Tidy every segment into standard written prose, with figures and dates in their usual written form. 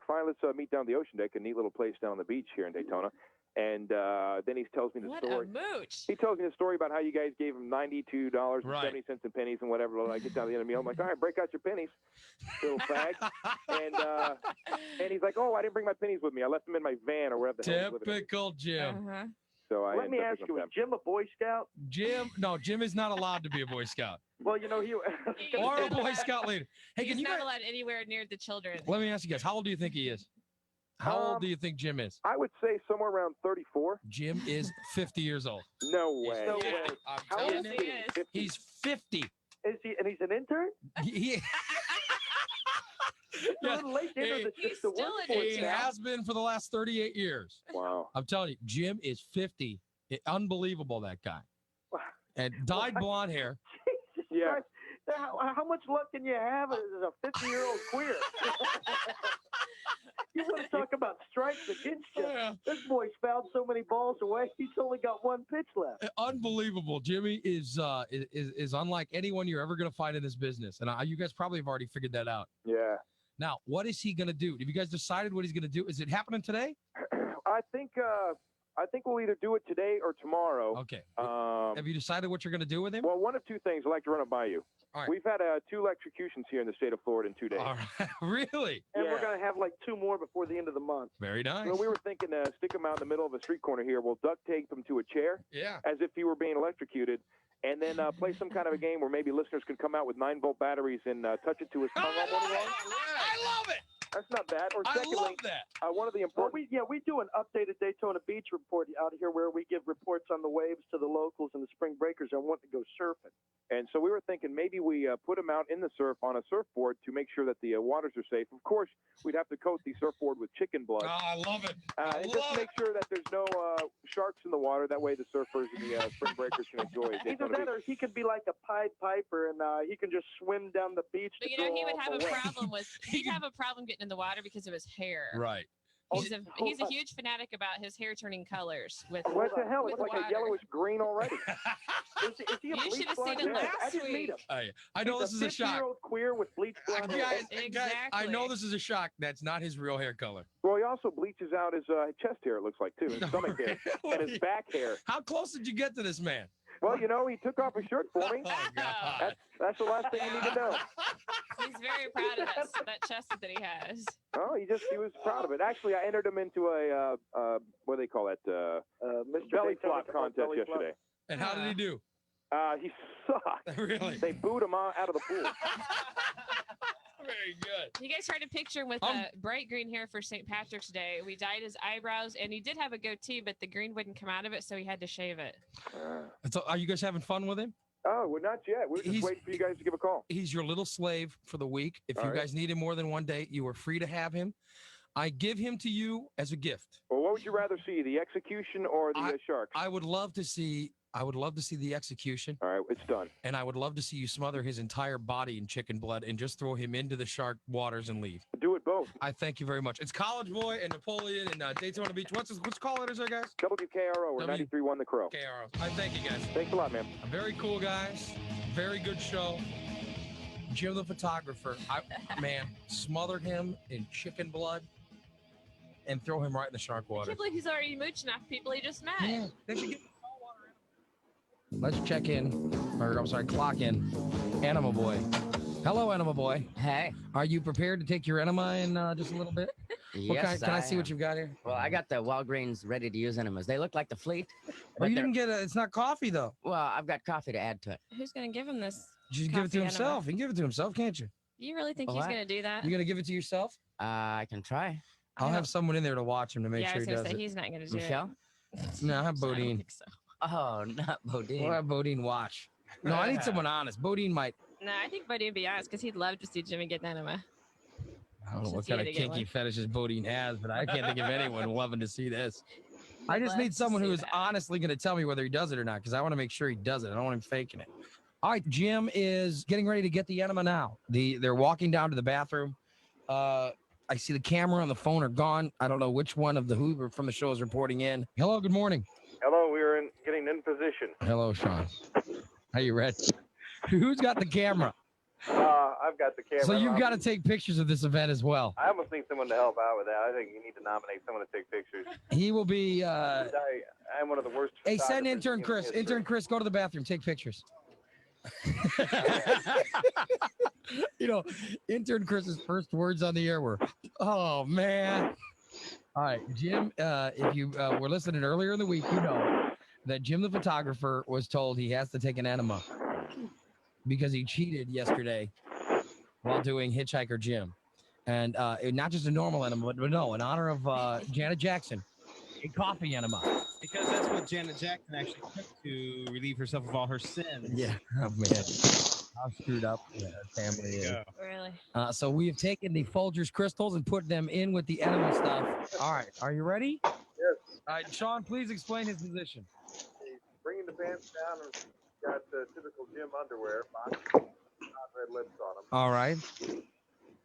fine, let's meet down the ocean deck, a neat little place down on the beach here in Daytona. And then he tells me the story. What a mooch. He tells me the story about how you guys gave him $92.70 in pennies and whatever. I get down to the end of the meal. I'm like, all right, break out your pennies, little fag. And he's like, oh, I didn't bring my pennies with me. I left them in my van or wherever the hell. Typical Jim. So let me ask you, is Jim a Boy Scout? Jim is not allowed to be a Boy Scout. Well, you know, or a Boy Scout leader. Hey, he's not allowed anywhere near the children. Let me ask you guys, how old do you think he is? How old do you think Jim is? I would say somewhere around 34. Jim is 50 years old. No way. No way. How old is he? He's 50. Is he? And he's an intern? He a little late to enter the workforce. He has been for the last 38 years. Wow. I'm telling you, Jim is 50. Unbelievable, that guy. And dyed blonde hair. Jesus Christ. How much luck can you have as a 50-year-old queer? You want to talk about strikes against you? Yeah. This boy's fouled so many balls away. He's only got one pitch left. Unbelievable. Jimmy is unlike anyone you're ever going to find in this business, and you guys probably have already figured that out. Yeah. Now, what is he going to do? Have you guys decided what he's going to do? Is it happening today? I think we'll either do it today or tomorrow. Okay. Have you decided what you're going to do with him? Well, one of two things. I'd like to run it by you. All right. We've had 2 electrocutions here in the state of Florida in 2 days. All right. Really? And we're going to have like 2 more before the end of the month. Very nice. Well, we were thinking stick him out in the middle of a street corner here. We'll duct tape him to a chair as if he were being electrocuted. And then play some kind of a game where maybe listeners can come out with 9-volt batteries and touch it to his tongue. I love it. That's not bad. Or secondly, I love that. One of the important. We do an updated Daytona Beach report out here where we give reports on the waves to the locals and the spring breakers that want to go surfing. And so we were thinking maybe we put him out in the surf on a surfboard to make sure that the waters are safe. Of course, we'd have to coat the surfboard with chicken blood. Oh, I love it. And just make sure that there's no sharks in the water. That way the surfers and the spring breakers can enjoy it. Either that or he could be like a Pied Piper and he can just swim down the beach. But he would have a problem he'd have a problem getting in the water because of his hair. Right. He's a huge fanatic about his hair turning colors. What the hell? It's like a yellowish green already. Is he a you should have seen him blonde? last I didn't meet week. him. I know this is a shock. 50-year-old queer with bleach blonde hair. Guys, I know this is a shock. That's not his real hair color. Well, he also bleaches out his chest hair, it looks like, too, his stomach hair, and his back hair. How close did you get to this man? Well, you know, he took off his shirt for me. Oh, God. That's the last thing you need to know. He's very proud of that chest that he has. Oh, he was proud of it. Actually, I entered him into a what do they call it? Mr. Belly Daytona flop contest yesterday. And how did he do? He sucked. Really? They booed him out of the pool. Very good. You guys tried to picture him with bright green hair for St. Patrick's Day. We dyed his eyebrows, and he did have a goatee, but the green wouldn't come out of it, so he had to shave it. So are you guys having fun with him? Oh, we're not yet. We're just waiting for you guys to give a call. He's your little slave for the week. If you guys need him more than one day, you are free to have him. I give him to you as a gift. Well, what would you rather see, the execution or the sharks? I would love to see the execution. All right, it's done. And I would love to see you smother his entire body in chicken blood and just throw him into the shark waters and leave. Do it both. I thank you very much. It's College Boy and Napoleon and Daytona Beach. What's call letters there, guys? WKRO or 93.1 The Crow. KRO. I thank you, guys. Thanks a lot, man. Very cool, guys. Very good show. Jim the photographer, smothered him in chicken blood and throw him right in the shark water. I can't believe he's already mooching off people he just met. Yeah, they should get Let's check in, or I'm sorry, clock in. Enema Boy. Hello, Enema Boy. Hey. Are you prepared to take your enema in just a little bit? Yes, Can I see what you've got here? Well, I got the Walgreens ready-to-use enemas. They look like the Fleet. But you didn't get it's not coffee, though. Well, I've got coffee to add to it. Who's going to give him this? You give it to himself. He can give it to himself, can't you? You really think he's going to do that? You going to give it to yourself? I can try. I'll have someone in there to watch him to make sure he does it. I was going to say, he's not going to do Michelle? it. No, I have Bodine. I don't think so. Oh, not Bodine. We'll have Bodine watch. No, I need someone honest. Bodine might. No, I think Bodine would be honest because he'd love to see Jimmy get an enema. I don't know what kind of kinky fetishes Bodine has, but I can't think of anyone loving to see this. I just need someone who is honestly going to tell me whether he does it or not, because I want to make sure he does it. I don't want him faking it. All right, Jim is getting ready to get the enema now. They're walking down to the bathroom. I see the camera and the phone are gone. I don't know which one of the Hoover from the show is reporting in. Hello, good morning. Hello, we are getting in position. Hello, Sean. Are you ready? Who's got the camera? I've Sean got the camera. So you've got to take pictures of this event as well. I almost need someone to help out with that. I think you need to nominate someone to take pictures. He will be. I'm one of the worst. Hey, send photographers intern in Chris. history. Intern Chris, go to the bathroom. Take pictures. Intern Chris's first words on the air were, "Oh man." All right, Jim. If you were listening earlier in the week, you know that Jim the photographer was told he has to take an enema because he cheated yesterday while doing Hitchhiker Jim, and not just a normal enema, but no, in honor of Janet Jackson, a coffee enema. Because that's what Janet Jackson actually took to relieve herself of all her sins. Yeah, oh man, how screwed up her family is. Really? So we have taken the Folgers crystals and put them in with the enema stuff. All right, are you ready? Yes. All right, Sean, please explain his position. He's bringing the pants down and got the typical gym underwear, not red lips on him. All right. He's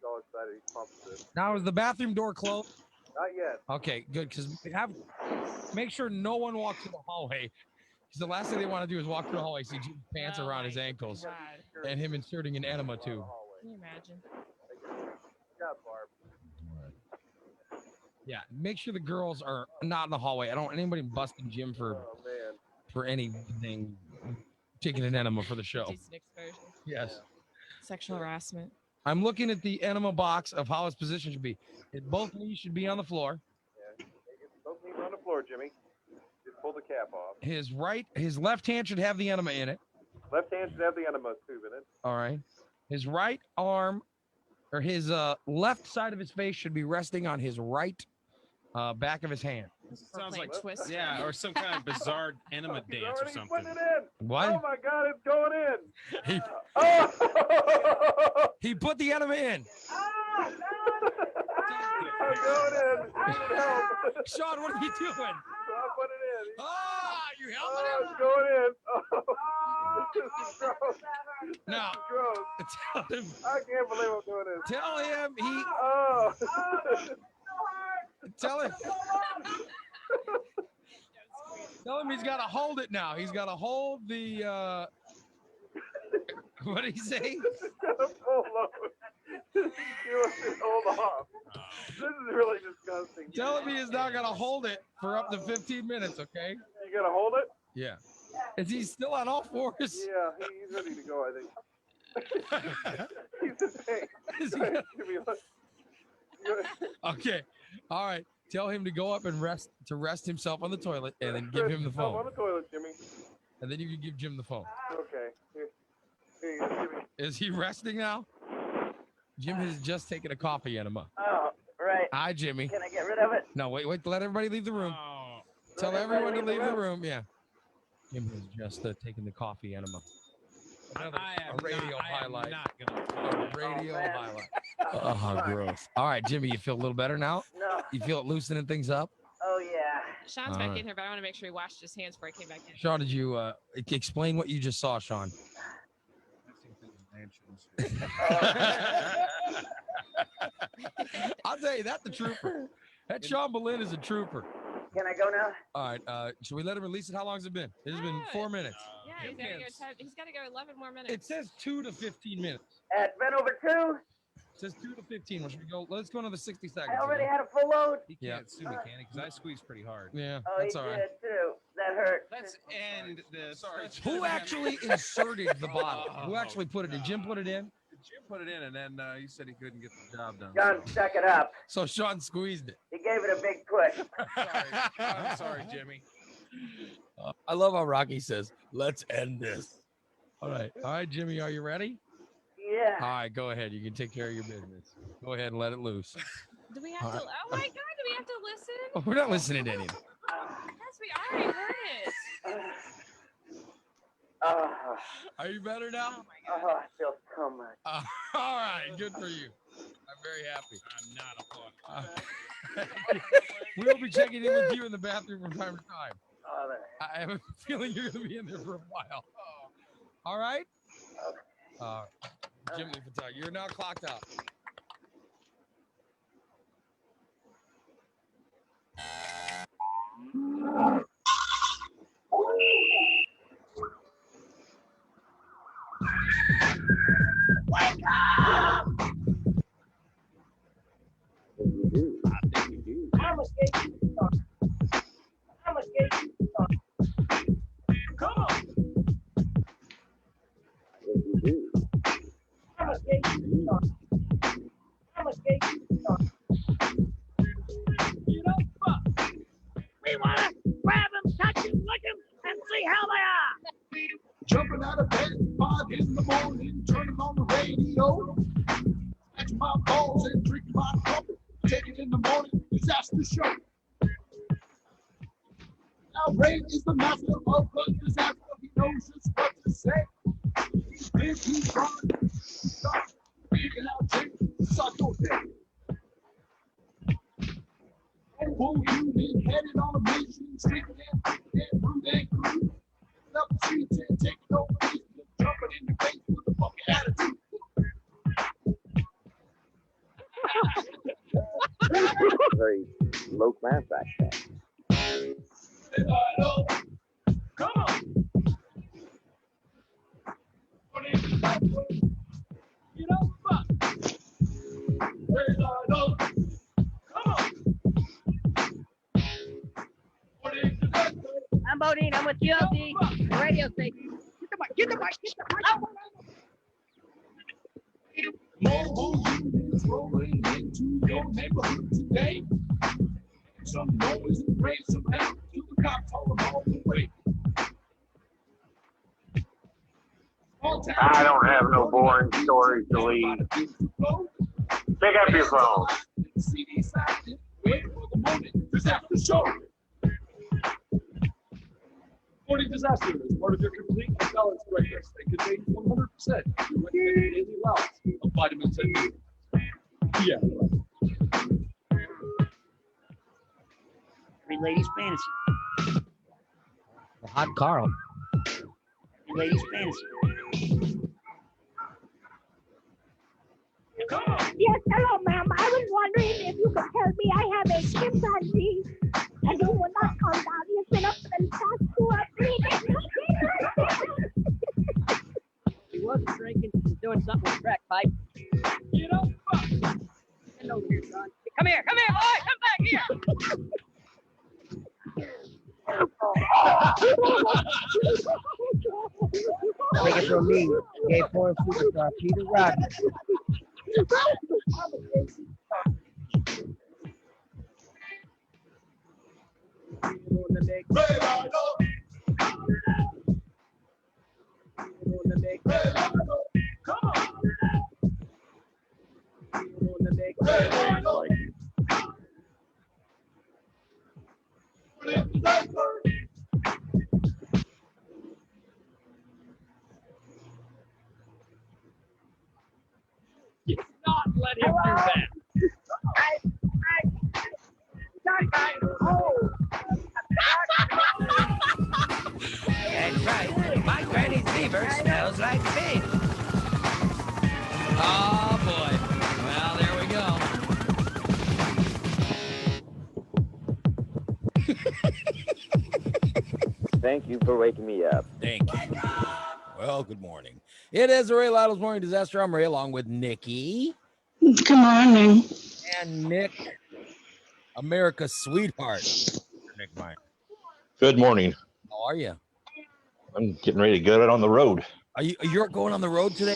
all excited. He pumps this. Now is the bathroom door closed? Not yet. Okay, good. Because make sure no one walks through the hallway. Because the last thing they want to do is walk through the hallway, see Jim's pants around his ankles, God. and him inserting an enema tube. Can you imagine? Got Barb. Yeah, make sure the girls are not in the hallway. I don't want anybody busting Jim Oh man. for anything, taking an enema for the show. Decent exposure. Yes. Sexual harassment. I'm looking at the enema box of how his position should be. Both knees should be on the floor. Yeah. Both knees on the floor, Jimmy. Just pull the cap off. His left hand should have the enema in it. Left hand should have the enema tube in it. All right. His right arm, or his left side of his face should be resting on his right back of his hand. Sounds like Twister. yeah, or some kind of bizarre enema He's dance or already something. putting it in. What? Oh my God, it's going in. He, Oh! he put the enema in. I'm going in. I need help. Sean, what are you doing? I put it in. Ah, you Oh, helping him? it's going in. Oh, this is gross. No. Gross. Tell him. I can't believe I'm doing this. Tell him he. Oh. Tell him. Tell him he's got to hold it now. He's got to hold the. What did he say? Full load. You want to hold off. This is really disgusting. Tell him he is now going to hold it for up to 15 minutes, okay? You gonna hold it? Yeah. Is he still on all fours? Yeah, he's ready to go, I think. He's the thing. Is he- Okay. All right. Tell him to go up and rest himself on the toilet, and then give him the I'm on phone. the toilet, Jimmy. And then you can give Jim the phone. Okay. Here you go, Jimmy. Is he resting now? Jim has just taken a coffee enema. Oh, right. Hi, Jimmy. Can I get rid of it? No, wait. Let everybody leave the room. Oh, Tell everyone to leave the room. Yeah. Jim has just taken the coffee enema. A radio highlight. Not gonna A radio man. highlight. Oh, gross. All right, Jimmy, you feel a little better now? No. You feel it loosening things up? Oh, yeah. Sean's back in here, but I want to make sure he washed his hands before he came back in. Sean, did you explain what you just saw, Sean? I'll tell you, that's the trooper. That Sean Boleyn is a trooper. Can I go now? All right, should we let him release it? How long has it been? It has been 4 minutes. Yeah, he's got to go 11 more minutes. It says 2 to 15 minutes. It's been over 2. It says 2 to 15. Should we go? Let's go another 60 seconds. I already had a full load. He Yeah. can't sue me, can he? Because I squeezed pretty hard. Yeah, Oh, that's he all right. did, too. That hurt. Let's end this. Who actually inserted the bottle? Who actually put it in? Did Jim put it in? Jim put it in, and then he said he couldn't get the job done. John stuck it up. So Sean squeezed it. He gave it a big push. I'm sorry, Jimmy. I love how Rocky says, "Let's end this." All right, Jimmy, are you ready? Yeah. All right, go ahead. You can take care of your business. Go ahead and let it loose. Do we have to? Oh my God! Do we have to listen? Oh, we're not listening to anything. Yes, we already heard it. Are you better now? Oh, I feel so much. All right, good for you. I'm very happy. I'm not a fuck. We'll be checking in with you in the bathroom from time to time. Oh, I have a feeling you're going to be in there for a while. All right? Jimmy Fatah, you're now clocked out. Wake up! Come on. You know, we want to grab them, touch them, lick them, and see how they are. Jumping out of bed 5 in the morning, turning on the radio, scratching my balls and drinking my coffee, taking in the morning disaster show. Now Ray is the master of the disaster. He knows just what to say. He's big, he's gone, stop, figuring out things, suck your day. Bull Union headed on a mission, streaking and rude and crude. Up the streets and taking over these, jumping in the face with a funky attitude. Very low class accent. Come on. You know, fuck. Come on. I'm Bodine. I'm with GLD, the radio station. Get the mic. Mobile units rolling into your neighborhood today. Some noise and raise some help to the cops all along the way. I don't have no boring stories to leave. Pick up your phone. Wait for the morning disaster show. Morning disaster is part of your complete and balanced breakfast and contains 100% your recommended daily allowance of vitamins and minerals. Yeah. Every lady's fantasy. The hot Carl. Every lady's fantasy. Come on. Yes, hello, ma'am. I was wondering if you could tell me I have a chimpanzee and he will not come down. He's been up for the past 2 or 3 days. He wasn't drinking. He was doing something with crack pipe. You know, fuck. Get over here, son. Come here, boy. Come back here. Take it from me, gay porn superstar Peter Rogers. Not let him do that. That's right. My granny's beaver smells like fish. Oh boy. Well, there we go. Thank you for waking me up. Thank you. Well, good morning. It is the Ray Lytle's Morning Disaster. I'm Ray along with Nikki. Good morning. And Nick, America's sweetheart. Nick Meyer. Good morning. How are you? I'm getting ready to get out on the road. You're going on the road today?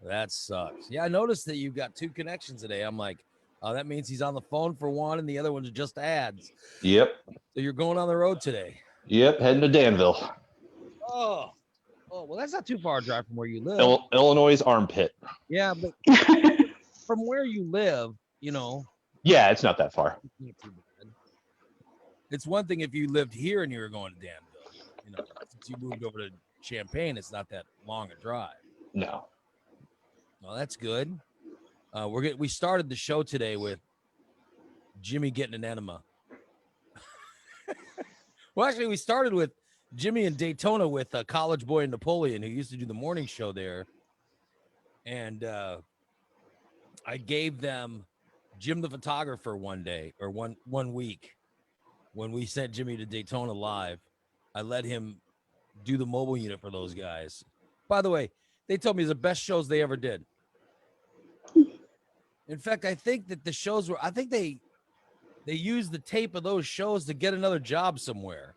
That sucks. Yeah, I noticed that you've got 2 connections today. I'm like, oh, that means he's on the phone for one and the other one's just ads. Yep. So you're going on the road today? Yep, heading to Danville. Oh, well, that's not too far a drive from where you live. Illinois' armpit. Yeah, but from where you live, you know. Yeah, it's not that far. It's one thing if you lived here and you were going to Danville. You know, since you moved over to Champaign, it's not that long a drive. No. Well, that's good. We started the show today with Jimmy getting an enema. Well, actually, we started with Jimmy in Daytona with College Boy Napoleon, who used to do the morning show there. And I gave them Jim the photographer one day or one week when we sent Jimmy to Daytona live. I let him do the mobile unit for those guys. By the way, they told me it's the best shows they ever did. In fact, I think that the shows were. I think they used the tape of those shows to get another job somewhere.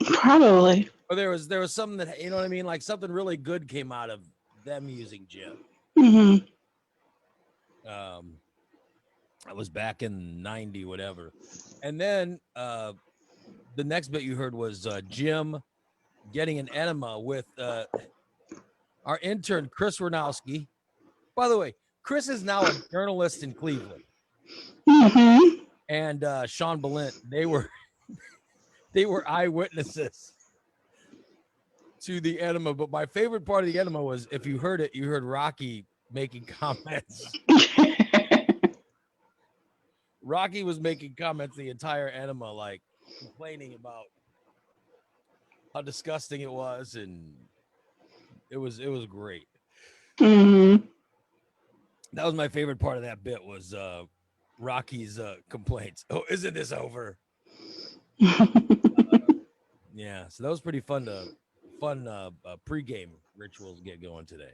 Probably. Or there was something that, you know what I mean, like something really good came out of them using Jim. Mm-hmm. I was back in 90, whatever. And then the next bit you heard was Jim getting an enema with our intern, Chris Ranowski. By the way, Chris is now a journalist in Cleveland. Mm-hmm. And Sean Balint, they were eyewitnesses to the enema. But my favorite part of the enema was, if you heard it, you heard Rocky making comments. Rocky was making comments the entire enema, like complaining about how disgusting it was, and it was great. Mm-hmm. That was my favorite part of that bit was Rocky's complaints. Oh, isn't this over? Yeah, so that was pretty fun pregame rituals get going today.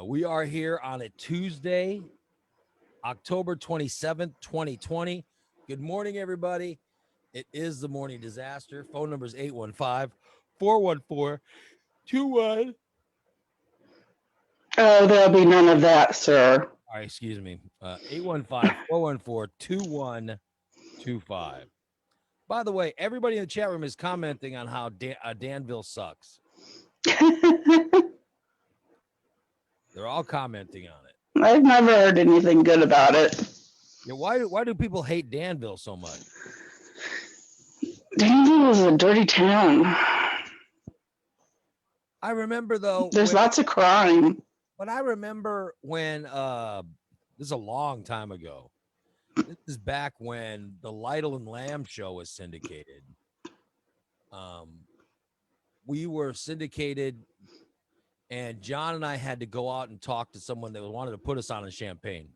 We are here on a Tuesday, October 27th, 2020. Good morning, everybody. It is the Morning Disaster. Phone number is 815-414-21. Oh, there'll be none of that, sir. All right, excuse me. 815-414-2125. By the way, everybody in the chat room is commenting on how Danville sucks. They're all commenting on it. I've never heard anything good about it. Yeah, why do people hate Danville so much? Danville is a dirty town. I remember though. There's lots of crime. But I remember when this is a long time ago. This is back when the Lytle and Lamb show was syndicated. We were syndicated, and John and I had to go out and talk to someone that wanted to put us on in Champaign.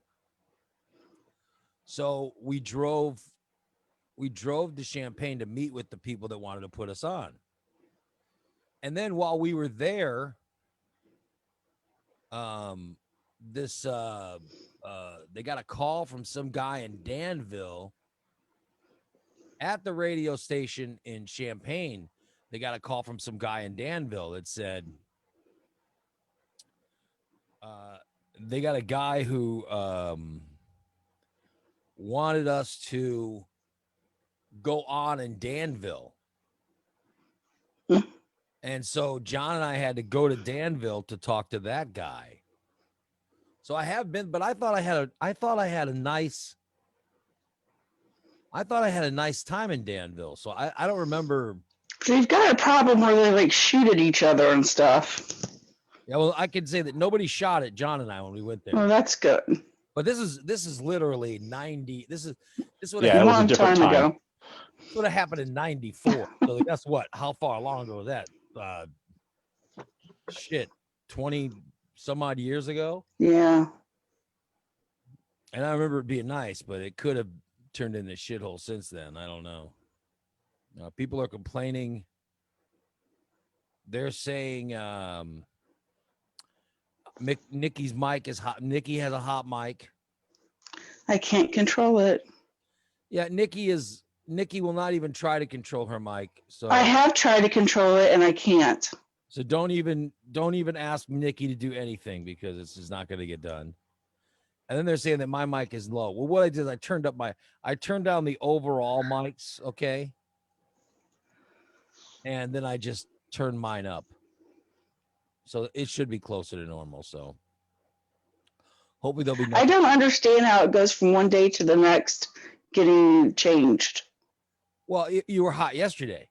So we drove to Champaign to meet with the people that wanted to put us on. And then while we were there, they got a call from some guy in Danville at the radio station in Champaign. They got a call from some guy in Danville that said they got a guy who wanted us to go on in Danville. And so John and I had to go to Danville to talk to that guy. So I have been, but I thought I had a nice time in Danville. So I don't remember. So you've got a problem where they like shoot at each other and stuff. Yeah, well, I can say that nobody shot at John and I when we went there. Oh, that's good. But this is literally 90. This would Yeah, it was a different time ago. This would have happened in 94. So guess what? How far long ago was that? 20 some odd years ago. Yeah. And I remember it being nice, but it could have turned into shithole since then. I don't know. People are complaining. They're saying Nikki's mic is hot. Nikki has a hot mic. I can't control it. Yeah, Nikki will not even try to control her mic. So I have tried to control it and I can't. So don't even ask Nikki to do anything because it's just not going to get done. And then they're saying that my mic is low. Well, what I did is I turned down the overall mics, okay? And then I just turned mine up. So it should be closer to normal. So hopefully there'll be I don't understand how it goes from one day to the next getting changed. Well, you were hot yesterday.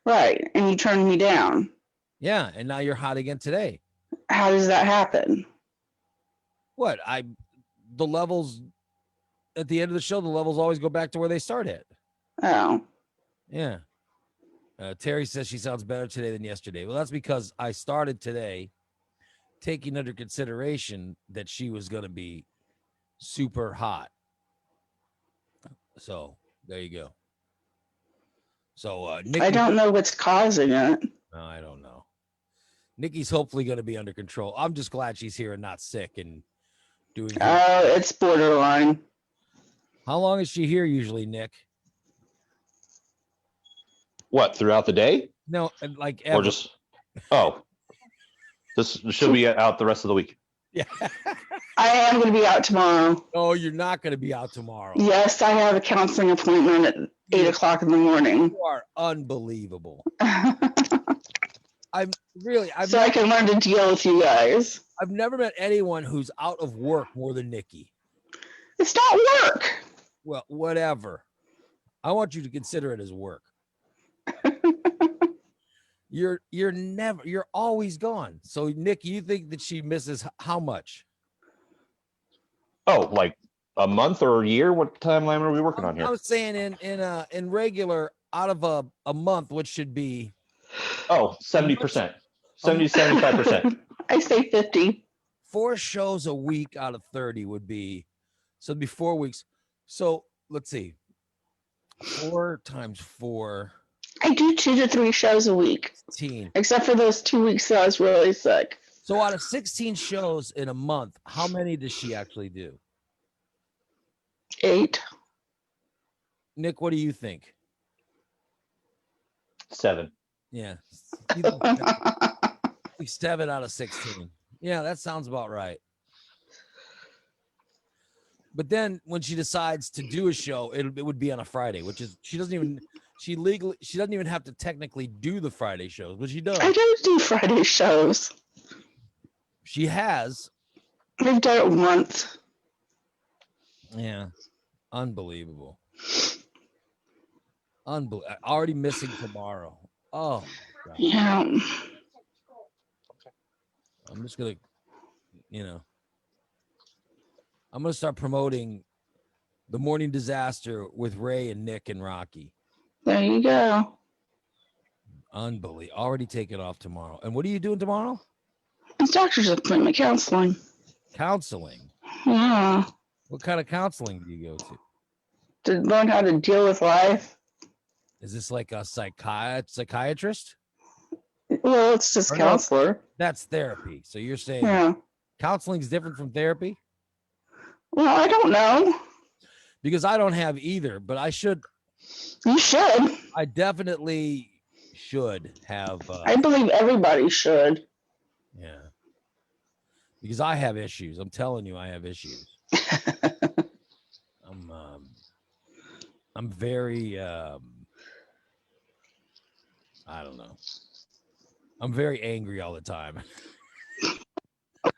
Right. And you turned me down. Yeah. And now you're hot again today. How does that happen? What? The levels at the end of the show, the levels always go back to where they start at. Oh. Yeah. Terry says she sounds better today than yesterday. Well, that's because I started today taking under consideration that she was going to be super hot. So there you go. So Nikki, I don't know what's causing it. No, I don't know. Nikki's hopefully going to be under control. I'm just glad she's here and not sick and doing? It's borderline. How long is she here usually, Nick? What, throughout the day? No, like ever. Or just, oh, she'll be out the rest of the week. Yeah. I am going to be out tomorrow. Oh, you're not going to be out tomorrow. Yes, I have a counseling appointment at 8 o'clock in the morning. You are unbelievable. So I can learn to deal with you guys. I've never met anyone who's out of work more than Nikki. It's not work. Well, whatever. I want you to consider it as work. You're always gone. So Nick, you think that she misses how much? Oh, like a month or a year? What timeline are we working on here? I was saying in regular, out of a month, which should be 70%. 70 to 75%. I say 50. 4 shows a week out of 30 would be, so it'd be 4 weeks. So let's see. 4 times 4. I do 2 to 3 shows a week. 16. Except for those 2 weeks that I was really sick. So out of 16 shows in a month, how many does she actually do? 8. Nick, what do you think? 7. Yeah. 7 out of 16. Yeah, that sounds about right. But then when she decides to do a show, it would be on a Friday, which is she doesn't even have to technically do the Friday shows, but she does. I don't do Friday shows. She has. I've done it once. Yeah. Unbelievable. Already missing tomorrow. Oh, God. Yeah. I'm just going to, I'm going to start promoting The Morning Disaster with Ray and Nick and Rocky. There you go. Unbelievable. Already taking off tomorrow. And what are you doing tomorrow? It's doctor's appointment counseling. Counseling? Yeah. What kind of counseling do you go to? To learn how to deal with life. Is this like a psychiatrist? Well, it's just counselor. That's therapy. So you're saying counseling is different from therapy? Well, I don't know. Because I don't have either, but I should. You should. I definitely should have. I believe everybody should. Yeah. Because I have issues. I'm telling you, I have issues. I'm very I don't know. I'm very angry all the time.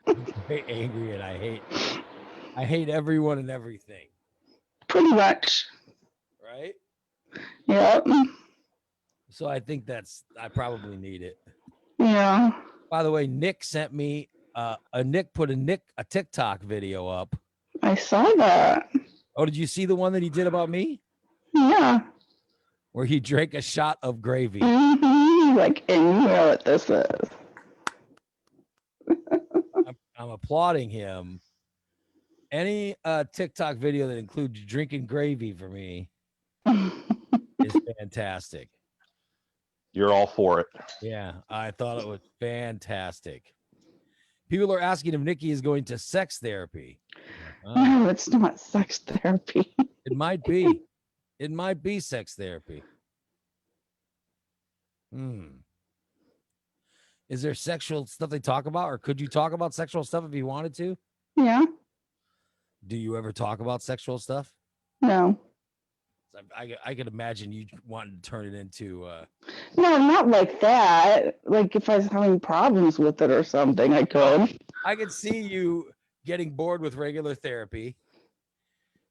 I'm very angry, and I hate everyone and everything. Pretty much. Right? Yep. So I think I probably need it. Yeah. By the way, Nick sent me Nick put a TikTok video up. I saw that. Oh, did you see the one that he did about me? Yeah. Where he drank a shot of gravy. Mm-hmm. Like, and you know what this is. I'm applauding him. Any TikTok video that includes drinking gravy for me is fantastic. You're all for it. Yeah, I thought it was fantastic. People are asking if Nikki is going to sex therapy. No, it's not sex therapy. It might be. It might be sex therapy. Is there sexual stuff they talk about, or could you talk about sexual stuff if you wanted to? Yeah. Do you ever talk about sexual stuff? No. I could imagine you wanting to turn it into. No, not like that. Like if I was having problems with it or something, I could. I could see you getting bored with regular therapy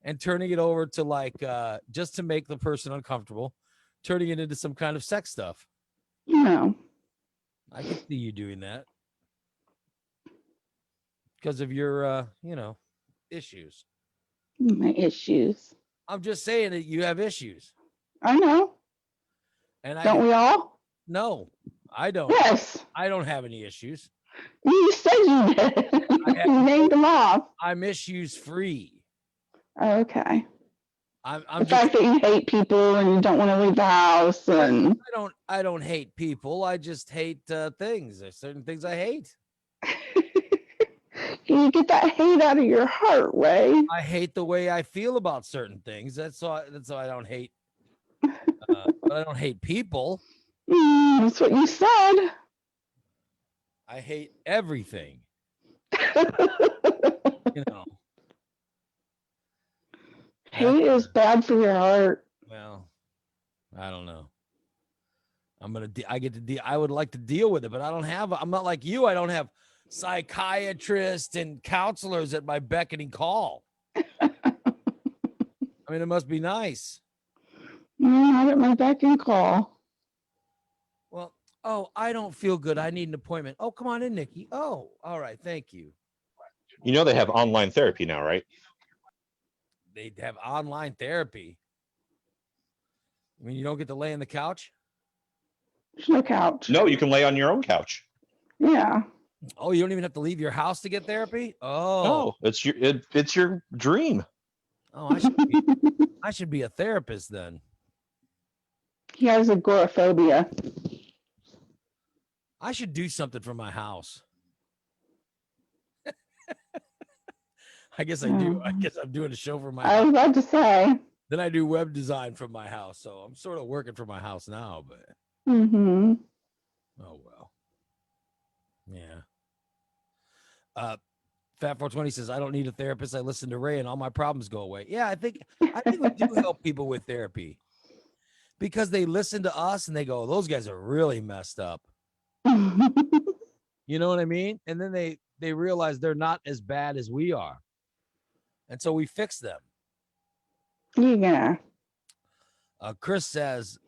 and turning it over to like just to make the person uncomfortable, turning it into some kind of sex stuff. No. I could see you doing that because of your, issues. My issues. I'm just saying that you have issues. I know. And don't we all? No, I don't. Yes. I don't have any issues. You said you did. You named them off. I'm issues free. Okay. I'm the fact that you hate people and you don't want to leave the house and I don't hate people. I just hate things. There's certain things I hate. You get that hate out of your heart, Ray. I hate the way I feel about certain things. That's why I don't hate. But I don't hate people. That's what you said. I hate everything. You know. Hate is bad for your heart. Well, I don't know. I would like to deal with it, but I'm not like you. I don't have psychiatrists and counselors at my beckoning call. I mean, it must be nice. Not at my beck and call. Well, I don't feel good. I need an appointment. Oh, come on in, Nikki. Oh, all right. Thank you. You know they have online therapy now, right? They have online therapy. I mean, you don't get to lay on the couch? There's no couch. No, you can lay on your own couch. Yeah. Oh, you don't even have to leave your house to get therapy? Oh. No, it's your dream. Oh, I should be a therapist then. He has agoraphobia. I should do something for my house. I guess I do. I guess I'm doing a show for my house. I was about to say. Then I do web design from my house. So I'm sort of working for my house now, but Mm-hmm. oh well. Yeah. Fat 420 says, I don't need a therapist. I listen to Ray and all my problems go away. Yeah, I think we do help people with therapy because they listen to us and they go, those guys are really messed up. You know what I mean? And then they realize they're not as bad as we are. And so we fix them. Yeah. Chris says,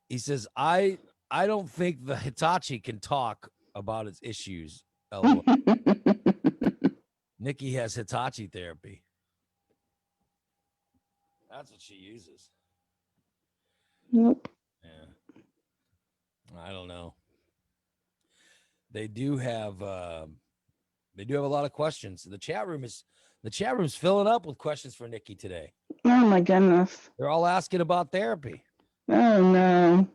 he says, I don't think the Hitachi can talk about its issues. LOL. Nikki has Hitachi therapy. That's what she uses. Nope. Yeah. I don't know. They do have a lot of questions. The chat room's filling up with questions for Nikki today. Oh my goodness. They're all asking about therapy. Oh no.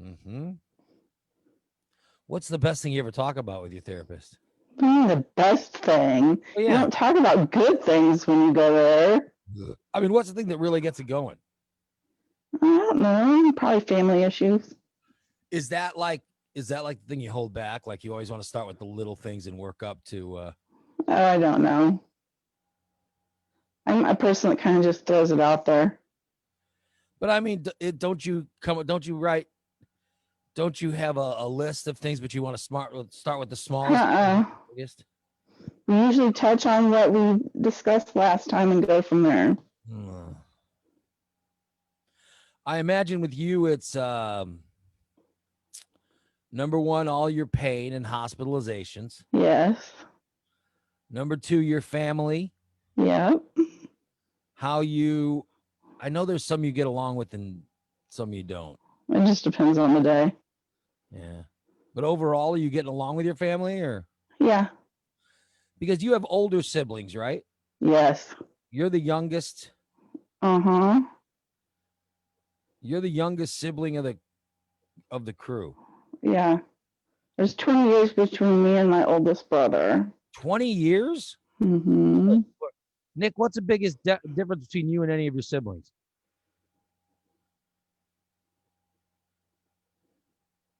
Mm-hmm. What's the best thing you ever talk about with your therapist? The best thing. Oh, yeah. You don't talk about good things when you go there. I mean, what's the thing that really gets it going? I don't know. Probably family issues. Is that like the thing you hold back? Like you always want to start with the little things and work up to I don't know. I'm a person that kind of just throws it out there. But I mean, don't you have a list of things, but you want to start with the smallest? Biggest? We usually touch on what we discussed last time and go from there. I imagine with you, it's number one, all your pain and hospitalizations. Yes. Number two, your family. Yep. I know there's some you get along with and some you don't. It just depends on the day. Yeah. But overall, are you getting along with your family or? Yeah. Because you have older siblings, right? Yes. You're the youngest. Uh-huh. You're the youngest sibling of the crew. Yeah. There's 20 years between me and my oldest brother. 20 years? Mm-hmm. Nick, what's the biggest difference between you and any of your siblings?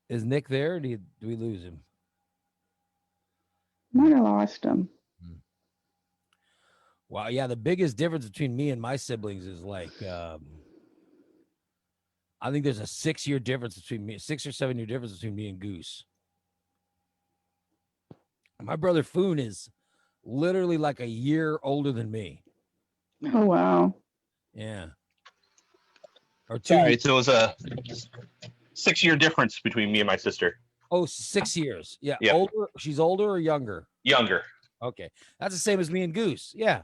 Is Nick there or do we lose him? Might have lost him. Wow, yeah, the biggest difference between me and my siblings is like I think there's a 6-year difference between me, 6 or 7-year difference between me and Goose. My brother Foon is literally like a year older than me. Oh wow. Yeah. Or 2 All right, so it was a 6-year difference between me and my sister. Oh, 6 years. Yeah. Yeah. Older. She's older or younger? Younger. Okay. That's the same as me and Goose. Yeah.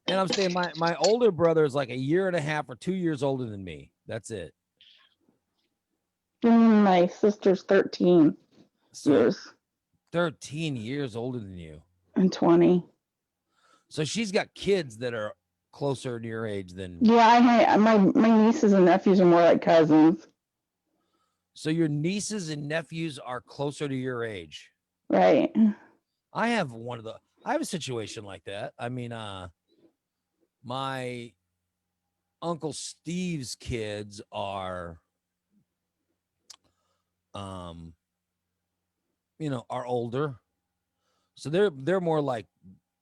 And I'm saying my older brother is like a year and a half or 2 years older than me. That's it. My sister's 13 years. 13 years older than you. And 20. So she's got kids that are closer to your age than. Yeah, my nieces and nephews are more like cousins. So your nieces and nephews are closer to your age. Right. I have a situation like that. I mean, my Uncle Steve's kids are, are older. So they're more like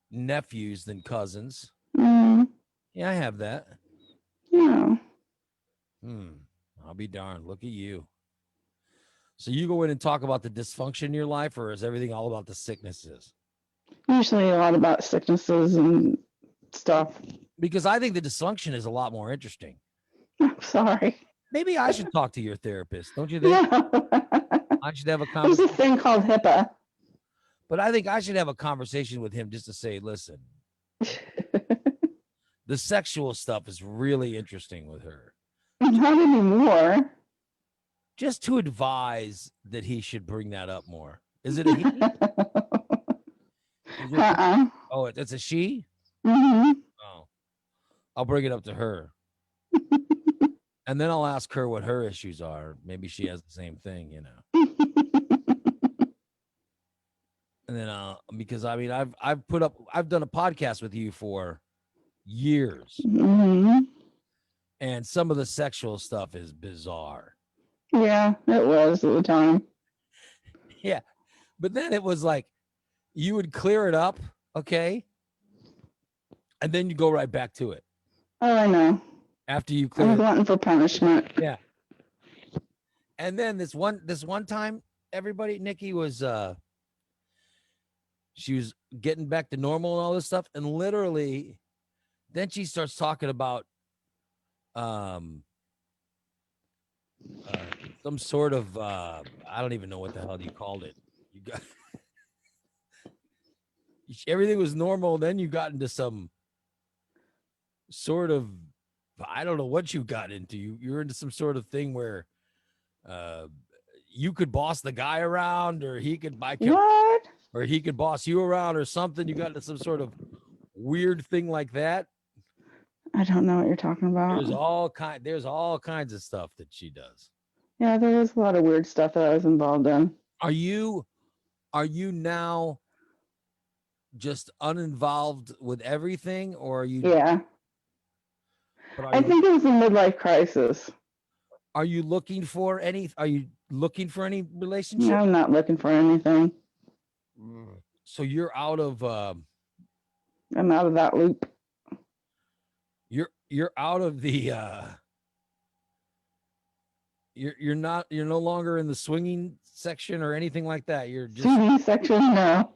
nephews than cousins. Mm. Yeah, I have that. Yeah. I'll be darned. Look at you. So you go in and talk about the dysfunction in your life, or is everything all about the sicknesses? Usually a lot about sicknesses and stuff. Because I think the dysfunction is a lot more interesting. I'm sorry. Maybe I should talk to your therapist, don't you think? Yeah. I should have a There's conversation. a thing called HIPAA. But I think I should have a conversation with him just to say, listen, the sexual stuff is really interesting with her. Not anymore. Just to advise that he should bring that up more. Is it a he? Oh, it's a she? Mm-hmm. Oh, I'll bring it up to her. And then I'll ask her what her issues are. Maybe she has the same thing, And then, because I mean, I've done a podcast with you for years, and some of the sexual stuff is bizarre. Yeah, it was at the time. Yeah, but then it was like you would clear it up, okay, and then you go right back to it. Oh, I know. After you clear, I'm glutton for punishment. Yeah. And then this one time, everybody, Nikki was she was getting back to normal and all this stuff, and literally, then she starts talking about some sort of I don't even know what the hell you called it. You got everything was normal, then you got into some sort of, I don't know what you got into. You're into some sort of thing where you could boss the guy around, or he could what? Or he could boss you around or something. You got into some sort of weird thing like that. I don't know what you're talking about. There's all kinds of stuff that she does. Yeah, there was a lot of weird stuff that I was involved in. Are you now just uninvolved with everything, or are you? Yeah. I think it was a midlife crisis. Are you looking for any? Are you looking for any relationship? No, I'm not looking for anything. So you're out of. I'm out of that loop. You're out of the. You're no longer in the swinging section or anything like that. You're just swinging section. No.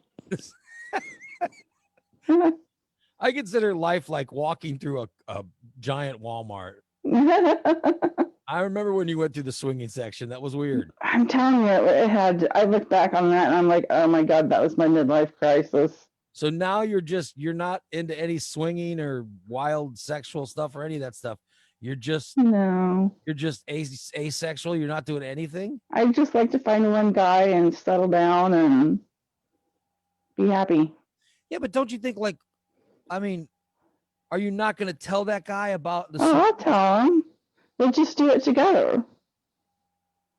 I consider life like walking through a giant Walmart. I remember when you went through the swinging section. That was weird. I'm telling you, I look back on that and I'm like, oh my God, that was my midlife crisis. So now you're not into any swinging or wild sexual stuff or any of that stuff. You're just asexual. You're not doing anything. I just like to find one guy and settle down and be happy. Yeah, but don't you think, like, I mean, are you not going to tell that guy about the? Oh, I'll tell him. We'll just do it together.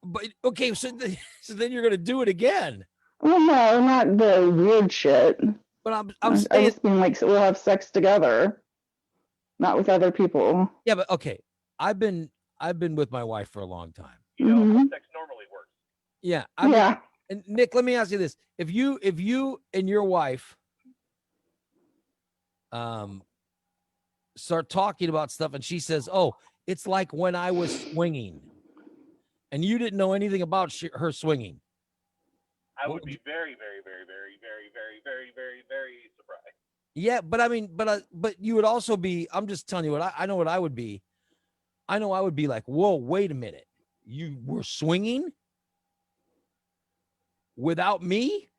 But okay, so then you're going to do it again. Well, no, not the weird shit. But I'm I just mean like we'll have sex together, not with other people. Yeah, but okay, I've been with my wife for a long time. You know how sex normally works. Yeah. Yeah. And Nick, let me ask you this: if you and your wife start talking about stuff, and she says, "Oh, it's like when I was swinging," and you didn't know anything about her swinging, I would be very, very, very, very, very, very, very, very, very surprised. Yeah, but I mean, but you would also be. I'm just telling you what I know. What I would be. I know I would be like, whoa, wait a minute, you were swinging without me?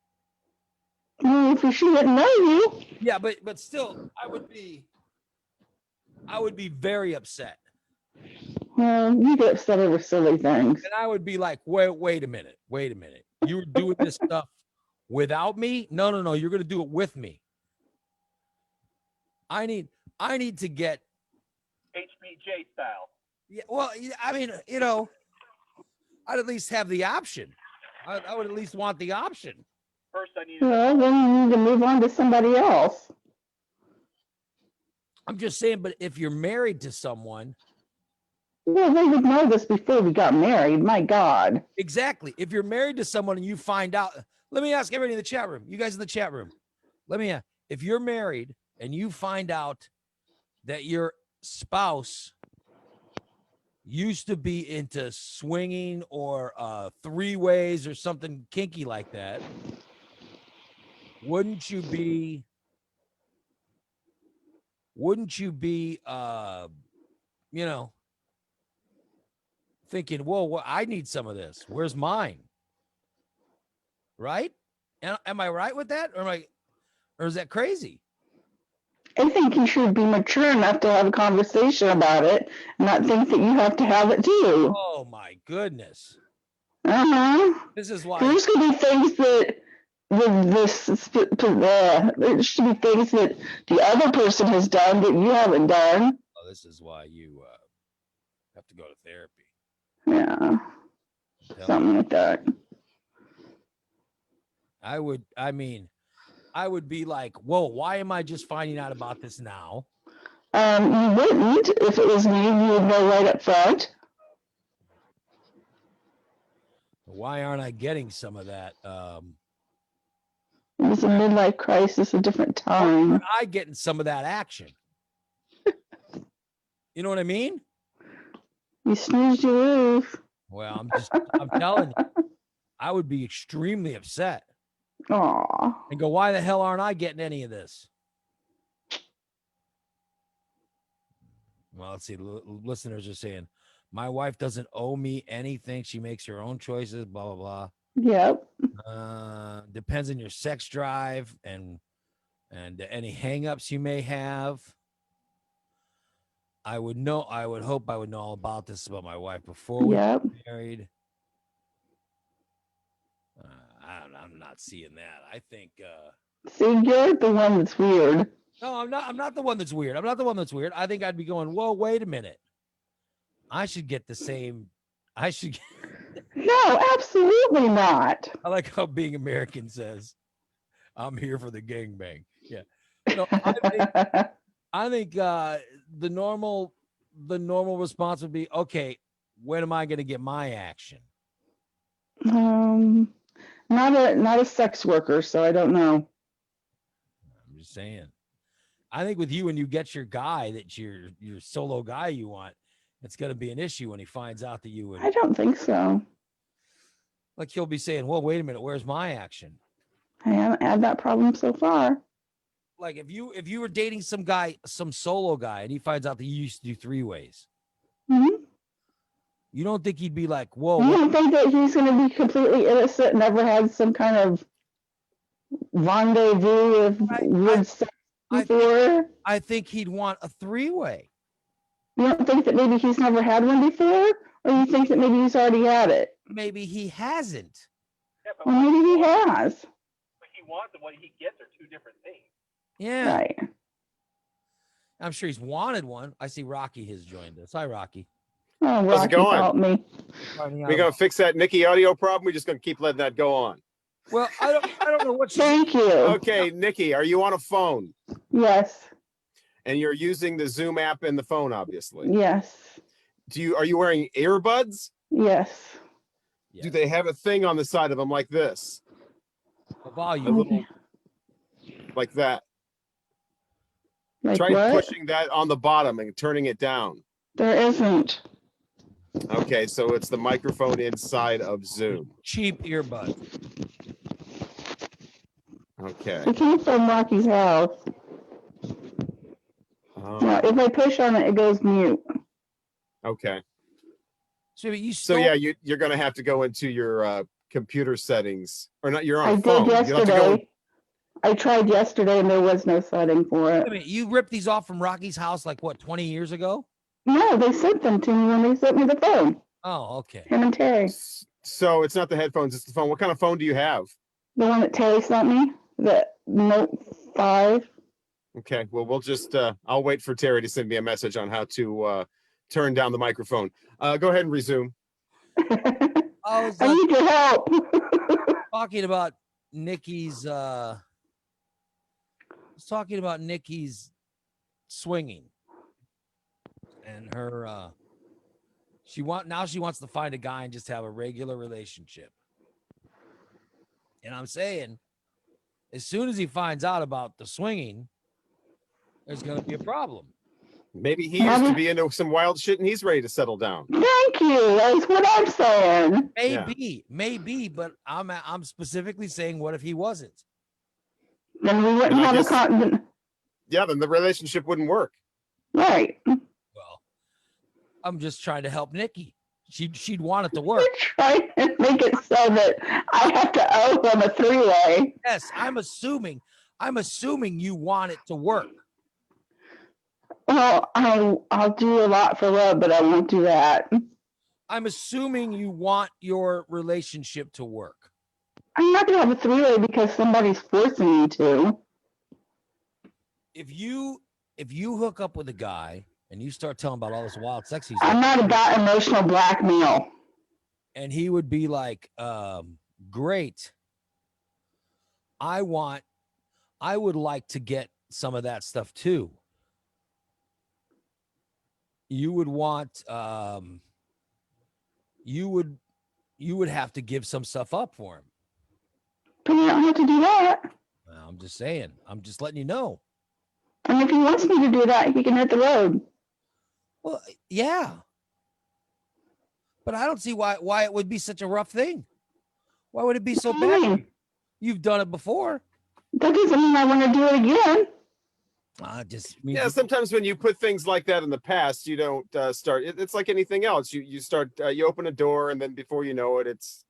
Well, if she didn't know you. Yeah, but still, I would be very upset. Well, you get upset over silly things. And I would be like, wait a minute. You were doing this stuff without me? No. You're going to do it with me. I need to get HBJ style. Yeah. Well, I mean, I'd at least have the option. I would at least want the option. First, I need. Well, then you need to move on to somebody else. I'm just saying, but if you're married to someone. Well, they would know this before we got married. My God. Exactly. If you're married to someone and you find out, let me ask everybody in the chat room, you guys in the chat room, let me ask, if you're married and you find out that your spouse used to be into swinging or three ways or something kinky like that, wouldn't you be thinking, whoa, well, I need some of this. Where's mine? Right? Am I right with that? Or is that crazy? I think you should be mature enough to have a conversation about it, and not think that you have to have it too. Oh my goodness. This is why there's gonna be things that there should be things that the other person has done that you haven't done. Oh, this is why you have to go to therapy. Yeah. Something like that. I would be like, whoa, why am I just finding out about this now? You wouldn't. If it was me, you would know right up front. Why aren't I getting some of that? It was a midlife crisis, a different time. Why aren't I getting some of that action? You know what I mean? You snoozed, you lose. Well, I'm telling you, I would be extremely upset. Aw. And go, why the hell aren't I getting any of this? Well, let's see. Listeners are saying, my wife doesn't owe me anything. She makes her own choices, blah, blah, blah. Yep. Depends on your sex drive and any hangups you may have. I would hope I would know all about this about my wife before we got married. I'm not seeing that. I think. See, you're the one that's weird. No, I'm not. I'm not the one that's weird. I'm not the one that's weird. I think I'd be going, whoa, wait a minute. I should get the same. I should. No, absolutely not. I like how Being American says, "I'm here for the gangbang." Yeah. No, I think the normal response would be, okay, when am I going to get my action? Not a sex worker, so I don't know. I'm just saying. I think with you, when you get your guy, that your solo guy you want, it's going to be an issue when he finds out that you would. I don't think so. Like he'll be saying, well, wait a minute, where's my action? I haven't had that problem so far. Like if you were dating some solo guy, and he finds out that you used to do three ways, you don't think he'd be like, whoa? You don't think that he's going to be completely innocent, never had some kind of rendezvous with sex before? I think he'd want a three-way. You don't think that maybe he's never had one before? Or you think that maybe he's already had it? Maybe he hasn't. Yeah, but well, maybe he has. What he wants and what he gets are two different things. Yeah. Right. I'm sure he's wanted one. I see Rocky has joined us. Hi, Rocky. Oh, How's it going? Help me. We gonna fix that Nikki audio problem? We're just gonna keep letting that go on. Well, I don't know what. Thank you. Okay, Nikki, are you on a phone? Yes. And you're using the Zoom app in the phone, obviously. Yes. Are you wearing earbuds? Yes. Do they have a thing on the side of them like this? A volume. A little, like that. Like Try what? pushing that on the bottom and turning it down. There isn't. Okay, so it's the microphone inside of Zoom. Cheap earbud. Okay. It came from Rocky's house. Now, if I push on it, it goes mute. Okay. So yeah, you're going to have to go into your computer settings, or not. You're on I a phone. did yesterday. I tried yesterday, and there was no setting for it. I mean, you ripped these off from Rocky's house like what, 20 years ago? No, they sent them to me when they sent me the phone. Oh, okay. Him and Terry. So it's not the headphones, it's the phone. What kind of phone do you have? The one that Terry sent me, the Note 5. Okay, well, we'll just, I'll wait for Terry to send me a message on how to turn down the microphone. Go ahead and resume. I was I need your help. talking about Nikki's. I was talking about Nikki's swinging, and her. She wants to find a guy and just have a regular relationship. And I'm saying, as soon as he finds out about the swinging, there's going to be a problem. Maybe he used to be into some wild shit and he's ready to settle down. Thank you. That's what I'm saying. Maybe, but I'm specifically saying, what if he wasn't? Then we wouldn't have a continent. Yeah, then the relationship wouldn't work. Right. Well, I'm just trying to help Nikki. She'd want it to work. Trying to make it so that I have to owe him a three-way. Yes, I'm assuming you want it to work. Well, I'll do a lot for love, but I won't do that. I'm assuming you want your relationship to work. I'm not gonna have a three-way because somebody's forcing me to. If you hook up with a guy and you start telling about all this wild sex he's I'm not about emotional blackmail. And he would be like, great. I would like to get some of that stuff too. You would want you would have to give some stuff up for him. But you don't have to do that. I'm just saying. I'm just letting you know. And if he wants me to do that, he can hit the road. Well, yeah. But I don't see why it would be such a rough thing. Why would it be so bad? You've done it before. That doesn't mean I want to do it again. Yeah, sometimes when you put things like that in the past, you don't start. It's like anything else. You start. You open a door, and then before you know it, it's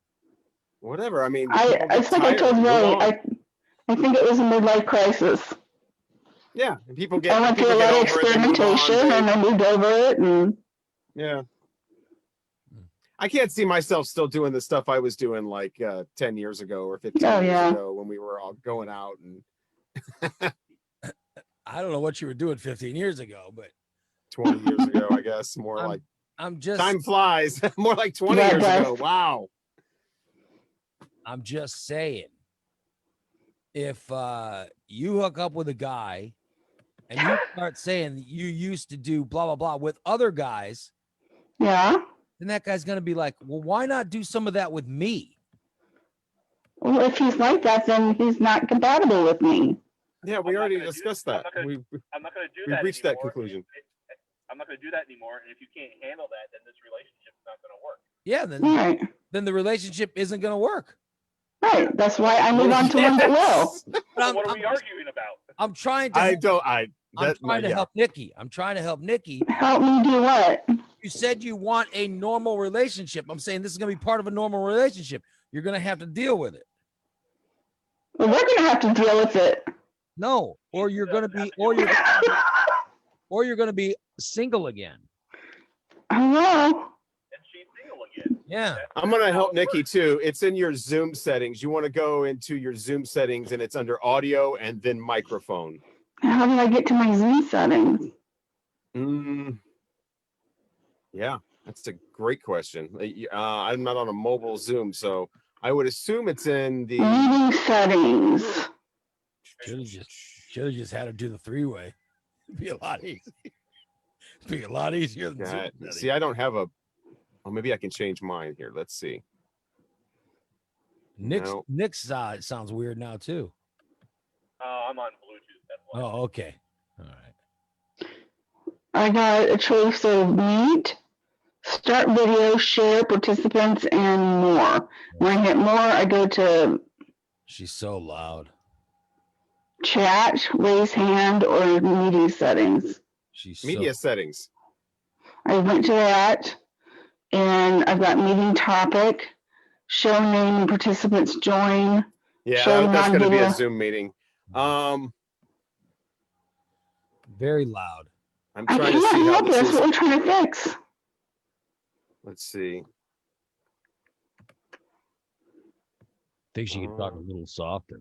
whatever. I mean, it's like I told Ray. I think it was a midlife crisis. Yeah, and people get. I went through a lot of experimentation, and I moved over it, and yeah. I can't see myself still doing the stuff I was doing like 10 years ago or 15 years ago when we were all going out and. I don't know what you were doing 15 years ago, but 20 years ago, I guess. I'm just time flies. More like 20 years ago. Wow. I'm just saying, if you hook up with a guy and you start saying that you used to do blah blah blah with other guys, then that guy's gonna be like, well, why not do some of that with me? Well, if he's like that, then he's not compatible with me. Yeah, we already discussed that. I'm not going to do we that. Reached that conclusion. I'm not going to do that anymore. And if you can't handle that, then this relationship's not going to work. Yeah, then the relationship isn't going to work. Right. That's why I move on to one that will. What are we arguing about? I'm trying to. I'm trying to help Nikki. I'm trying to help Nikki. Help me do what? You said you want a normal relationship. I'm saying this is going to be part of a normal relationship. You're going to have to deal with it. Well, we're going to have to deal with it. No, or you're going to be, or you're going to be single again. Hello. And she's single again. Yeah. I'm going to help Nikki too. It's in your Zoom settings. You want to go into your Zoom settings and it's under audio and then microphone. How do I get to my Zoom settings? Yeah, that's a great question. I'm not on a mobile Zoom, so I would assume it's in the meeting settings. Should have just had to do the three-way. It'd be a lot easier. It'd be a lot easier than Zoom. See, I don't have a. Oh, maybe I can change mine here. Let's see. Nick's sounds weird now too. I'm on Bluetooth. That's why. Oh, okay. All right. I got a choice of meet, start video, share participants, and more. When I hit more, I go to. She's so loud. Chat, raise hand, or meeting settings. Media settings. I went to that, and I've got meeting topic, show name and participants join. Yeah, that's going to be a Zoom meeting. Very loud. I'm trying to see how this is. That's what we're trying to fix. Let's see. Think she could talk a little softer.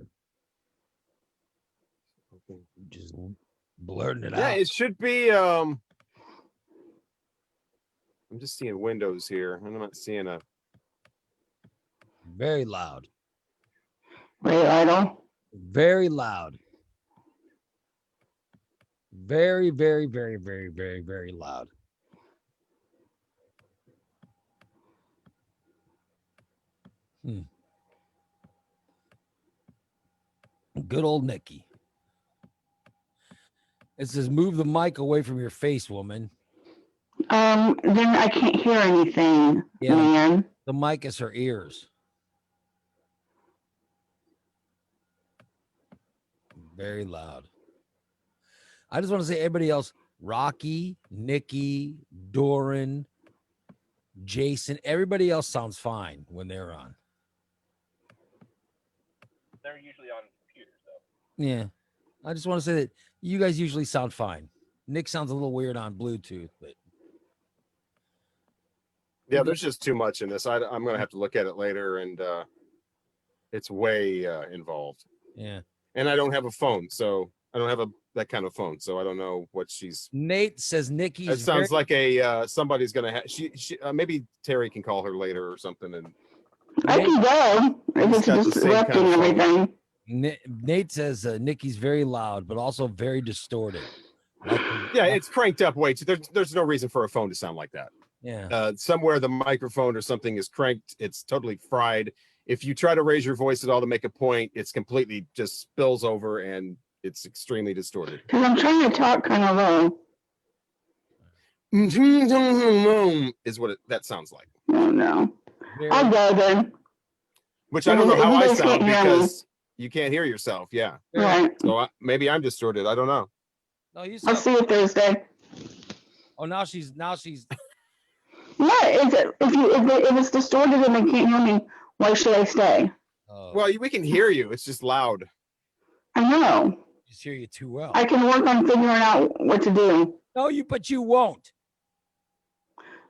Just blurting it out. Yeah, it should be. I'm just seeing windows here. I'm not seeing a. Very loud. Very idle. Very loud. Very, very, very, very, very, very loud. Good old Nikki. It says, move the mic away from your face, woman. Then I can't hear anything, man. The mic is her ears. Very loud. I just want to say, everybody else, Rocky, Nikki, Doran, Jason, everybody else sounds fine when they're on. They're usually on computers, though. Yeah. I just want to say that you guys usually sound fine. Nick sounds a little weird on Bluetooth, but Yeah, there's just too much in this. I'm going to have to look at it later, and it's way involved. Yeah. And I don't have a phone, so I don't have that kind of phone, so I don't know what she's. Nate says Nikki's. It sounds like a somebody's going to have. She maybe Terry can call her later or something, and I can go if it's disrupting everything. Nate says Nikki's very loud, but also very distorted. Yeah, it's cranked up way too. There's no reason for a phone to sound like that. Yeah. Somewhere the microphone or something is cranked. It's totally fried. If you try to raise your voice at all to make a point, it's completely just spills over and it's extremely distorted. Because I'm trying to talk kind of low. Is what that sounds like. Oh no. I'll go then. Which I don't know how I sound because you can't hear yourself. Yeah. Right. So maybe I'm distorted. I don't know. No, you. I'll see you Thursday. Oh, now she's. What is it? If it's distorted and they can't hear me, why should I stay? Well, we can hear you. It's just loud. I know. Just hear you too well. I can work on figuring out what to do. No, but you won't.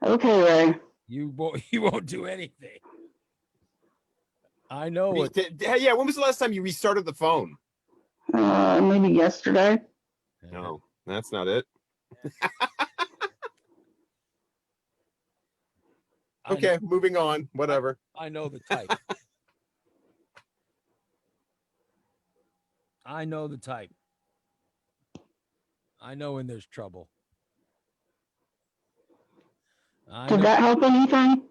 Okay, Ray. You won't do anything. I know it. Yeah, when was the last time you restarted the phone? Maybe yesterday. No, that's not it. Okay, moving on. Whatever. I know the type. I know the type. I know when there's trouble. Did that help anything?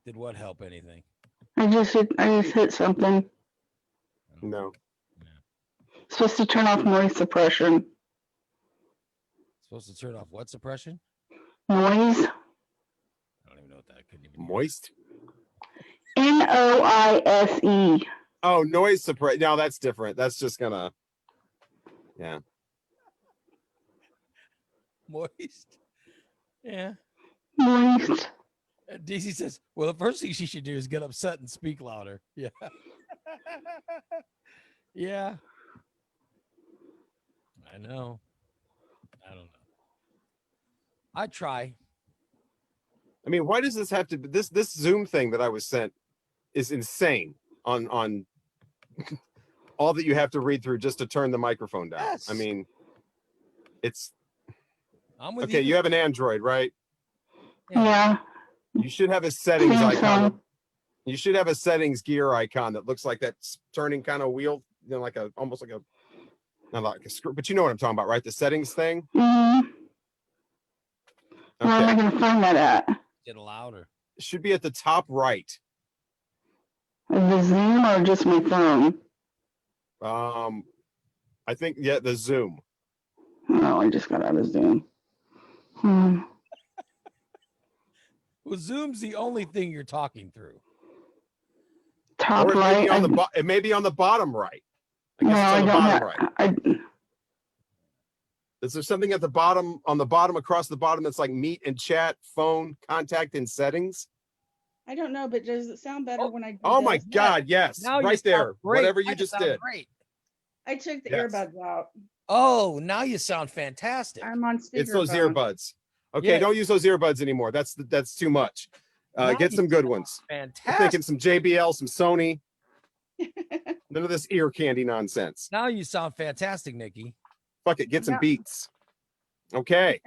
Did what help anything? I just hit something. No. It's supposed to turn off noise suppression. Supposed to turn off what suppression? Noise. I don't even know what that could even be. Moist. NOISE. Oh, noise suppression. No, that's different. That's just gonna. Yeah. Moist. Yeah. Moist. DC says, well, the first thing she should do is get upset and speak louder. Yeah. Yeah. I know. I don't know. I try. I mean, why does this have to be this Zoom thing that I was sent is insane on all that you have to read through just to turn the microphone down. Yes. I mean, it's I'm with okay. You have an Android, right? Yeah. You should have a settings icon. You should have a settings gear icon that looks like that turning kind of wheel, like almost like a, not like a screw, but you know what I'm talking about, right? The settings thing. Mm-hmm. Okay. Where am I going to find that at? Get louder. It should be at the top right. The Zoom or just my phone? I think the Zoom. Oh, I just got out of Zoom. Well, Zoom's the only thing you're talking through. Top or it right. May be on it may be on the bottom right. I guess No, it's on I the don't bottom have. right. Is there something at the bottom, on the bottom, across the bottom that's like meet and chat, phone, contact, and settings? I don't know, but does it sound better when I do Oh my this? God, yes. Now you Right sound there. great. Whatever you Now just sound did. Great. I took the Yes. earbuds out. Oh, now you sound fantastic. I'm on speakerphone. It's those earbuds. Okay, Yeah. don't use those earbuds anymore. That's too much. Now Get you some good sound ones. I'm Fantastic. thinking some JBL, some Sony. None of this ear candy nonsense. Now you sound fantastic, Nikki. Fuck it, get some Yeah. beats. Okay.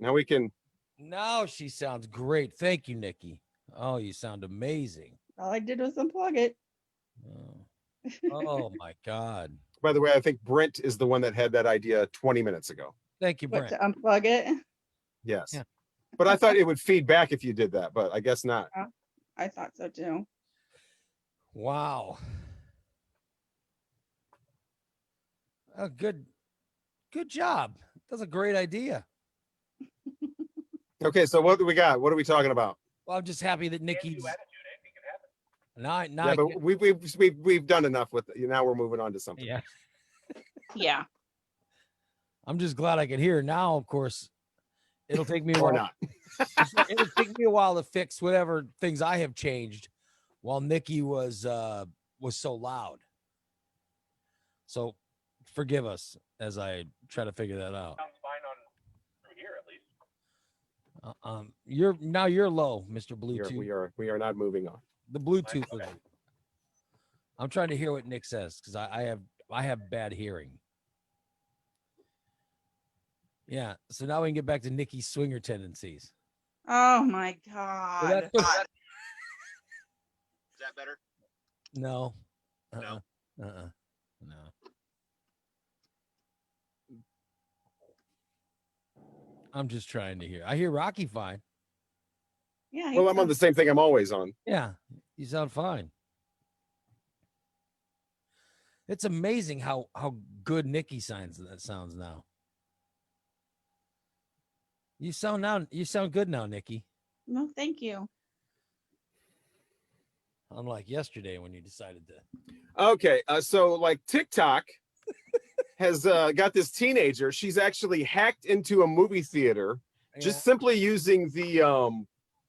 Now we can. Now she sounds great. Thank you, Nikki. Oh, you sound amazing. All I did was unplug it. Oh my God. By the way, I think Brent is the one that had that idea 20 minutes ago. Thank you, What, Brent. to unplug it? Yes. Yeah. But I thought it would feed back if you did that, but I guess not. I thought so too. Wow. Good job. That's a great idea. Okay, so what do we got? What are we talking about? Well, I'm just happy that Nikki's. Now, Yeah, but we've done enough with it. Now we're moving on to something. Yeah. Yeah. I'm just glad I could hear. Now, of course, it'll take me a Or while. not. It'll take me a while to fix whatever things I have changed while Nikki was so loud. So forgive us as I try to figure that out. Sounds fine on through here at least. You're low, Mr. Bluetooth. We are not moving on. The Bluetooth. I'm trying to hear what Nick says because I have bad hearing. Yeah. So now we can get back to Nikki's swinger tendencies. Oh my God. Is that better? No. No. No. I'm just trying to hear. I hear Rocky fine. Yeah. Well, I'm on the same thing I'm always on. Yeah, you sound fine. It's amazing how good Nikki sounds now. You sound good now, Nikki. No, thank you. Unlike yesterday when you decided to. Okay, so like TikTok has got this teenager. She's actually hacked into a movie theater just simply using the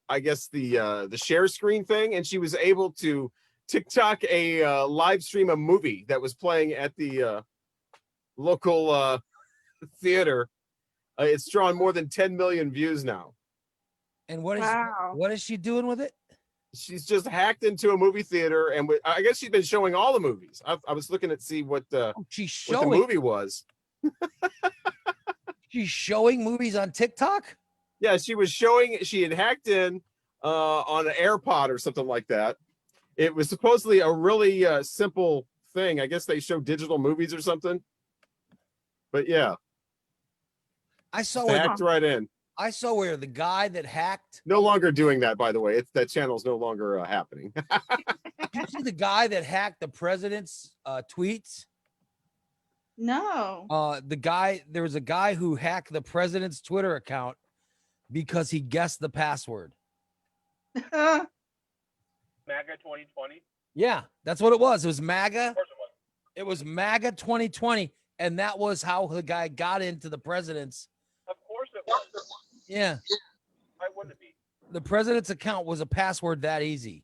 I guess the share screen thing, and she was able to TikTok a live stream a movie that was playing at the local theater. It's drawn more than 10 million views now. And what is she doing with it? She's just hacked into a movie theater, and I guess she's been showing all the movies. I was looking at see what the movie was. She's showing movies on TikTok? Yeah, she was showing. She had hacked in on an AirPod or something like that. It was supposedly a really simple thing. I guess they show digital movies or something. But yeah, I saw hacked right in. I saw where the guy that hacked. No longer doing that, by the way. That channel's no longer happening. Did you see the guy that hacked the president's tweets? No. There was a guy who hacked the president's Twitter account because he guessed the password. MAGA 2020. Yeah, that's what it was. It was MAGA. Of course it was. It was MAGA 2020, and that was how the guy got into the president's. Of course it was. Yeah. Why wouldn't it be? The president's account was a password that easy.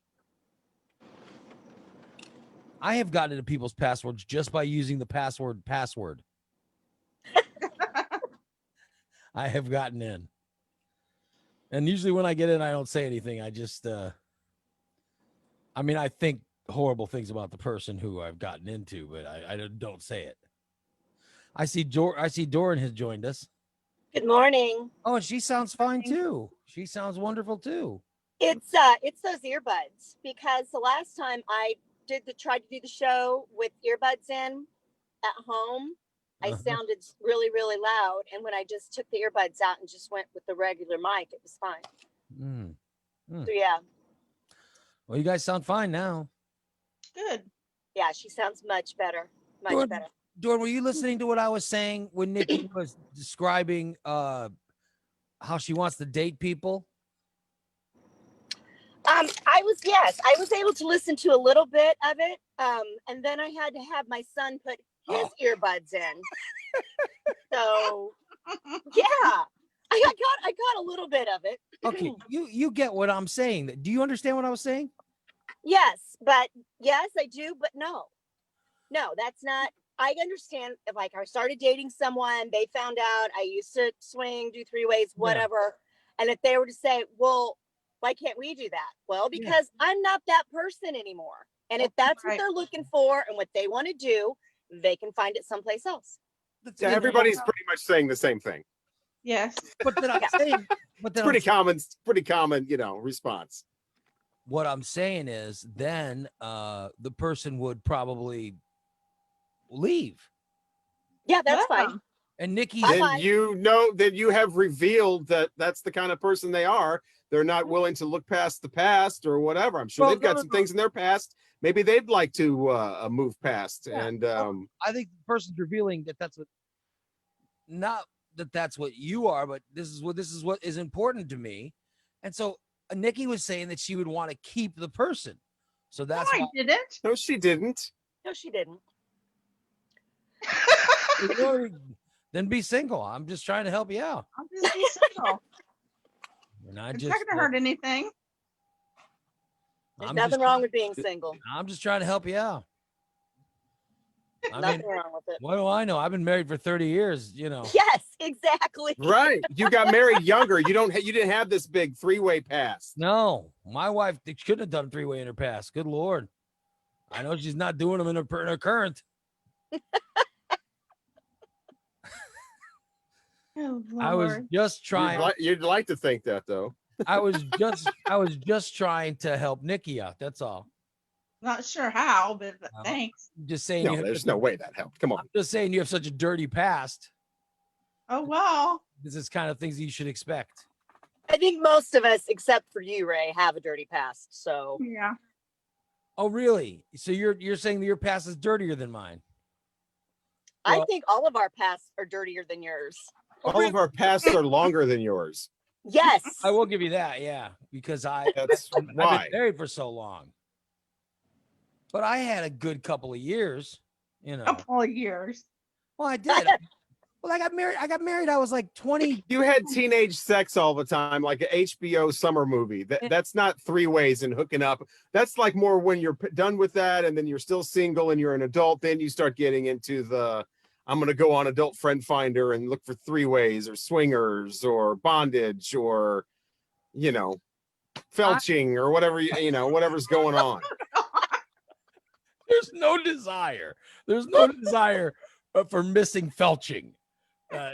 I have gotten into people's passwords just by using the password. I have gotten in. And usually when I get in, I don't say anything. I just, I think horrible things about the person who I've gotten into, but I don't say it. I see Doran has joined us. Good morning. Oh, and she sounds fine too. She sounds wonderful too. It's those earbuds, because the last time I tried to do the show with earbuds in at home, I sounded really, really loud. And when I just took the earbuds out and just went with the regular mic, it was fine. So yeah. Well, you guys sound fine now. Good. Yeah, she sounds much better. Much better. Doran, were you listening to what I was saying when Nikki was describing how she wants to date people? I was able to listen to a little bit of it. And then I had to have my son put his earbuds in. So yeah, I got a little bit of it. Okay, you get what I'm saying. Do you understand what I was saying? Yes, I do, but no, that's not. I understand if like I started dating someone, they found out I used to swing, do three ways, whatever. Yeah. And if they were to say, well, why can't we do that? Well, because I'm not that person anymore. And if that's what they're looking for and what they want to do, they can find it someplace else. Yeah, everybody's pretty much saying the same thing. Yes. But then I'm saying, it's pretty common, response. what I'm saying is then the person would probably leave. Yeah, that's fine. And Nikki, then you have revealed that that's the kind of person they are. They're not willing to look past the past or whatever. I'm sure they've got some things in their past. Maybe they'd like to move past. Yeah. And I think the person's revealing that that's what, not that that's what you are, but this is what is important to me. And so Nikki was saying that she would want to keep the person. So that's I didn't. No, she didn't. No, she didn't. Then be single. I'm just trying to help you out. I'll just be single. And I It's just not gonna hurt anything. There's nothing wrong with being single. I'm just trying to help you out. Nothing wrong with it. What do I know? I've been married for 30 years, you know. Yes, exactly. Right. You got married younger. You didn't have this big three-way past. No, my wife couldn't have done a three-way in her past. Good Lord. I know she's not doing them in her current. Oh, I was Lord. just trying. You'd like to think that, though. I was just trying to help Nikki out. That's all. Not sure how, but thanks. Just saying. No, there's no way that helped. Come on. I'm just saying you have such a dirty past. Oh, well. This is kind of things you should expect. I think most of us, except for you, Ray, have a dirty past. So yeah. Oh, really? So you're saying that your past is dirtier than mine? I think all of our pasts are dirtier than yours. All of our pasts are longer than yours. Yes. I will give you that, yeah, because That's I've why. been married for so long. But I had a good couple of years, you know. Couple of years. Well, I did. Well, I got married. I was like 20. You had teenage sex all the time, like an HBO summer movie. That's not three ways and hooking up. That's like more when you're done with that, and then you're still single and you're an adult. Then you start getting into the, I'm going to go on Adult Friend Finder and look for three ways or swingers or bondage or, you know, felching or whatever, whatever's going on. There's no desire. There's no desire for missing felching. No.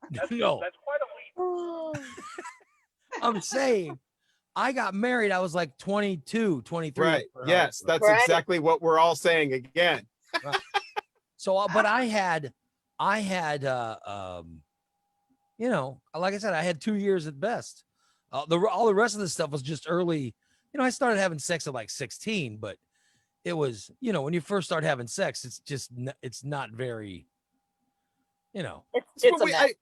That's quite a leap. I'm saying I got married. I was like 22, 23. Right. Yes, that's exactly what we're all saying again. Right. So, but I had, you know, like I said, I had 2 years at best. All the rest of the stuff was just early. You know, I started having sex at like 16, but it was, you know, when you first start having sex, it's just, it's not very, you know, it's a mess.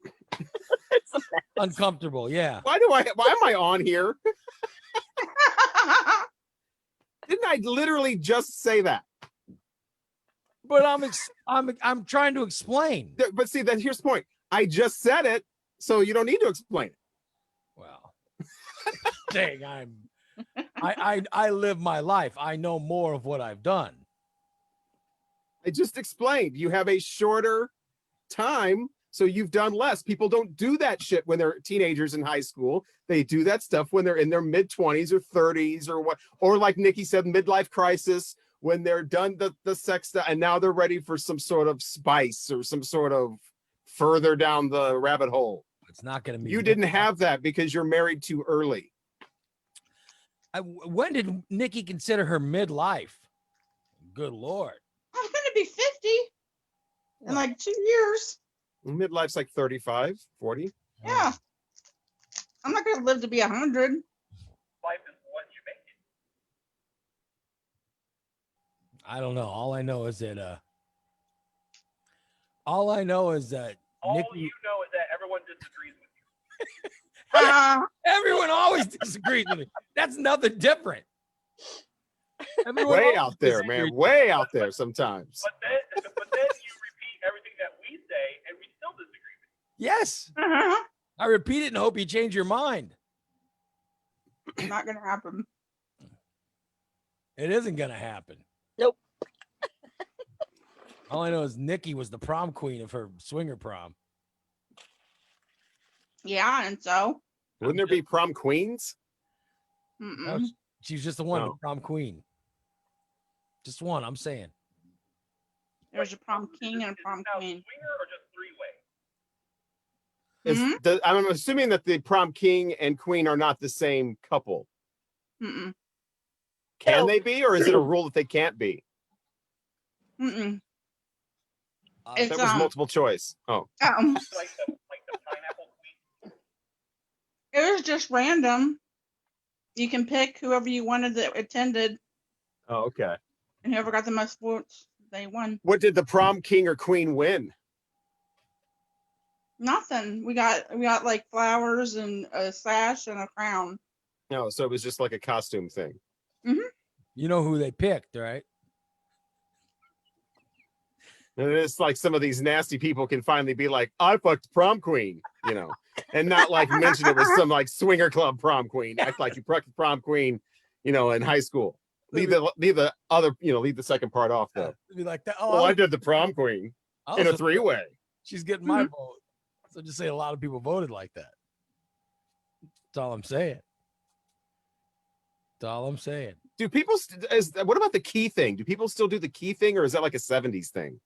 It's a mess. Uncomfortable. Yeah. Why am I on here? Didn't I literally just say that? But I'm trying to explain. But see, then here's the point. I just said it, so you don't need to explain it. Well, dang, I live my life. I know more of what I've done. I just explained. You have a shorter time, so you've done less. People don't do that shit when they're teenagers in high school. They do that stuff when they're in their mid-20s or 30s or what, or like Nikki said, midlife crisis, when they're done the sex stuff and now they're ready for some sort of spice or some sort of further down the rabbit hole. It's not going to be. You didn't have that because you're married too early. When did Nikki consider her midlife? Good Lord. I'm going to be 50 in like 2 years. Midlife's like 35, 40. Yeah. I'm not going to live to be 100. Life is what you make it. I don't know. All I know is that Nikki, you know is that everyone disagrees with you. Everyone always disagrees with me. That's nothing different. Everyone Way always out there, disagrees. man. Way out there sometimes. But then you repeat everything that we say, and we still disagree with you. Yes. I repeat it and hope you change your mind. Not going to happen. It isn't going to happen. Nope. All I know is Nikki was the prom queen of her swinger prom. Yeah, and so? Wouldn't there be prom queens? No, she was just the one, No. the prom queen. Just one, I'm saying. There's a prom king and a prom queen. Swinger or just three-way? I'm assuming that the prom king and queen are not the same couple. Can they be, or is it a rule that they can't be? Mm-mm. That was multiple choice. Oh. It was just random. You can pick whoever you wanted that attended, Oh, okay. and whoever got the most votes, they won. What did the prom king or queen win? Nothing. We got like flowers and a sash and a crown. No, so it was just like a costume thing. Mm-hmm. You know who they picked, right? And it's like some of these nasty people can finally be like, I fucked prom queen, and not like mention it was some like swinger club prom queen. Act like you fucked prom queen, in high school. Leave the other, leave the second part off though. Be like that. Oh, I did the prom queen in a three-way. She's getting my vote. So just say a lot of people voted like that. That's all I'm saying. That's all I'm saying. Do people? What about the key thing? Do people still do the key thing, or is that like a '70s thing?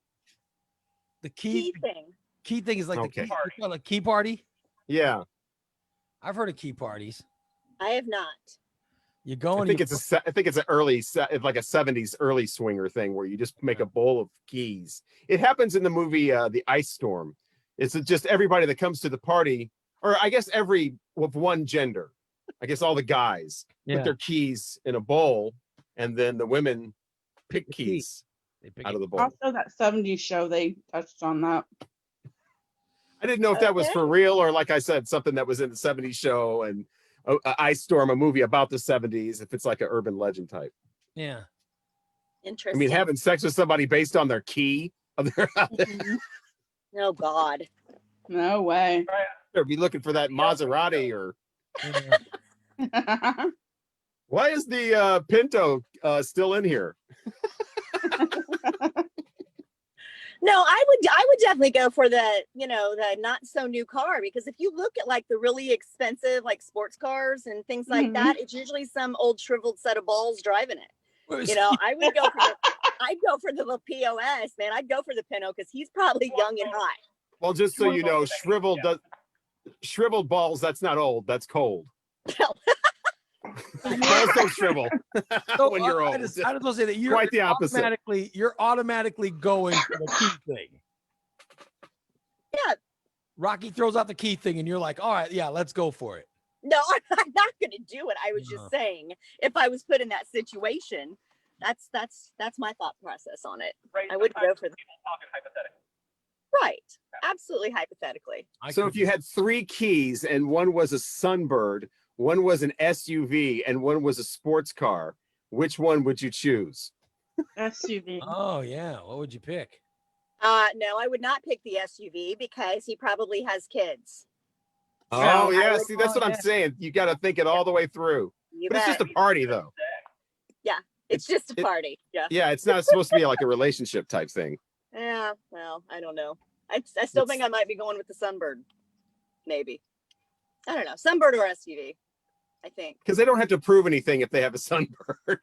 The key thing. Key thing is like Okay. the key, you call it a key party. Yeah, I've heard of key parties. I have not. You go I and think it's an early, like a '70s early swinger thing where you just make a bowl of keys. It happens in the movie The Ice Storm. It's just everybody that comes to the party, or I guess every with one gender. I guess all the guys put their keys in a bowl, and then the women pick keys out of the bowl. Also, that '70s show, they touched on that. I didn't know if that was for real, or like I said, something that was in the '70s show and Ice Storm, a movie about the '70s. If it's like an urban legend type. Yeah. Interesting. I mean, having sex with somebody based on their key of their. Oh God. No way. Or be looking for that Maserati or. Why is the Pinto still in here? No, I would definitely go for the the not so new car, because if you look at like the really expensive like sports cars and things like that, it's usually some old shriveled set of balls driving it. I would go for I'd go for the POS, man. I'd go for the Pinto because he's probably young and hot. Well, just so you know, shriveled balls, that's not old, that's cold. Balls don't shrivel when you're old. I just want to say that you're quite the opposite. You're automatically going for the key thing. Yeah. Rocky throws out the key thing, and you're like, all right, yeah, let's go for it. No, I'm not going to do it. I was just saying, if I was put in that situation, that's my thought process on it. Right. I would go for the people talking hypothetically. right. Absolutely hypothetically. So if you had 3 keys and one was a Sunbird, one was an SUV, and one was a sports car, which one would you choose? SUV. Oh yeah, what would you pick? No, I would not pick the SUV because he probably has kids. Oh yeah, see, that's what I'm saying. You got to think it all the way through. But it's just a party, though. Yeah, it's just a party. Yeah. Yeah, it's not supposed to be like a relationship type thing. Yeah, well, I don't know. I still think I might be going with the Sunbird. Maybe. I don't know. Sunbird or SUV, I think. Because they don't have to prove anything if they have a Sunbird.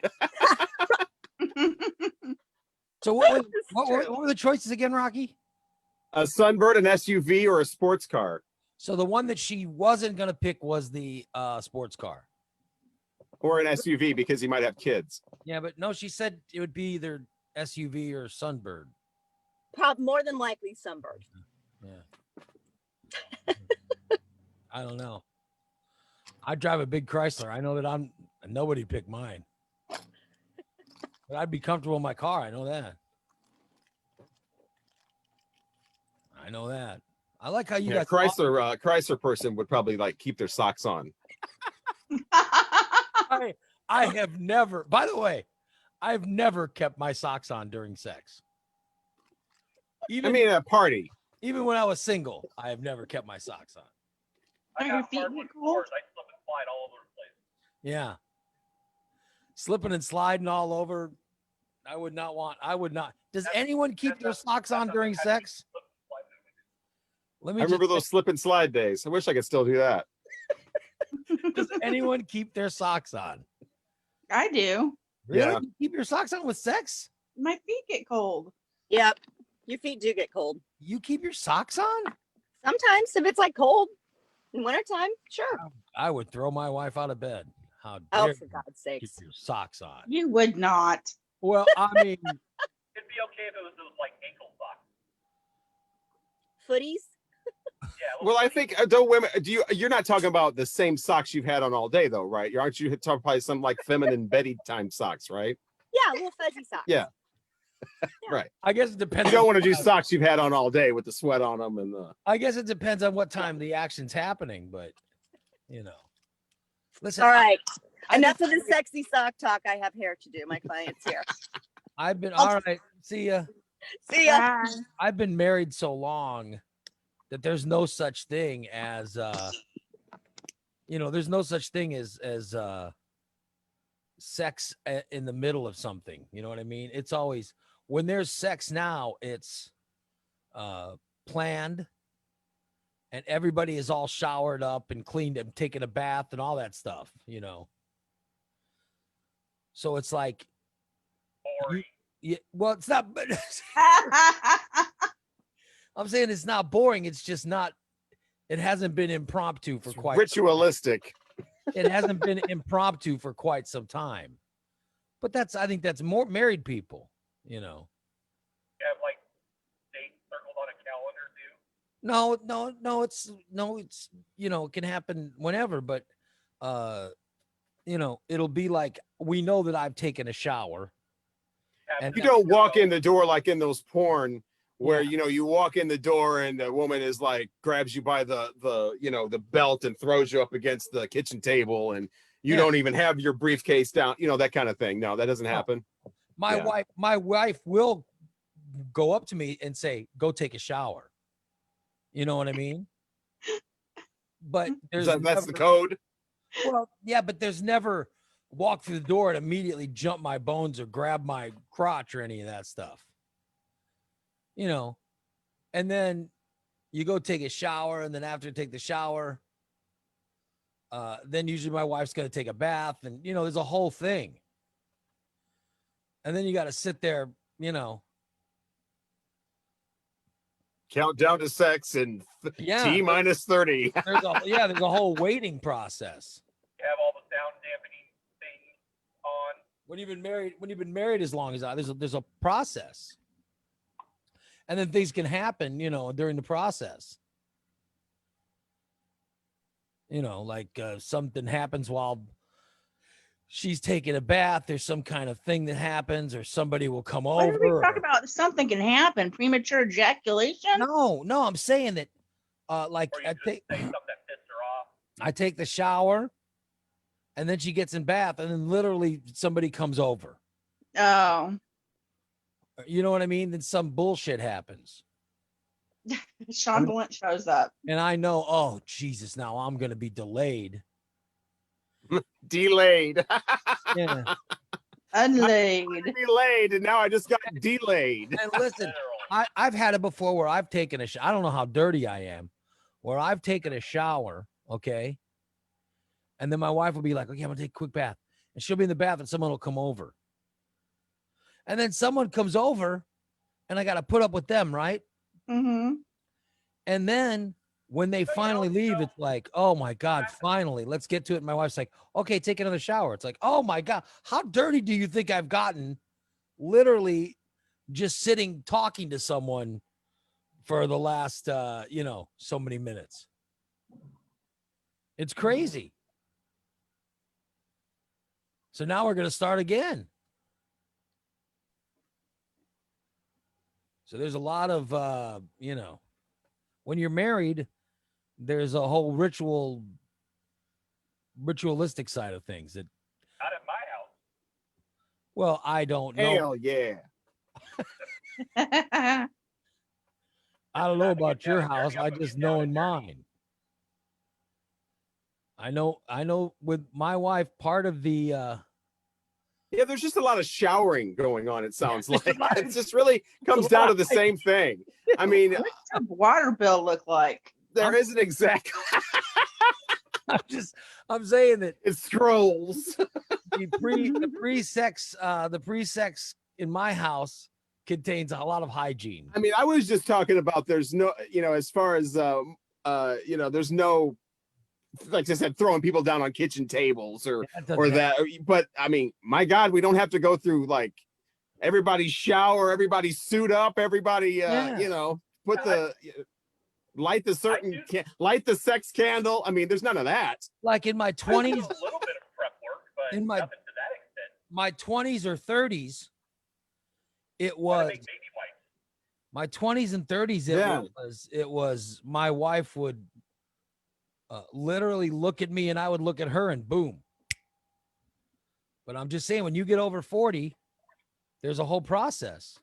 So what were the choices again, Rocky? A Sunbird, an SUV, or a sports car. So the one that she wasn't going to pick was the sports car. Or an SUV because he might have kids. Yeah, but no, she said it would be either SUV or Sunbird. More than likely Sunbird. Yeah. I don't know. I drive a big Chrysler. I know that nobody picked mine. But I'd be comfortable in my car. I know that. I like how you got Chrysler person would probably like keep their socks on. I have never, by the way, I've never kept my socks on during sex. At a party. Even when I was single, I have never kept my socks on. I got hardwood floors. I slip and slide all over the place. Yeah. Slipping and sliding all over. I would not. Does anyone keep their socks on during sex? I remember those slip and slide days. I wish I could still do that. Does anyone keep their socks on? I do. Really? Yeah. You keep your socks on with sex? My feet get cold. Yep. Your feet do get cold. You keep your socks on? Sometimes if it's like cold in wintertime, sure. I would throw my wife out of bed. How Oh, dare for you God's keep sakes. your socks on? You would not. Well, I mean, It'd be okay if it was those like ankle socks. Footies? Yeah. Well, I think don't women you're not talking about the same socks you've had on all day though, right? Aren't you talking probably some like feminine Betty time socks, right? Yeah, little fuzzy socks. Yeah. Right. I guess it depends. You don't on want to do what- socks you've had on all day with the sweat on them and the. I guess it depends on what time the action's happening, but you know. Listen, All right. Enough of the sexy sock talk. I have hair to do. My client's here. I've been all right. See ya. See ya. I've been married so long that there's no such thing as there's no such thing as sex in the middle of something. You know what I mean? It's always when there's sex now, it's planned and everybody is all showered up and cleaned and taking a bath and all that stuff, you know. So it's like yeah, well, it's not I'm saying it's not boring. It's just not. It hasn't been impromptu for quite. Ritualistic. It hasn't been impromptu for quite some time, but I think that's more married people. You know. You have like dates circled on a calendar too. It's it can happen whenever, but it'll be like we know that I've taken a shower. And you don't walk in the door like in those porn where you walk in the door and the woman is like grabs you by the belt and throws you up against the kitchen table and you don't even have your briefcase down, that kind of thing. No, that doesn't happen. My wife will go up to me and say, "Go take a shower." You know what I mean? But that's the code. Well, yeah, but there's never walk through the door and immediately jump my bones or grab my crotch or any of that stuff. You know, and then you go take a shower, and then after you take the shower, then usually my wife's going to take a bath, and there's a whole thing. And then you got to sit there, count down to sex and T minus 30. there's a whole waiting process. You have all the sound dampening things on. When you've been married as long as there's a process. And then things can happen, during the process. Like something happens while she's taking a bath. There's some kind of thing that happens, or somebody will come What over. are we talking about? Something can happen. Premature ejaculation? No, I'm saying that, I take the shower, and then she gets in bath, and then literally somebody comes over. Oh. You know what I mean? Then some bullshit happens. Sean Blunt shows up. And I know, oh, Jesus, now I'm going to be delayed. Delayed. Yeah. Unlaid. Delayed, and now I just got delayed. And listen, I've had it before where I've taken I don't know how dirty I am, where I've taken a shower, okay? And then my wife will be like, okay, I'm going to take a quick bath. And she'll be in the bath and someone will come over. And then someone comes over and I got to put up with them, right? Mm-hmm. And then when they finally leave, it's like, oh my God, finally, let's get to it. And my wife's like, okay, take another shower. It's like, oh my God, how dirty do you think I've gotten? Literally just sitting, talking to someone for the last, so many minutes. It's crazy. So now we're going to start again. So there's a lot of, when you're married, there's a whole ritualistic side of things that. Not at my house. Well, I don't know. Hell yeah. I don't know about your house. I just know in mine. I know with my wife, part of the, yeah, there's just a lot of showering going on, it sounds like. It just really comes down to the same thing. I mean, what's your water bill look like? There isn't exactly. I'm saying that it scrolls. the pre-sex in my house contains a lot of hygiene. I mean, I was just talking about there's no, as far as there's no like I said, throwing people down on kitchen tables or doesn't that. But I mean, my God, we don't have to go through like everybody shower, everybody suit up, everybody, you know, put the light the light the sex candle. I mean, there's none of that. Like in my 20s, A little bit of prep work, but in nothing to that extent. my 20s or 30s, it was my 20s and 30s. It was my wife would literally look at me and I would look at her and boom. But I'm just saying, when you get over 40, there's a whole process.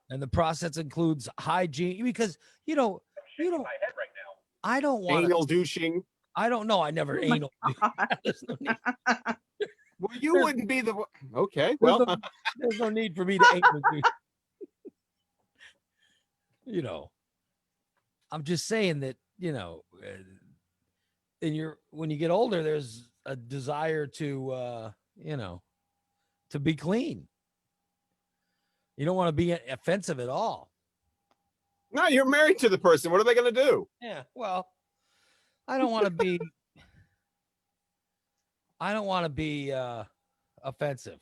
And the process includes hygiene because, you know, my head right now. I don't want anal douching. I don't know. I never anal. There's no need. Well, you wouldn't be the okay. Well, there's no need for me to anal douche. You know, I'm just saying that, you know, when you get older, there's a desire to, you know, to be clean. You don't want to be offensive at all. No, you're married to the person. What are they going to do? Yeah. Well, I don't want to be. I don't want to be offensive.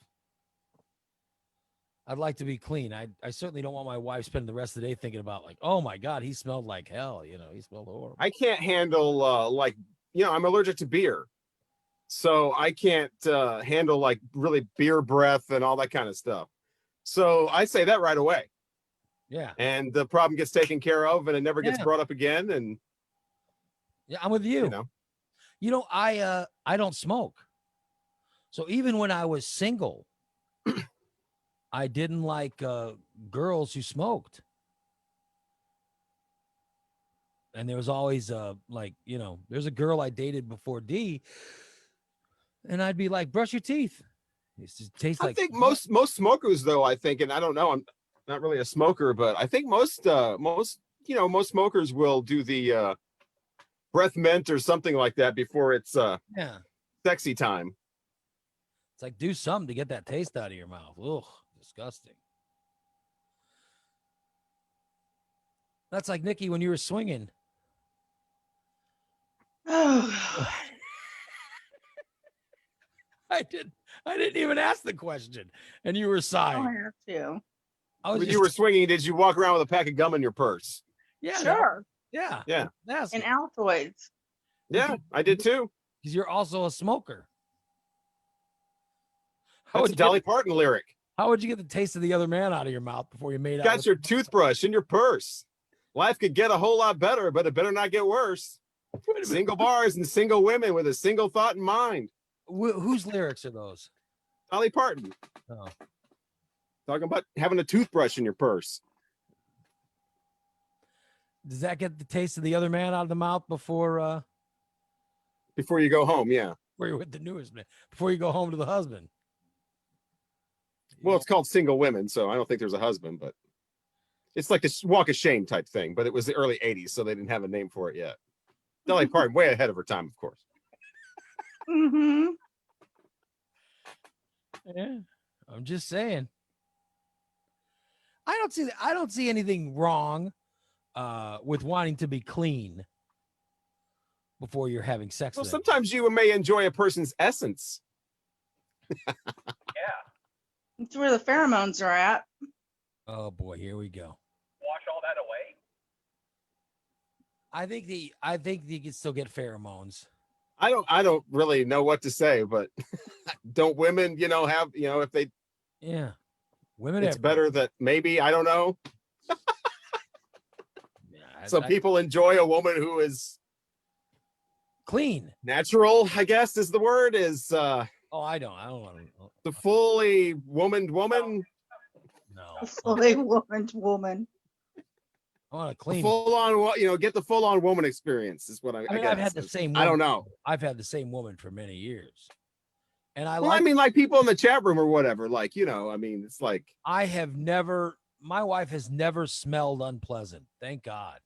I'd like to be clean. I certainly don't want my wife spending the rest of the day thinking about like, oh my God, he smelled like hell. You know, he smelled horrible. I can't handle like, you know, I'm allergic to beer. So I can't handle like really beer breath and all that kind of stuff. So I say that right away. Yeah. And the problem gets taken care of and it never gets brought up again. And yeah, I'm with you. You know, I don't smoke. So even when I was single, I didn't like girls who smoked. And there was always like, you know, there's a girl I dated before D, and I'd be like, brush your teeth. It just tastes like. I think most smokers though, I think, and I don't know, I'm not really a smoker, but I think most smokers will do the breath mint or something like that before it's sexy time. It's like, do something to get that taste out of your mouth. Ugh, disgusting. That's like Nikki when you were swinging. Oh. I didn't even ask the question, and you were sighing. I have to. When you were swinging, did you walk around with a pack of gum in your purse? Yeah, Sure. Yeah. And Altoids. Yeah, I did too. Because you're also a smoker. That's a Dolly Parton lyric. How would you get the taste of the other man out of your mouth before you made out? Got your toothbrush in your purse. Life could get a whole lot better, but it better not get worse. Single bars and single women with a single thought in mind. Whose lyrics are those? Dolly Parton. Oh. Talking about having a toothbrush in your purse. Does that get the taste of the other man out of the mouth before you go home? Yeah. Before you're with the newest man, before you go home to the husband. Well, it's called Single Women, so I don't think there's a husband, but it's like this walk of shame type thing. But it was the early 80s, so they didn't have a name for it yet. Dolly Parton, way ahead of her time, of course. Mm-hmm. Yeah, I'm just saying. I don't see anything wrong with wanting to be clean before you're having sex. Well, with them. sometimes you may enjoy a person's essence. Yeah. That's where the pheromones are at. Oh boy, here we go. Wash all that away. I think you can still get pheromones. I don't really know what to say, but don't women, have, if they, women, it's better that maybe, I don't know. Some people enjoy a woman who is clean, natural, I guess is the word is, oh, I don't want to. The fully woman. No. Fully woman. I want a clean. Full on, get the full on woman experience is what I mean, guess. I've had the same. I don't know. I've had the same woman for many years, and I mean, like people in the chat room or whatever. Like, I mean, it's like I have never. My wife has never smelled unpleasant. Thank God.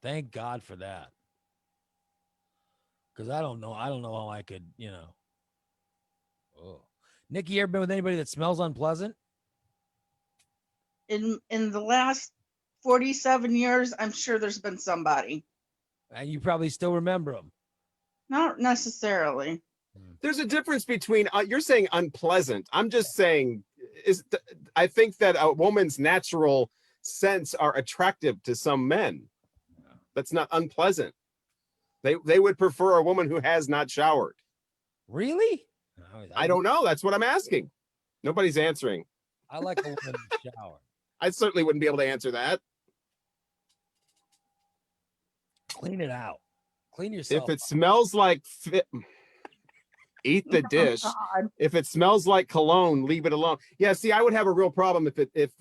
Thank God for that. Because I don't know how I could, Oh, Nikki, you ever been with anybody that smells unpleasant? In the last 47 years, I'm sure there's been somebody. And you probably still remember them. Not necessarily. There's a difference between you're saying unpleasant. I'm just saying I think that a woman's natural scents are attractive to some men. That's not unpleasant. They would prefer a woman who has not showered. Really? I don't know. That's what I'm asking. Nobody's answering. I like a woman in shower. I certainly wouldn't be able to answer that. Clean it out. Clean yourself. If it smells like eat the dish. If it smells like cologne, leave it alone. Yeah, see, I would have a real problem if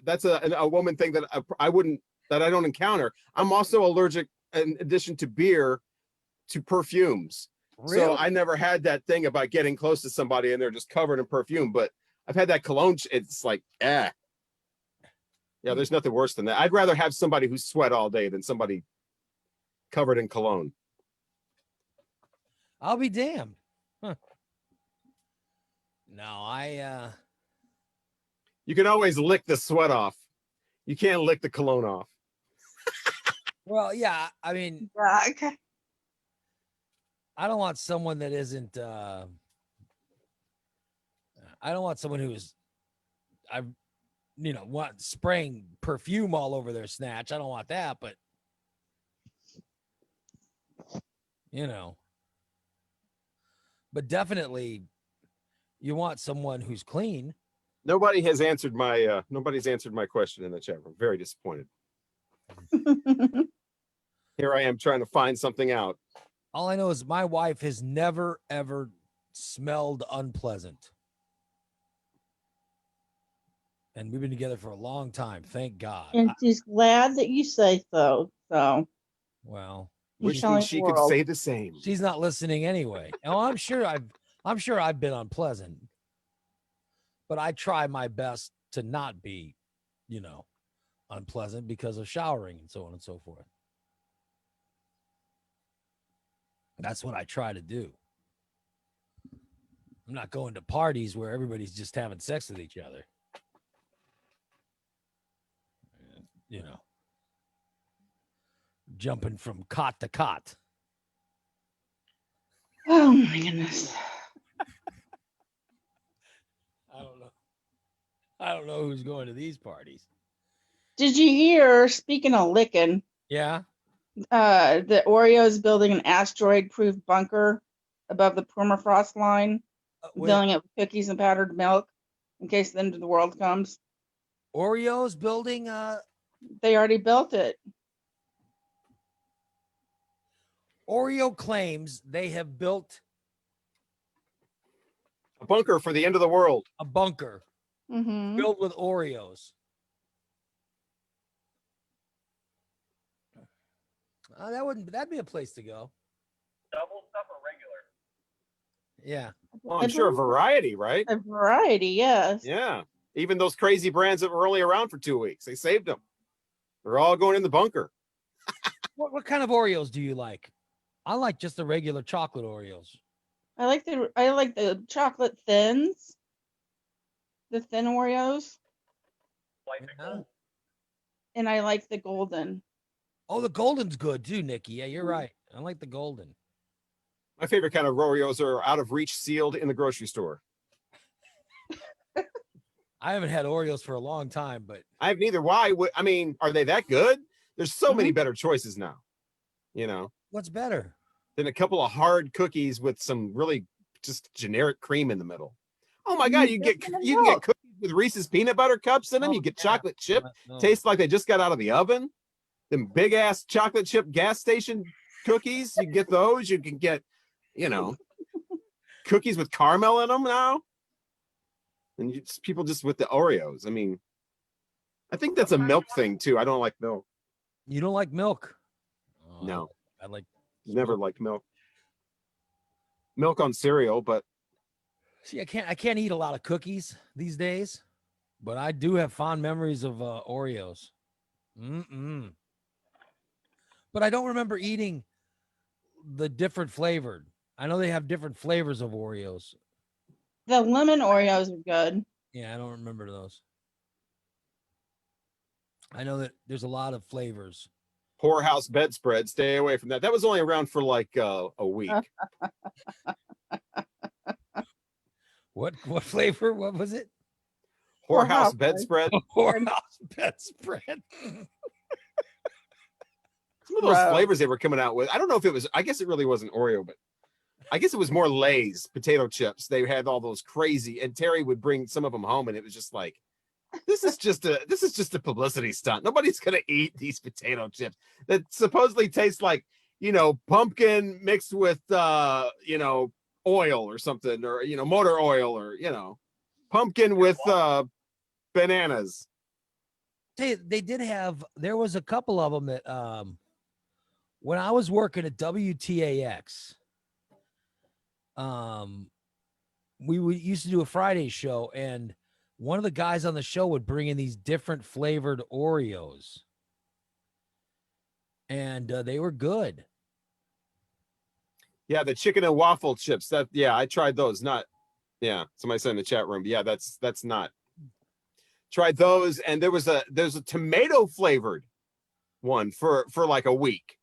that's a woman thing that I don't encounter. I'm also allergic, in addition to beer, to perfumes. Really? So I never had that thing about getting close to somebody and they're just covered in perfume. But I've had that cologne. It's like, Yeah, there's nothing worse than that. I'd rather have somebody who sweat all day than somebody covered in cologne. I'll be damned. Huh. No, You can always lick the sweat off. You can't lick the cologne off. Well, yeah, I mean, okay. I don't want someone that isn't. I don't want someone who's, want spraying perfume all over their snatch. I don't want that, but but definitely, you want someone who's clean. Nobody's answered my question in the chat room. Very disappointed. Here I am trying to find something out. All I know is my wife has never, ever smelled unpleasant. And we've been together for a long time. Thank God. And she's glad that you say so. So, well, wishing she could say the same. She's not listening anyway. Oh, I'm sure I've been unpleasant, but I try my best to not be, unpleasant because of showering and so on and so forth. That's what I try to do. I'm not going to parties where everybody's just having sex with each other. Jumping from cot to cot. Oh my goodness. I don't know who's going to these parties. Did you hear, speaking of licking, Yeah. the Oreo's building an asteroid-proof bunker above the permafrost line, filling it with cookies and powdered milk in case the end of the world comes? Oreo's building They already built it. Oreo claims they have built a bunker for the end of the world. A bunker filled with Oreos. That'd be a place to go. Double stuff or regular? Yeah. Well, I'm sure a variety, right? A variety, yes. Yeah. Even those crazy brands that were only around for 2 weeks, they saved them. They're all going in the bunker. What kind of Oreos do you like? I like just the regular chocolate Oreos. I like the chocolate thins. The thin Oreos. And I like the golden. Oh, the golden's good too, Nikki. Yeah, you're right. I like the golden. My favorite kind of Oreos are out of reach, sealed in the grocery store. I haven't had Oreos for a long time, but I have neither. Why? I mean, are they that good? There's so many better choices now. What's better than a couple of hard cookies with some really just generic cream in the middle? Oh my God, you can get cookies with Reese's peanut butter cups in them. You get chocolate chip, tastes like they just got out of the oven. Them big ass chocolate chip gas station cookies, you get those. You can get, cookies with caramel in them now. And people just with the Oreos. I mean, I think that's a milk thing too. I don't like milk. You don't like milk? No. I like never liked milk. Milk on cereal, but see, I can't eat a lot of cookies these days, but I do have fond memories of Oreos. But I don't remember eating the different flavored. I know they have different flavors of Oreos. The lemon Oreos are good. Yeah, I don't remember those. I know that there's a lot of flavors. Whorehouse bedspread. Stay away from that. That was only around for like a week. What flavor? What was it? Whorehouse bedspread. Whorehouse bedspread. Some of those flavors they were coming out with. I don't know if it was. I guess it really wasn't Oreo, but I guess it was more Lay's potato chips. They had all those crazy, and Terry would bring some of them home, and it was just like, this is just a publicity stunt. Nobody's gonna eat these potato chips that supposedly taste like, pumpkin mixed with oil or something, or motor oil, or pumpkin with bananas. They did have. There was a couple of them that when I was working at WTAX, we used to do a Friday show, and one of the guys on the show would bring in these different flavored Oreos, and they were good. Yeah, the chicken and waffle chips. I tried those. Somebody said in the chat room. Yeah, that's not. Tried those, and there's a tomato flavored one for like a week,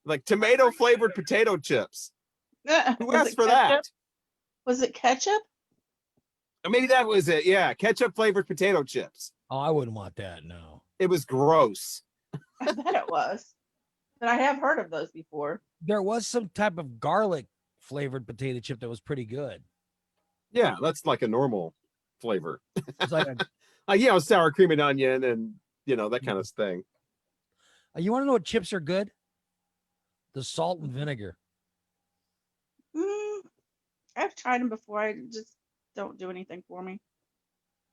like tomato flavored potato chips. Who asked for that? Was it ketchup? Or maybe that was it. Yeah, ketchup flavored potato chips. Oh, I wouldn't want that. No, it was gross. I bet it was, but I have heard of those before. There was some type of garlic flavored potato chip that was pretty good. Yeah, that's like a normal flavor. It's like sour cream and onion, and that kind of thing. You want to know what chips are good? The salt and vinegar. I've tried them before. I just don't do anything for me.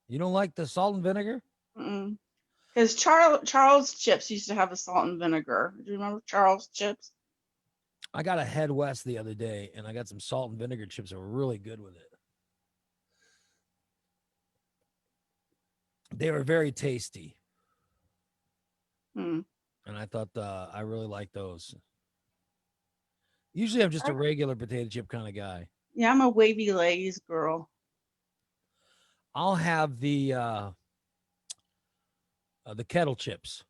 You don't like the salt and vinegar? Because Charles chips used to have the salt and vinegar. Do you remember Charles chips? I got a Head West the other day, and I got some salt and vinegar chips that were really good with it. They were very tasty. And I thought I really liked those. Usually I'm just a regular potato chip kind of guy. Yeah, I'm a wavy Lay's girl. I'll have the kettle chips.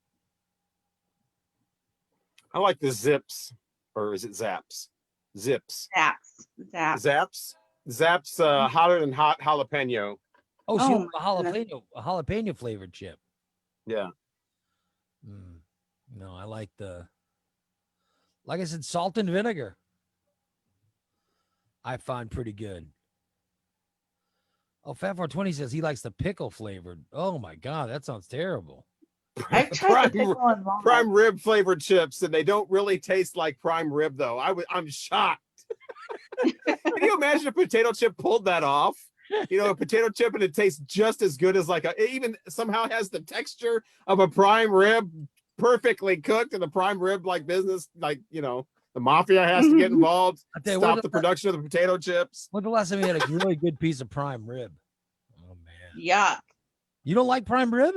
I like the Zips, or is it Zaps? Zips. Zaps. Zaps hotter than hot jalapeno. Oh, so a jalapeno flavored chip. Yeah. No, I like like I said, salt and vinegar. I find pretty good. Oh, Fat 420 says he likes the pickle flavored. Oh my God, that sounds terrible. I've tried the pickle and prime rib flavored chips, and they don't really taste like prime rib though. I'm shocked. Can you imagine a potato chip pulled that off? A potato chip, and it tastes just as good as it even somehow has the texture of a prime rib, perfectly cooked, in the prime rib business. The mafia has to get involved, stop the production of the potato chips. When's the last time you had a really good piece of prime rib? Oh man. Yuck. You don't like prime rib?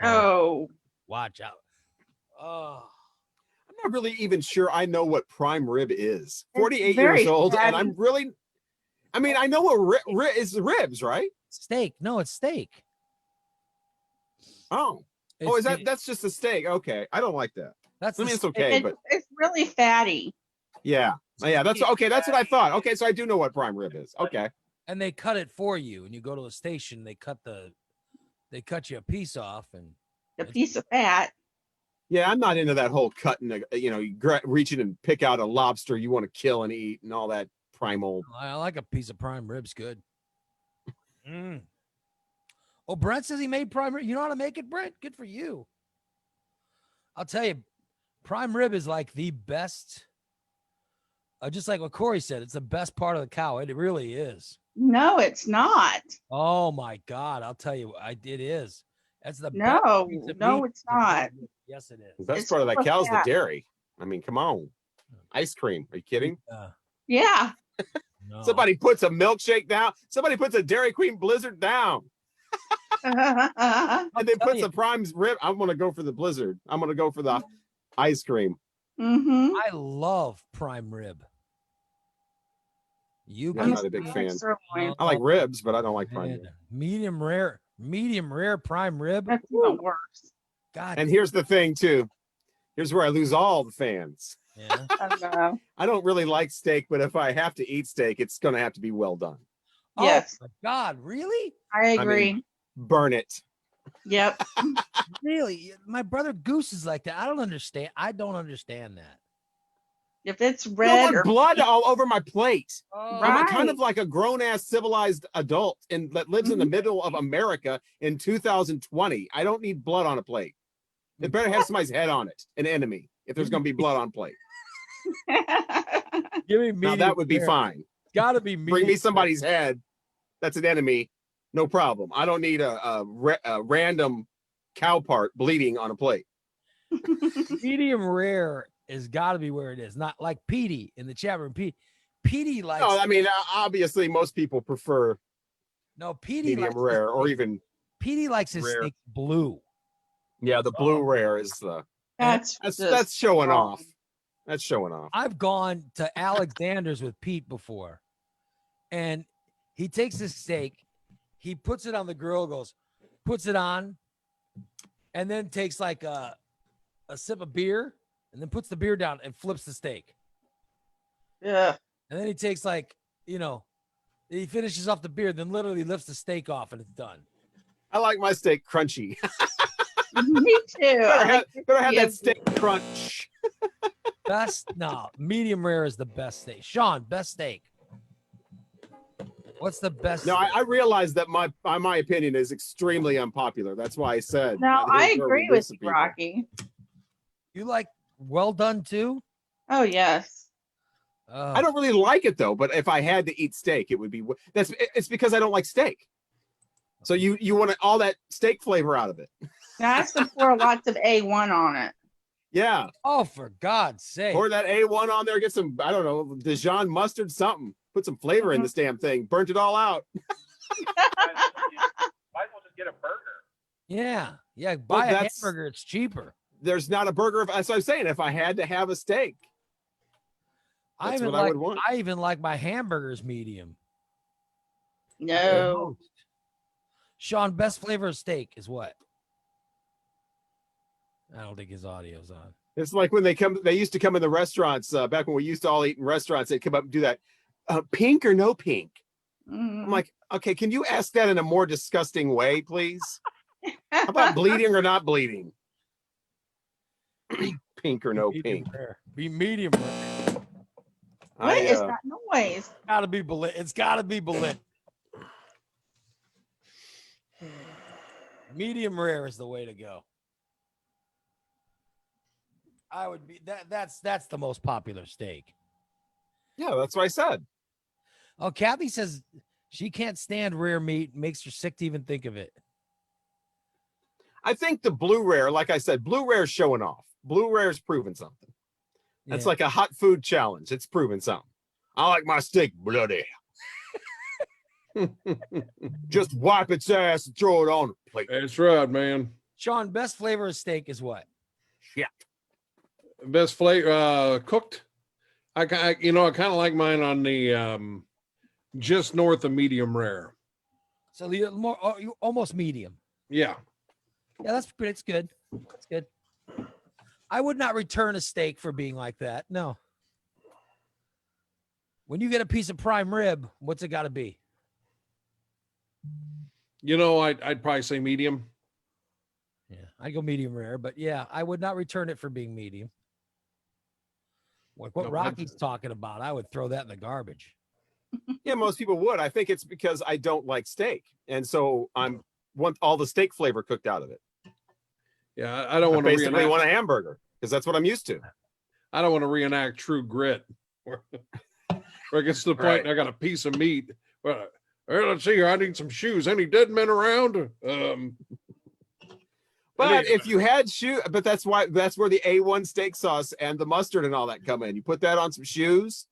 Oh. Watch out. Oh. I'm not really even sure I know what prime rib is. 48 years old, and I'm really. I mean, I know what is ribs, right? Steak. No, it's steak. Oh. Is that's just a steak? Okay, I don't like that. It's okay, but it's really fatty. Yeah, that's okay. That's what I thought. Okay, so I do know what prime rib is. Okay. And they cut it for you, and you go to the station. They cut you a piece off, and a piece of fat. Yeah, I'm not into that whole cutting. You reach in and pick out a lobster you want to kill and eat, and all that primal. I like a piece of prime ribs. Good. Oh, Brent says he made prime rib. You know how to make it, Brent? Good for you. I'll tell you, prime rib is like the best. Just like what Corey said, it's the best part of the cow. It really is. No, it's not. Oh my God! I'll tell you, it is. That's the no, it's not. Yes, it is. The best part of that cow is the dairy. I mean, come on, ice cream. Are you kidding? Yeah. No. Somebody puts a milkshake down. Somebody puts a Dairy Queen Blizzard down. And then puts the prime rib. I'm gonna go for the Blizzard. I'm gonna go for the ice cream. I love prime rib. I'm not a big fan. I like ribs, but I don't like prime rib. Medium rare prime rib. That's even worse. God. And here's the thing too. Here's where I lose all the fans. Yeah. I don't really like steak, but if I have to eat steak, it's going to have to be well done. Yes. Oh my God, really? I agree. mean, burn it. Yep. Really? My brother Goose is like that. I don't understand. I don't understand that. If it's I don't red want or blood all over my plate. Oh. I'm kind Right. of like a grown-ass civilized adult that lives in the middle of America in 2020. I don't need blood on a plate. It better have somebody's head on it, an enemy, if there's going to be blood on plate. Give me Now that would be fine. Got to be Bring me somebody's head. That's an enemy. No problem. I don't need a random cow part bleeding on a plate. Medium rare has got to be where it is. Not like Petey in the chat room. Petey likes. No, I mean, obviously, most people prefer No, Petey medium likes rare or even Petey likes his rare. steak blue. Yeah, the blue rare is the That's that's showing off. That's showing off. I've gone to Alexander's with Pete before, and he takes his steak, he puts it on the grill, puts it on, and then takes like a sip of beer, and then puts the beer down and flips the steak. Yeah. And then he takes he finishes off the beer, then literally lifts the steak off, and it's done. I like my steak crunchy. Me too. Better have that steak crunch. Medium rare is the best steak. Sean, best steak. What's the best? No, I realize that my opinion is extremely unpopular. That's why I said. No, that I here's where agree we with you, disagree. Rocky. You like well done too? Oh yes. I don't really like it though, but if I had to eat steak, it would be it's because I don't like steak. So you want all that steak flavor out of it. That's to pour lots of A1 on it. Yeah. Oh, for God's sake. Pour that A1 on there, get some, I don't know, Dijon mustard, something. Put some flavor in this damn thing. Burnt it all out. Might as well just get a burger. Yeah. Yeah. Well, Buy a that's- hamburger. It's cheaper. There's not a burger. That's what I'm saying. If I had to have a steak, I that's even what I like would want. I even like my hamburgers medium. No. Sean, best flavor of steak is what? I don't think his audio's on. It's like when they used to come in the restaurants back when we used to all eat in restaurants. They'd come up and do that. Pink or no pink? I'm like, okay, can you ask that in a more disgusting way, please? How about bleeding or not bleeding? Pink or no Medium pink? rare. Be medium rare. What is that noise? Gotta be Berlin. It's gotta be Berlin. Medium rare is the way to go. I would be that's the most popular steak. Yeah, that's what I said. Oh, Kathy says she can't stand rare meat, makes her sick to even think of it. I think the blue rare, like I said, blue rare is showing off. Blue rare is proving something. That's Yeah. like a hot food challenge. It's proving something. I like my steak bloody. Just wipe its ass and throw it on a plate. That's right, man. Sean, best flavor of steak is what? Shit. Best flavor cooked. I kind of like mine on the just north of medium rare. So you're more you're almost medium. Yeah. Yeah, that's good. It's good. That's good. I would not return a steak for being like that. No. When you get a piece of prime rib, what's it got to be? I'd probably say medium. Yeah, I go medium rare, but yeah, I would not return it for being medium. Like what No, Rocky's talking about, I would throw that in the garbage. Yeah, most people would. I think it's because I don't like steak, and so want all the steak flavor cooked out of it. Yeah, I don't want to basically want a hamburger because that's what I'm used to. I don't want to reenact True Grit, where it gets to the point Right. I got a piece of meat. Well, let's see here. I need some shoes. Any dead men around? But if you had but that's where the A1 steak sauce and the mustard and all that come in. You put that on some shoes.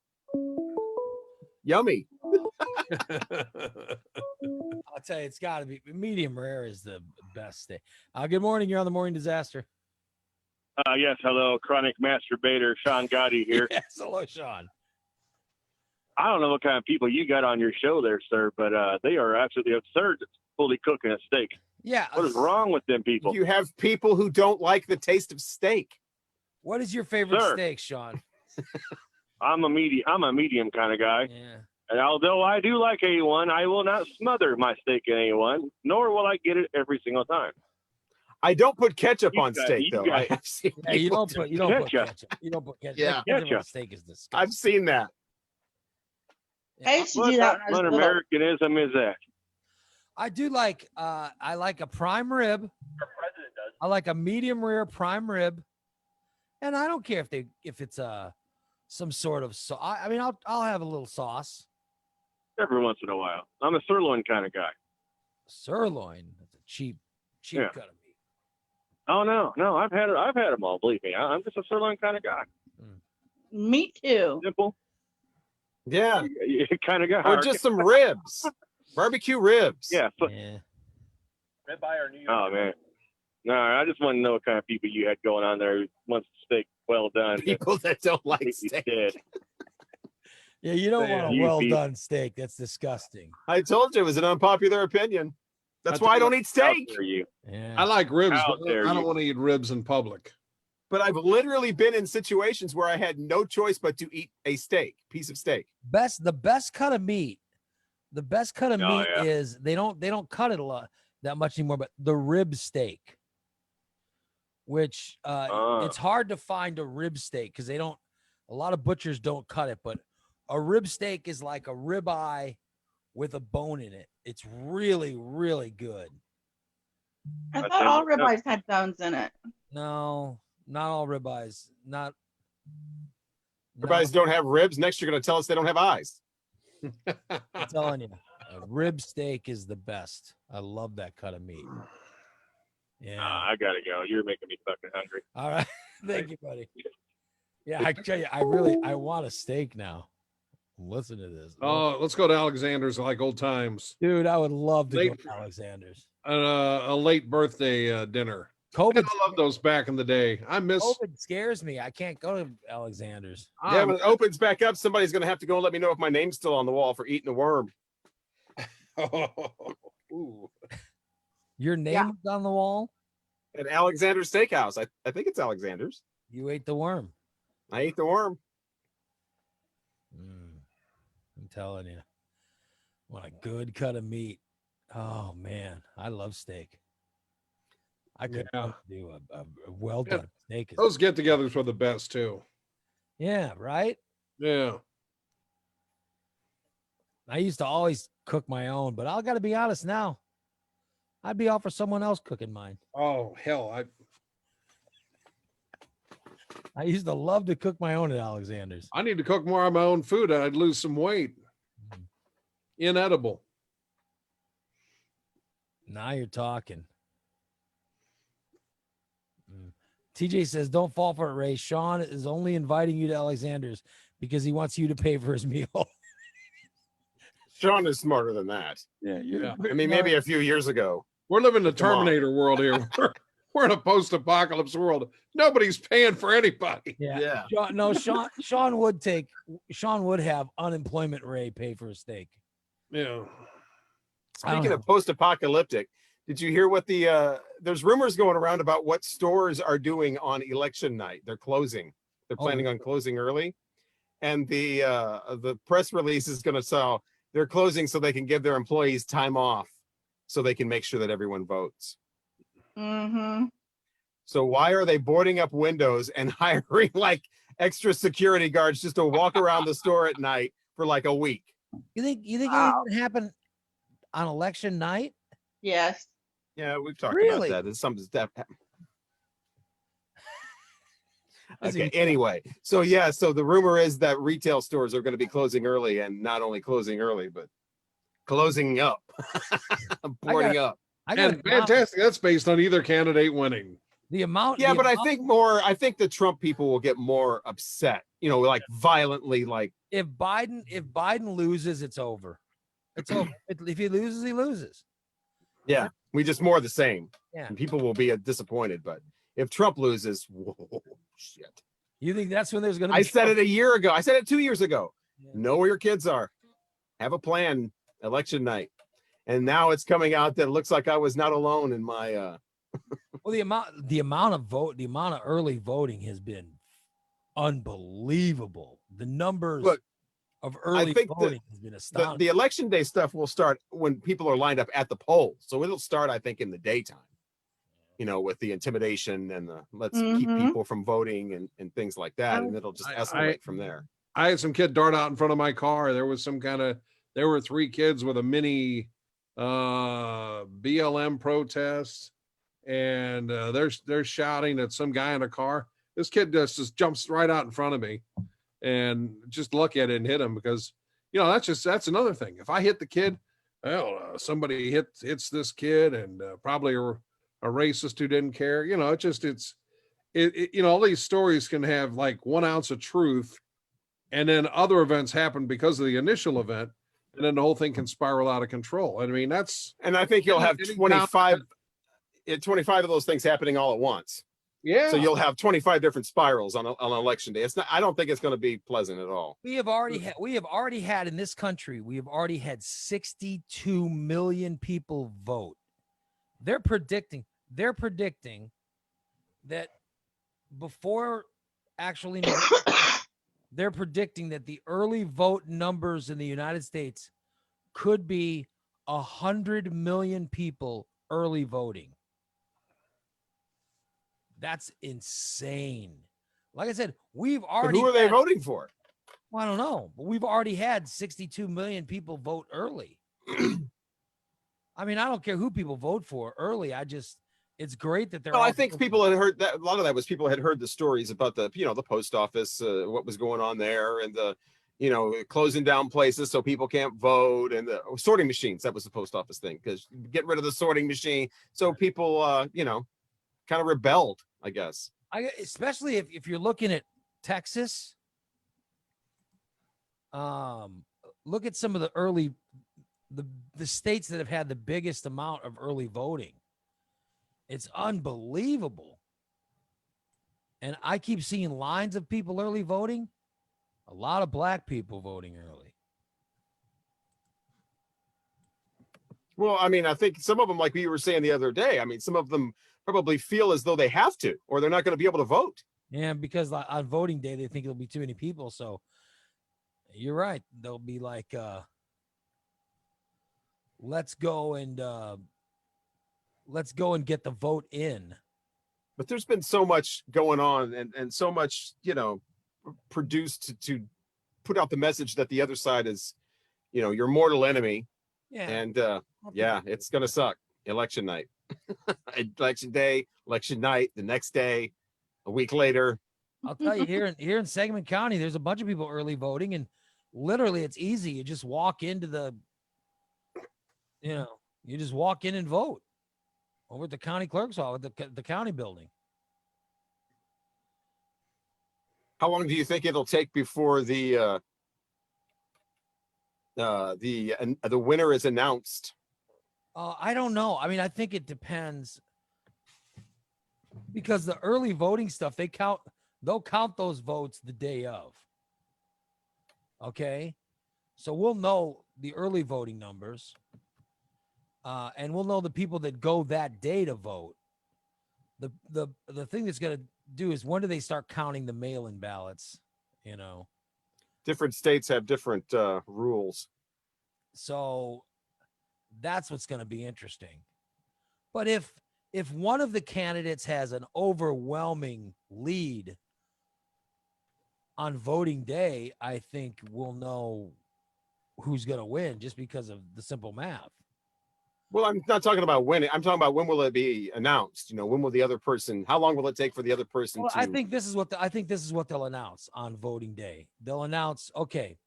Yummy. I'll tell you, it's got to be medium rare is the best steak. Good morning. You're on the Morning Disaster. Yes, hello, chronic masturbator Sean Gotti here. Yes, hello, Sean. I don't know what kind of people you got on your show there, sir, but they are absolutely absurd fully cooking a steak. Yeah. What is wrong with them people? You have people who don't like the taste of steak. What is your favorite Sir. steak, Sean? I'm a medium kind of guy. Yeah. And although I do like A1, I will not smother my steak in A1, nor will I get it every single time. I don't put ketchup on guys- steak you though. guys- I've seen Yeah, you people don't do put you don't put Ketchup. ketchup. You don't put ketchup. Yeah. Ketchup on Ketchup. steak is disgusting. I've seen that. I used to What do that kind when I of was little. Americanism is that? I do like I like a prime rib. Our president does. I like a medium rare prime rib, and I don't care if it's some sort of I mean I'll have a little sauce. Every once in a while. I'm a sirloin kind of guy. Sirloin. That's a cheap Yeah. cut of meat. Oh no, I've had them all. Believe me, I'm just a sirloin kind of guy. Me too. Simple, Yeah. kind of guy. Or just some ribs. Barbecue ribs. Yeah. Yeah. Ribeye or New York. Oh man. No, I just want to know what kind of people you had going on there who wants the steak well done. People that don't like Completely steak. dead. Yeah, you don't Man, want a you well beat- done steak. That's disgusting. I told you it was an unpopular opinion. That's I why I tell don't eat How steak. dare you? Yeah. I like ribs, How but dare I don't you. want to eat ribs in public. But I've literally been in situations where I had no choice but to eat a piece of steak. The best cut of meat. The best cut of Oh, meat yeah. is they don't cut it a lot that much anymore, but the rib steak. Which it's hard to find a rib steak because a lot of butchers don't cut it, but a rib steak is like a ribeye with a bone in it. It's really, really good. I That's thought all it. ribeyes had bones in it. No, not all ribeyes. Not Ribeyes don't have ribs. Next, you're going to tell us they don't have eyes. I'm telling you, a rib steak is the best. I love that cut of meat. Yeah. I gotta go. You're making me fucking hungry. All right. Thank you, buddy. Yeah, I tell you, I want a steak now. Listen to this. Oh, let's go to Alexander's like old times. Dude, I would love to go Late- to Alexander's. A late birthday dinner. COVID, I love those back in the day. I miss. COVID scares me. I can't go to Alexander's. Yeah, when it opens back up, somebody's going to have to go and let me know if my name's still on the wall for eating a worm. Ooh. Your name is on the wall? At Alexander's Steakhouse. I think it's Alexander's. You ate the worm. I ate the worm. I'm telling you. What a good cut of meat. Oh, man. I love steak. I could Yeah. do a well done steak. Those get-togethers were the best too. Yeah, right? Yeah. I used to always cook my own, but I got to be honest now. I'd be all for someone else cooking mine. Oh hell, I used to love to cook my own at Alexander's. I need to cook more of my own food. I'd lose some weight. Inedible. Now you're talking. TJ says, don't fall for it, Ray. Sean is only inviting you to Alexander's because he wants you to pay for his meal. Sean is smarter than that. Yeah, Yeah. I mean, maybe a few years ago. We're living the Come on. Terminator world here. We're in a post-apocalypse world. Nobody's paying for anybody. Yeah. Sean would have unemployment Ray pay for a steak. Yeah. Speaking of post-apocalyptic, did you hear what there's rumors going around about what stores are doing on election night? They're closing. They're planning on closing early. And the press release is going to say they're closing so they can give their employees time off so they can make sure that everyone votes. Mm-hmm. So why are they boarding up windows and hiring like extra security guards just to walk around the store at night for like a week? You think it would happen on election night? Yes. Yeah, we've talked Really? about that. There's some stuff. That's Okay. even- Anyway, so the rumor is that retail stores are going to be closing early, and not only closing early, but closing up, boarding up. And fantastic. That's based on either candidate winning. The amount. Yeah, the but I amount- think the Trump people will get more upset. You know, like violently, like if Biden loses, it's over. It's over. If he loses, he loses. yeah, we just more of the same. Yeah. And people will be disappointed, but if Trump loses, whoa, shit. You think that's when there's going to be? I said it a year ago. I said it 2 years ago. Know where your kids are. Have a plan. Election night. And now it's coming out that it looks like I was not alone in my Well, the amount of early voting has been unbelievable. The numbers of early voting has been astounding. The election day stuff will start when people are lined up at the polls. So it'll start, I think, in the daytime, with the intimidation and the let's keep people from voting and things like that. And it'll just escalate from there. I had some kid dart out in front of my car. There was there were 3 kids with a mini BLM protest, and they're shouting at some guy in a car. This kid just jumps right out in front of me and just look at it and hit him because, that's another thing. If I hit the kid, somebody hits this kid and probably a racist who didn't care. All these stories can have like 1 ounce of truth, and then other events happen because of the initial event, and then the whole thing can spiral out of control. I mean, and I think you'll have 25 of those things happening all at once. Yeah. So you'll have 25 different spirals on election day. I don't think it's going to be pleasant at all. We have already had in this country, 62 million people vote. They're predicting that before actually they're predicting that the early vote numbers in the United States could be 100 million people early voting. That's insane. Like I said, we've already. But who are they voting for? Well, I don't know, but we've already had 62 million people vote early. I mean, I don't care who people vote for early. It's great that they're. No, I think people had heard that. A lot of that was people had heard the stories about the post office, what was going on there, and the, closing down places so people can't vote, and the sorting machines. That was the post office thing, because get rid of the sorting machine, so people, kind of rebelled, I guess. Especially if you're looking at Texas. Look at some of the early, the states that have had the biggest amount of early voting. It's unbelievable. And I keep seeing lines of people early voting. A lot of black people voting early. Well, I mean, I think some of them, like we were saying the other day, I mean, some of them probably feel as though they have to, or they're not going to be able to vote. Yeah, because on voting day, they think it'll be too many people. So you're right. They'll be like, let's go and get the vote in. But there's been so much going on and so much, produced to put out the message that the other side is, your mortal enemy. Yeah. And it's going to suck. Election night, election day, election night, the next day, a week later. I'll tell you, here in Sangamon County, there's a bunch of people early voting, and literally it's easy. You just walk into you just walk in and vote over at the county clerk's office, the county building. How long do you think it'll take before the winner is announced? I don't know. I mean, I think it depends, because the early voting stuff, they'll count those votes the day of. Okay. So we'll know the early voting numbers, and we'll know the people that go that day to vote. The thing that's going to do is, when do they start counting the mail-in ballots? Different states have different rules. So that's what's going to be interesting. But if one of the candidates has an overwhelming lead on voting day, I think we'll know who's going to win, just because of the simple math. Well, I'm not talking about winning. I'm talking about when will it be announced? When will the other person? How long will it take for the other person to? I think this is what they'll announce on voting day. They'll announce, okay,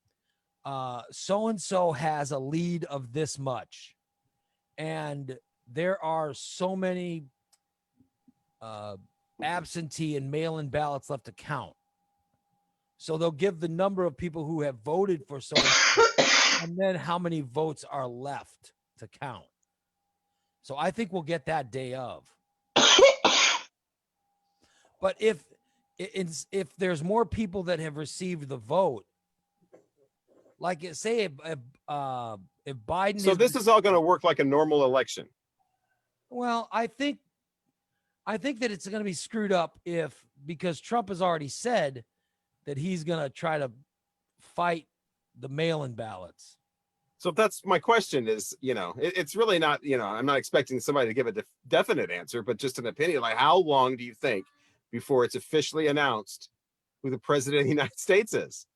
so and so has a lead of this much, and there are so many absentee and mail-in ballots left to count. So they'll give the number of people who have voted for so, and then how many votes are left to count. So I think we'll get that day of. But if there's more people that have received the vote, like say if Biden. So this is all going to work like a normal election. Well, I think that it's going to be screwed up because Trump has already said that he's going to try to fight the mail-in ballots. So that's my question is, it's really not, I'm not expecting somebody to give a definite answer, but just an opinion. Like, how long do you think before it's officially announced who the president of the United States is?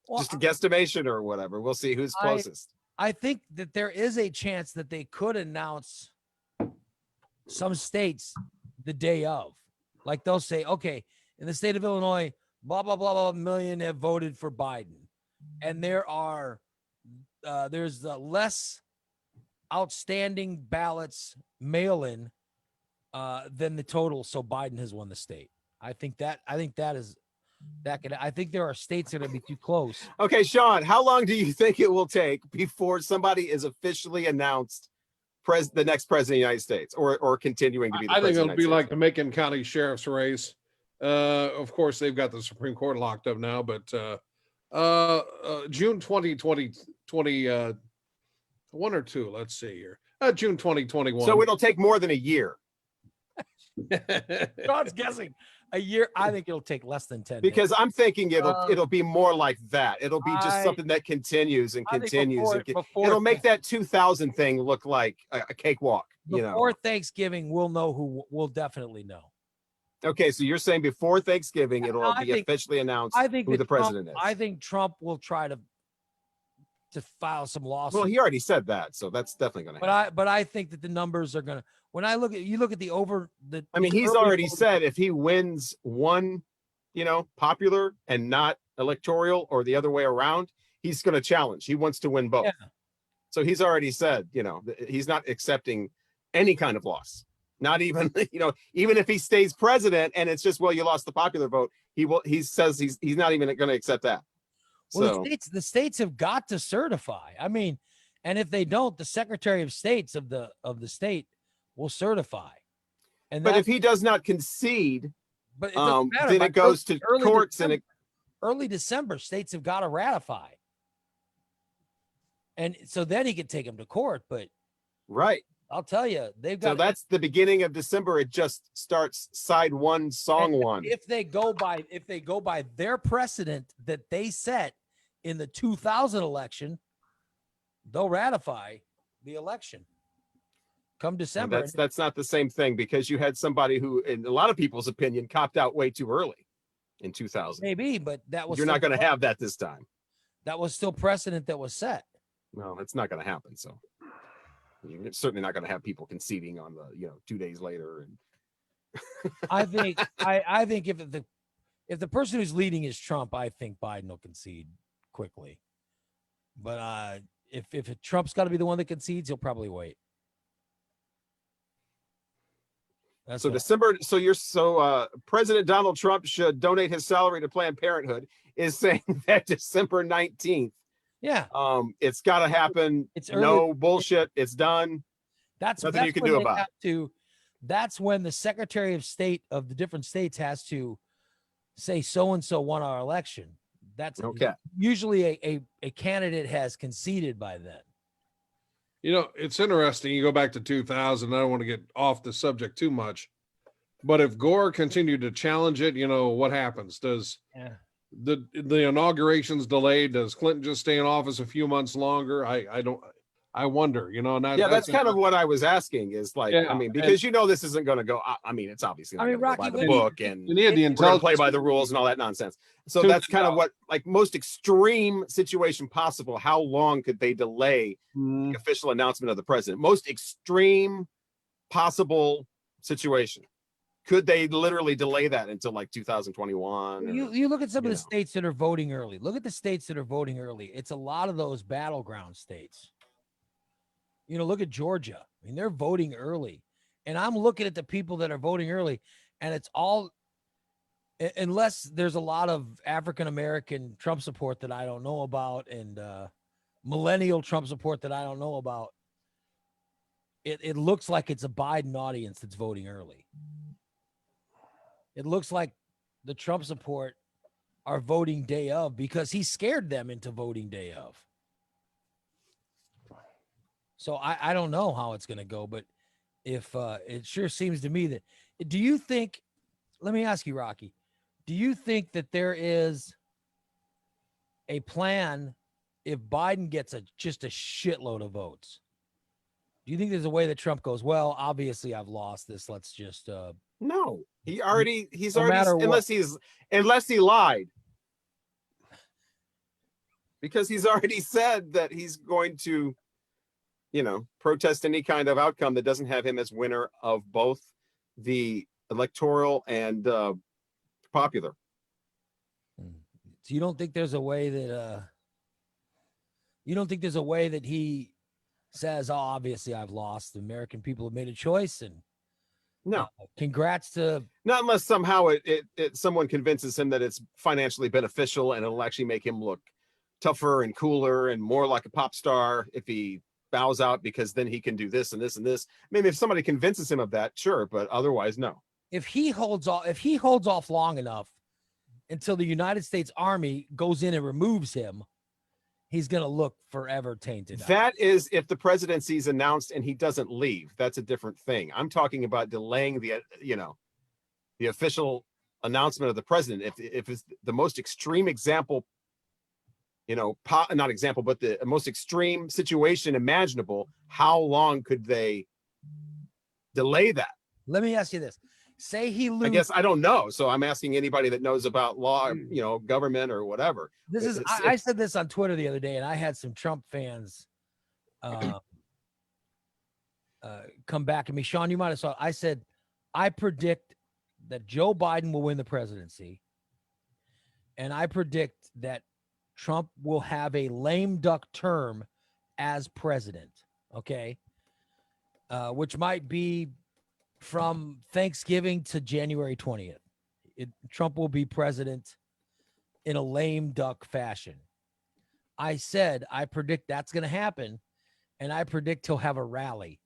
Well, just a guesstimation or whatever. We'll see who's closest. I think that there is a chance that they could announce some states the day of. Like they'll say, okay, in the state of Illinois, blah, blah, blah, blah million have voted for Biden. And there's less outstanding ballots mail-in than the total. So Biden has won the state. I think there are states that are going to be too close. Okay, Sean, how long do you think it will take before somebody is officially announced the next president of the United States or continuing to be the president? I think it'll be like the Macon County Sheriff's race. Of course, they've got the Supreme Court locked up now, but June 2021 or two. Let's see here. June 2021. So it'll take more than a year. John's guessing a year. I think it'll take less than 10 because days. I'm thinking it'll be more like that. It'll be just something that continues and continues. It'll make that 2000 thing look like a cakewalk. Before Thanksgiving, we'll definitely know. Okay, so you're saying before Thanksgiving, it'll be officially announced who the president is. I think Trump will try to file some lawsuits. Well, he already said that, so that's definitely going to happen. But I think that the numbers are going to. When I look at he's already said if he wins one, popular and not electoral or the other way around, he's going to challenge. He wants to win both. Yeah. So he's already said, he's not accepting any kind of loss. Not even, even if he stays president and it's just, well, you lost the popular vote. He says he's not even going to accept that. Well, the states have got to certify. I mean, and if they don't, the Secretary of States of the state will certify. But if he does not concede, then it goes to courts and early December, states have got to ratify. And so then he could take them to court. But right. I'll tell you, they've got. So that's the beginning of December. It just starts side one, song one. If they go by their precedent that they set in the 2000 election, they'll ratify the election come December. That's not the same thing because you had somebody who, in a lot of people's opinion, copped out way too early in 2000. Maybe, but you're not going to have that this time. That was still precedent that was set. No, it's not going to happen. So. You're certainly not going to have people conceding on the 2 days later. And I think if the person who's leading is Trump, I think Biden will concede quickly. But if Trump's got to be the one that concedes, he'll probably wait. That's so December. So President Donald Trump should donate his salary to Planned Parenthood is saying that December 19th. Yeah. It's got to happen. It's no bullshit. It's done. That's nothing you can do about it. That's when the Secretary of State of the different states has to say so-and-so won our election. That's okay. Usually a candidate has conceded by then. It's interesting. You go back to 2000. I don't want to get off the subject too much, but if Gore continued to challenge it, what happens? Does the inauguration's delayed? Does Clinton just stay in office a few months longer? I wonder, that's kind of what I was asking is like, because this isn't going to go, it's obviously not going to go by the book and you need the intelligence, play by the rules and all that nonsense. So that's kind of what, like, most extreme situation possible. How long could they delay the official announcement of the president? Most extreme possible situation. Could they literally delay that until like 2021? You look at some of the states that are voting early. Look at the states that are voting early. It's a lot of those battleground states. Look at Georgia. I mean, they're voting early. And I'm looking at the people that are voting early, and it's all, unless there's a lot of African-American Trump support that I don't know about and millennial Trump support that I don't know about, it looks like it's a Biden audience that's voting early. It looks like the Trump support are voting day of because he scared them into voting day of. So I don't know how it's going to go, but if it sure seems to me that, do you think, let me ask you, Rocky, do you think that there is a plan if Biden gets just a shitload of votes? Do you think there's a way that Trump goes, well, obviously I've lost this. Let's just no, he's no already unless he lied. Because he's already said that he's going to, protest any kind of outcome that doesn't have him as winner of both the electoral and popular. So you don't think there's a way that he says, oh, obviously I've lost. The American people have made a choice, and no, congrats to, not unless somehow someone convinces him that it's financially beneficial and it'll actually make him look tougher and cooler and more like a pop star if he bows out, because then he can do this and this and this. Maybe if somebody convinces him of that, sure, but otherwise, no. If he holds off long enough until the United States Army goes in and removes him, he's going to look forever tainted. That is if the presidency's announced and he doesn't leave. That's a different thing. I'm talking about delaying the official announcement of the president. If it's the most extreme example, not example, but the most extreme situation imaginable, how long could they delay that? Let me ask you this. Say he loses. I guess I don't know. So I'm asking anybody that knows about law, government or whatever. I said this on Twitter the other day, and I had some Trump fans come back at me. Sean, you might have saw it. I said, I predict that Joe Biden will win the presidency. And I predict that Trump will have a lame duck term as president. Okay. Which might be from Thanksgiving to January 20th. Trump will be president in a lame duck fashion. I said, I predict that's going to happen. And I predict he'll have a rally.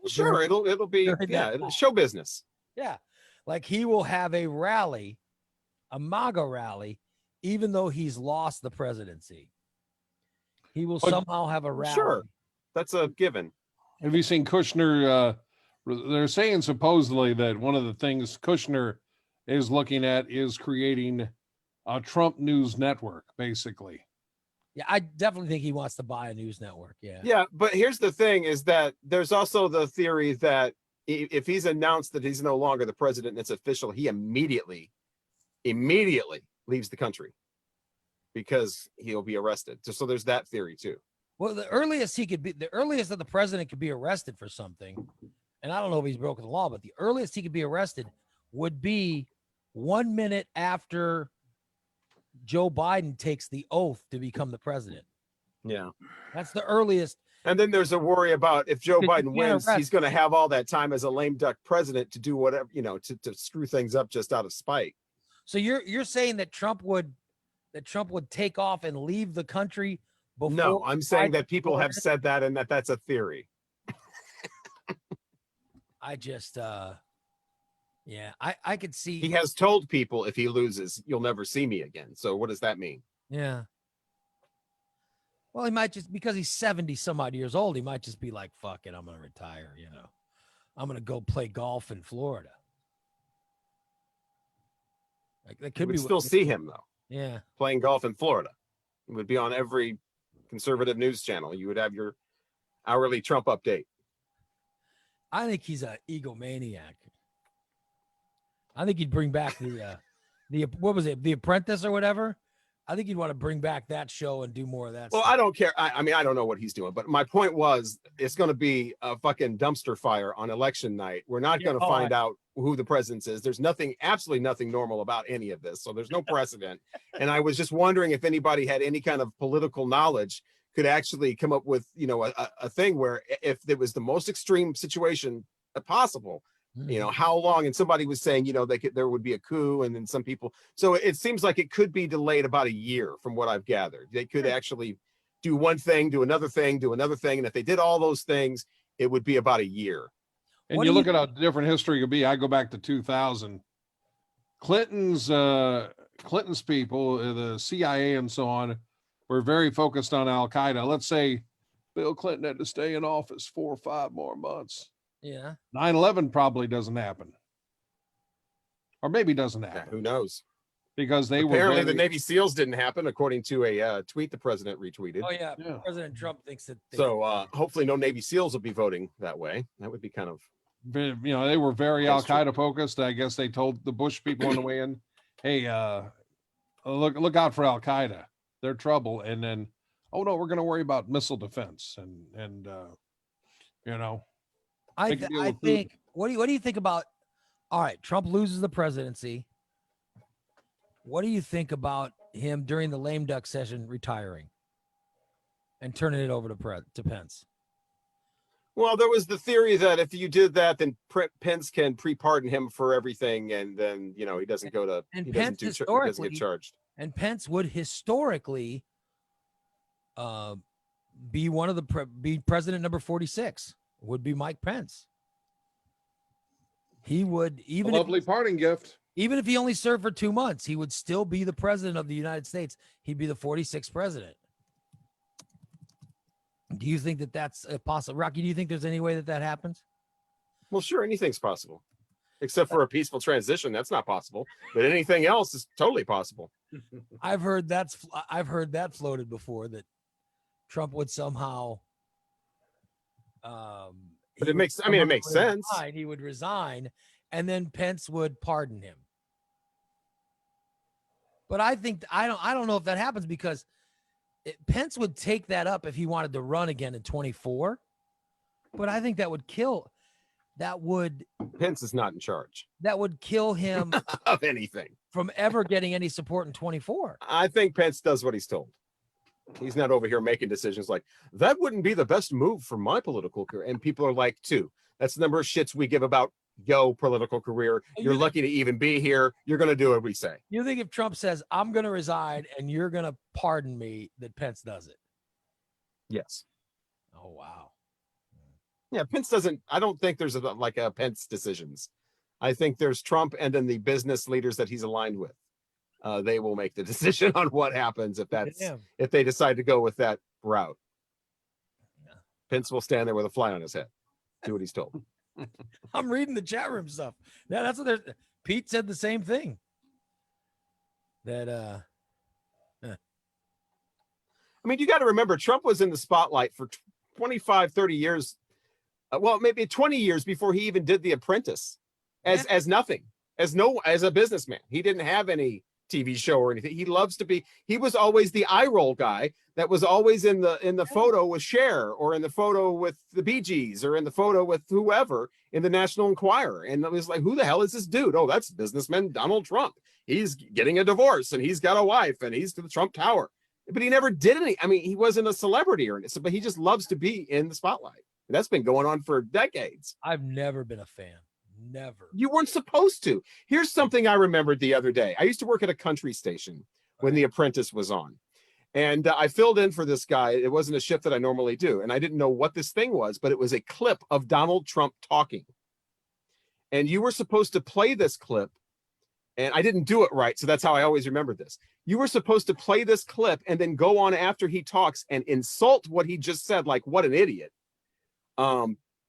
Sure. It'll be, it'll show business. Yeah. Like he will have a rally, a MAGA rally, even though he's lost the presidency. He will somehow have a rally. Sure. That's a given. Have you seen Kushner? They're saying supposedly that one of the things Kushner is looking at is creating a Trump news network, basically. Yeah, I definitely think he wants to buy a news network. Yeah. Yeah, but here's the thing is that there's also the theory that if he's announced that he's no longer the president and it's official, he immediately leaves the country because he'll be arrested. So there's that theory too. Well, the earliest that the president could be arrested for something, and I don't know if he's broken the law, but the earliest he could be arrested would be 1 minute after Joe Biden takes the oath to become the president. Yeah. That's the earliest. And then there's a worry about if Joe Biden wins, he's going to have all that time as a lame duck president to do whatever, to screw things up just out of spite. So you're saying that Trump would take off and leave the country before? No, I'm saying that people have said that and that's a theory. I just yeah, I could see. He has told people if he loses, you'll never see me again. So what does that mean? Yeah. Well, he might just, because he's 70 some odd years old, he might just be like, fuck it, I'm going to retire, I'm going to go play golf in Florida. Like, that could be. Still see him though. Yeah. Playing golf in Florida. It would be on every conservative news channel. You would have your hourly Trump update. I think he's an egomaniac. I think he'd bring back the what was it, The Apprentice or whatever. I think he'd want to bring back that show and do more of that. Well, stuff. I don't care. I mean, I don't know what he's doing, but my point was, it's going to be a fucking dumpster fire on election night. We're not going to find out who the president is. There's absolutely nothing normal about any of this. So there's no precedent. And I was just wondering if anybody had any kind of political knowledge, could actually come up with, a thing where if there was the most extreme situation possible, how long, and somebody was saying, there would be a coup, and then some people, so it seems like it could be delayed about a year from what I've gathered. They could actually do one thing, do another thing, and if they did all those things, it would be about a year. And you look at how different history could be. I go back to 2000, Clinton's people, the CIA and so on, were very focused on Al Qaeda. Let's say Bill Clinton had to stay in office 4 or 5 more months. Yeah. 9/11 probably doesn't happen, or maybe doesn't happen. Who knows? Because they apparently were the Navy SEALs didn't happen, according to a tweet the president retweeted. Oh yeah. President Trump thinks that. So hopefully no Navy SEAls will be voting that way. That would be kind of. They were very Al Qaeda focused. I guess they told the Bush people on the way in, "Hey, look out for Al Qaeda. They're trouble." And then, oh no, we're going to worry about missile defense and I think. What do you think about? All right, Trump loses the presidency. What do you think about him during the lame duck session retiring and turning it over to Pence? Well, there was the theory that if you did that, then Pence can pre-pardon him for everything, and then he doesn't go to he doesn't get charged. And Pence would historically be one of be president number 46. Would be Mike Pence. He would even a lovely parting gift. Even if he only served for 2 months, he would still be the president of the United States. He'd be the 46th president. Do you think that that's possible? Rocky, do you think there's any way that happens? Well, sure, anything's possible. Except for a peaceful transition, that's not possible. But anything else is totally possible. I've heard that floated before, that Trump would somehow but it makes sense. He would resign and then Pence would pardon him. But I don't know if that happens, because Pence would take that up if he wanted to run again in 24. But I think that would kill. Pence is not in charge. That would kill him of anything from ever getting any support in 24. I think Pence does what he's told. He's not over here making decisions like, that wouldn't be the best move for my political career. And people are like, that's the number of shits we give about your political career. You're lucky to even be here. You're going to do what we say. You think if Trump says, I'm going to resign and you're going to pardon me, that Pence does it? Yes. Oh, wow. Yeah, Pence doesn't. I don't think there's a Pence decisions. I think there's Trump and then the business leaders that he's aligned with. They will make the decision on what happens if they decide to go with that route. Yeah. Pence will stand there with a fly on his head. Do what he's told. I'm reading the chat room stuff. Yeah, that's what Pete said the same thing. That I mean, you got to remember, Trump was in the spotlight for 25, 30 years. Well, maybe 20 years before he even did The Apprentice as nothing, as a businessman. He didn't have any TV show or anything. He was always the eye roll guy that was always in the photo with Cher, or in the photo with the Bee Gees, or in the photo with whoever in the National Enquirer. And it was like, who the hell is this dude? Oh, that's businessman Donald Trump. He's getting a divorce and he's got a wife and he's to the Trump Tower. But he never did any. I mean, he wasn't a celebrity or anything, but he just loves to be in the spotlight. And that's been going on for decades. I've never been a fan. Never. You weren't supposed to. Here's something I remembered the other day. I used to work at a country station when The Apprentice was on. And I filled in for this guy. It wasn't a shift that I normally do. And I didn't know what this thing was, but it was a clip of Donald Trump talking. And you were supposed to play this clip. And I didn't do it right. So that's how I always remembered this. You were supposed to play this clip and then go on after he talks and insult what he just said, like, what an idiot.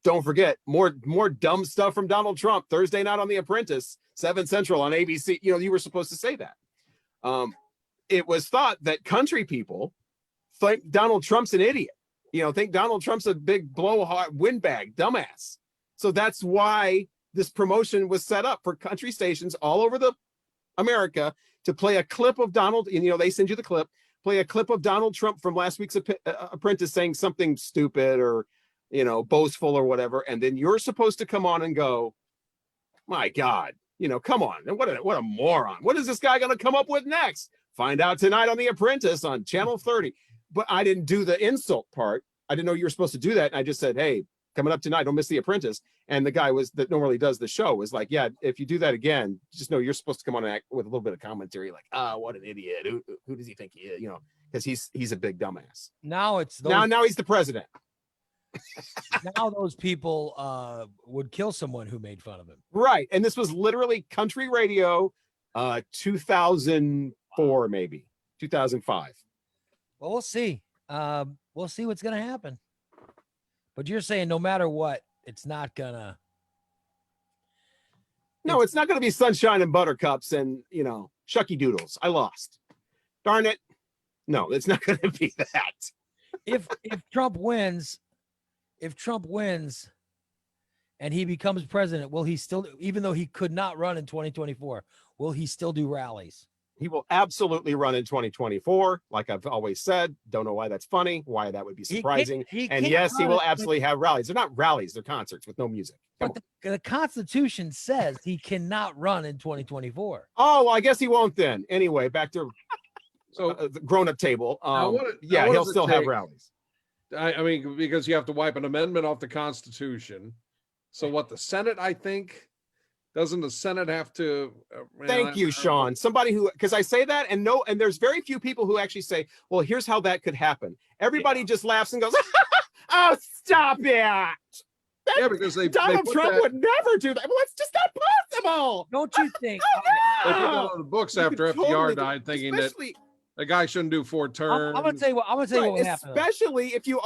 Don't forget, more dumb stuff from Donald Trump Thursday night on The Apprentice, 7 Central on ABC. You were supposed to say that. It was thought that country people think Donald Trump's an idiot. Think Donald Trump's a big blowhard windbag dumbass. So that's why this promotion was set up for country stations all over America to play a clip of Donald. They send you the clip, play a clip of Donald Trump from last week's Apprentice saying something stupid or boastful or whatever, and then you're supposed to come on and go, my God, come on, what a moron. What is this guy going to come up with next? Find out tonight on The Apprentice on Channel 30. But I didn't do the insult part. I didn't know you were supposed to do that. And I just said, hey, coming up tonight, don't miss The Apprentice. And the guy that normally does the show was like, yeah, if you do that again, just know you're supposed to come on and act with a little bit of commentary, like, what an idiot. Who does he think he is? Because he's a big dumbass. Now now he's the president. Now those people would kill someone who made fun of him. Right. And this was literally country radio 2004, maybe 2005. Well, we'll see. We'll see what's gonna happen. But you're saying no matter what, it's not gonna. No, it's not gonna be sunshine and buttercups and Shucky Doodles. I lost. Darn it. No, it's not gonna be that. If Trump wins, and he becomes president, will he still, even though he could not run in 2024, will he still do rallies? He will absolutely run in 2024. Like I've always said, don't know why that's funny, why that would be surprising. And yes, he will absolutely have rallies. They're not rallies, they're concerts with no music. But the Constitution says he cannot run in 2024. Oh, well, I guess he won't then. Anyway, back to the grown-up table. He'll still have rallies. I mean, because you have to wipe an amendment off the Constitution. So what, the Senate, I think, doesn't the Senate have to? Thank you, Sean. Somebody who, because I say that and there's very few people who actually say, well, here's how that could happen. Everybody just laughs and goes, oh, stop it. Because Donald Trump would never do that. Well, it's just not possible. Don't you think? They put that on the books after FDR died, thinking that the guy shouldn't do 4 terms. I'm gonna tell you what would happen. Especially if you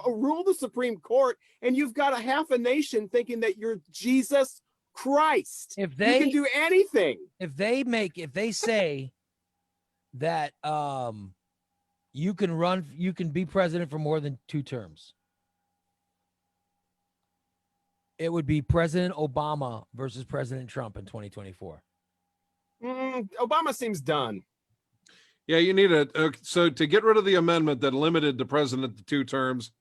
rule the Supreme Court and you've got a half a nation thinking that you're Jesus Christ. If they you can do anything. If they say that you can be president for more than 2 terms. It would be President Obama versus President Trump in 2024. Obama seems done. Yeah, you need so to get rid of the amendment that limited the president to 2 terms,